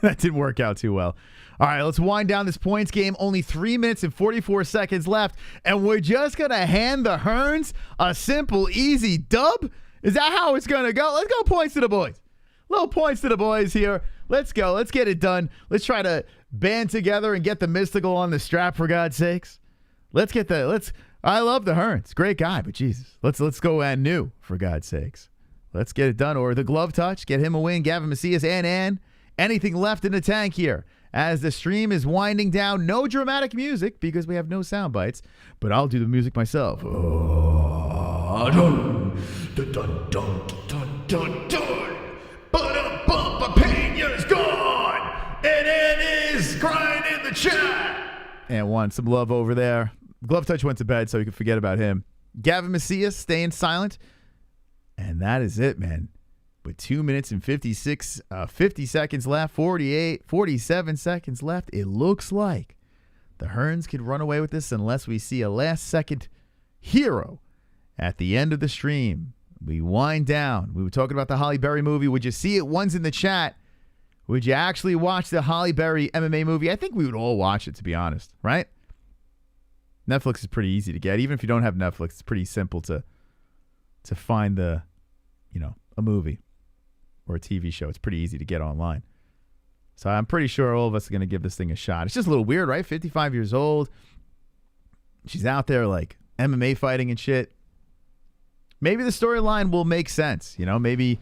That didn't work out too well. All right, let's wind down this points game. Only 3 minutes and 44 seconds left, and we're just going to hand the Hearns a simple, easy dub? Is that how it's going to go? Let's go points to the boys. Little points to the boys here. Let's go. Let's get it done. Let's try to band together and get the mystical on the strap, for God's sakes. I love the Hearns. Great guy, but Jesus. Let's go and new, for God's sakes. Let's get it done. Or the glove touch. Get him a win. Gavin Macias and anything left in the tank here. As the stream is winding down, no dramatic music because we have no sound bites, but I'll do the music myself. Pena's gone, and it is crying in the chat. And some love over there. Glove touch went to bed, so you can forget about him. Gavin Macias staying silent, and that is it, man. With 2 minutes and 50 seconds left, 47 seconds left, it looks like the Hearns could run away with this unless we see a last-second hero at the end of the stream. We wind down. We were talking about the Halle Berry movie. Would you see it? One's in the chat. Would you actually watch the Halle Berry MMA movie? I think we would all watch it, to be honest, right? Netflix is pretty easy to get. Even if you don't have Netflix, it's pretty simple to find a movie or a TV show. It's pretty easy to get online. So I'm pretty sure all of us are going to give this thing a shot. It's just a little weird, right? 55 years old. She's out there like MMA fighting and shit. Maybe the storyline will make sense. You know, maybe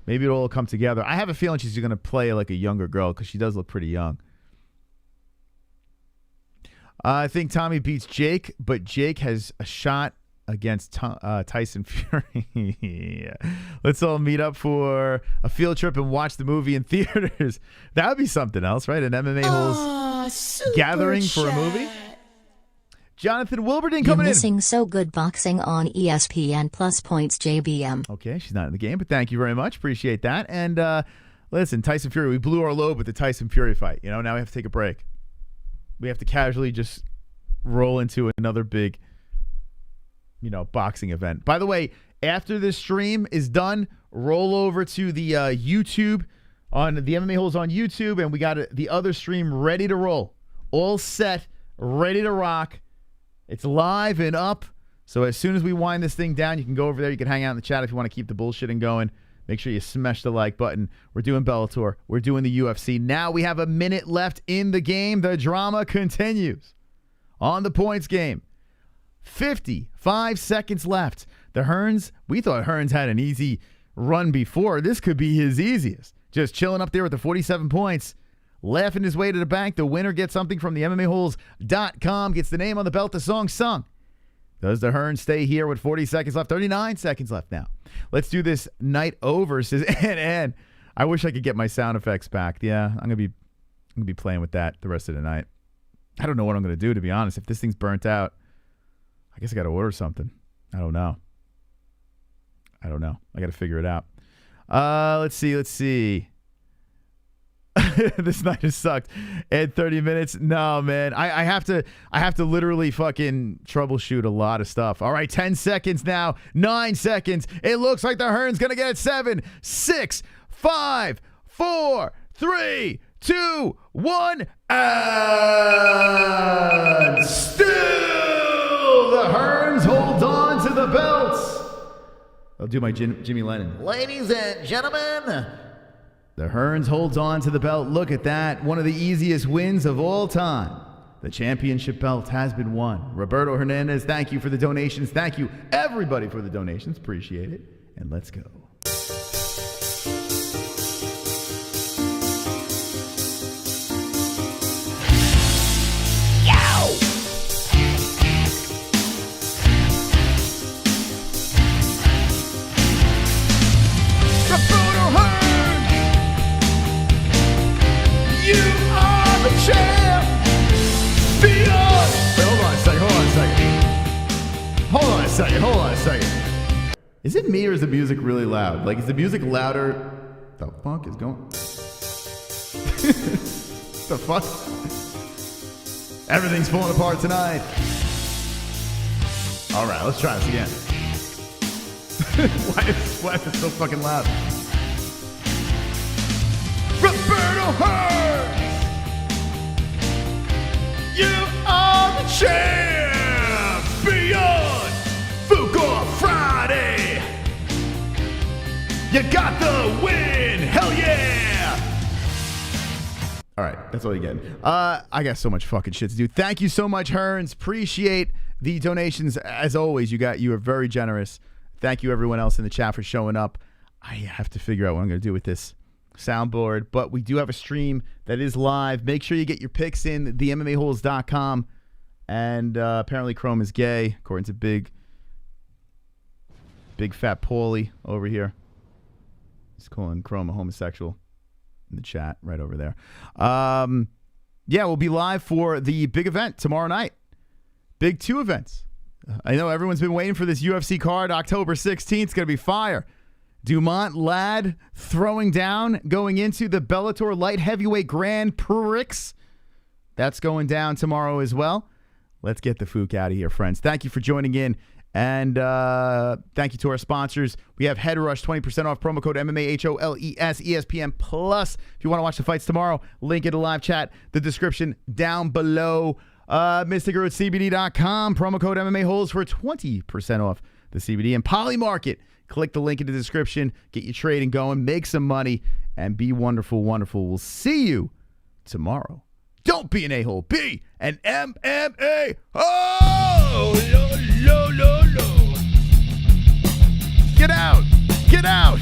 it'll all come together. I have a feeling she's going to play like a younger girl because she does look pretty young. I think Tommy beats Jake, but Jake has a shot against Tyson Fury. Let's all meet up for a field trip and watch the movie in theaters. That would be something else, right? An MMA-Holes gathering for a movie. Jonathan Wilberding You're coming in. missing So Good Boxing on ESPN Plus Points JBM. Okay, she's not in the game, but thank you very much. Appreciate that. And listen, Tyson Fury, we blew our load with the Tyson Fury fight. You know, now we have to take a break. We have to casually just roll into another big, boxing event. By the way, after this stream is done, roll over to the YouTube on the MMA Holes on YouTube, and we got the other stream ready to roll. All set, ready to rock. It's live and up. So as soon as we wind this thing down, you can go over there. You can hang out in the chat if you want to keep the bullshitting going. Make sure you smash the like button. We're doing Bellator. We're doing the UFC. Now we have a minute left in the game. The drama continues. On the points game. 55 seconds left. The Hearns, we thought Hearns had an easy run before. This could be his easiest. Just chilling up there with the 47 points. Laughing his way to the bank. The winner gets something from the MMAHoles.com. Gets the name on the belt, the song sung. Does the Hearn stay here with 40 seconds left? 39 seconds left now. Let's do this night over, says Ann. I wish I could get my sound effects back. Yeah, I'm gonna be playing with that the rest of the night. I don't know what I'm gonna do, to be honest. If this thing's burnt out, I guess I gotta order something. I don't know. I gotta figure it out. Let's see. This night has sucked. And 30 minutes. No, man. I have to literally fucking troubleshoot a lot of stuff. All right, 10 seconds now. 9 seconds. It looks like the Hearn's gonna get 7, 6, 5, 4, 3, 2, 1. And still the Hearns hold on to the belts. I'll do my Jimmy Lennon. Ladies and gentlemen, the Hearns holds on to the belt. Look at that. One of the easiest wins of all time. The championship belt has been won. Roberto Hernandez, thank you for the donations. Thank you, everybody, for the donations. Appreciate it. And let's go. Hold on a second. Is it me or is the music really loud? Like, is the music louder? The fuck is going? The fuck? Everything's falling apart tonight. All right, let's try this again. Why is it so fucking loud? Roberto Hearn! You are the champion! Fuko Friday! You got the win! Hell yeah! All right, that's all you get. I got so much fucking shit to do. Thank you so much, Hearns. Appreciate the donations. As always, you are very generous. Thank you, everyone else in the chat, for showing up. I have to figure out what I'm going to do with this soundboard, but we do have a stream that is live. Make sure you get your picks in, themmaholes.com. And apparently Chrome is gay, according to Big Fat Paulie over here. He's calling Chrome a homosexual in the chat right over there. Yeah, we'll be live for the big event tomorrow night. Big 2 events. I know everyone's been waiting for this UFC card. October 16th. It's going to be fire. Dumont Lad throwing down going into the Bellator Light Heavyweight Grand Prix. That's going down tomorrow as well. Let's get the fook out of here, friends. Thank you for joining in. And thank you to our sponsors. We have Head Rush, 20% off, promo code MMAHOLES, ESPN Plus. If you want to watch the fights tomorrow, link in the live chat, the description down below. MrGrootCBD.com, promo code MMA-Holes for 20% off the CBD. And Polymarket, click the link in the description, get your trading going, make some money, and be wonderful, wonderful. We'll see you tomorrow. Don't be an a-hole. Be an MMA. Oh, no. Get out. Get out.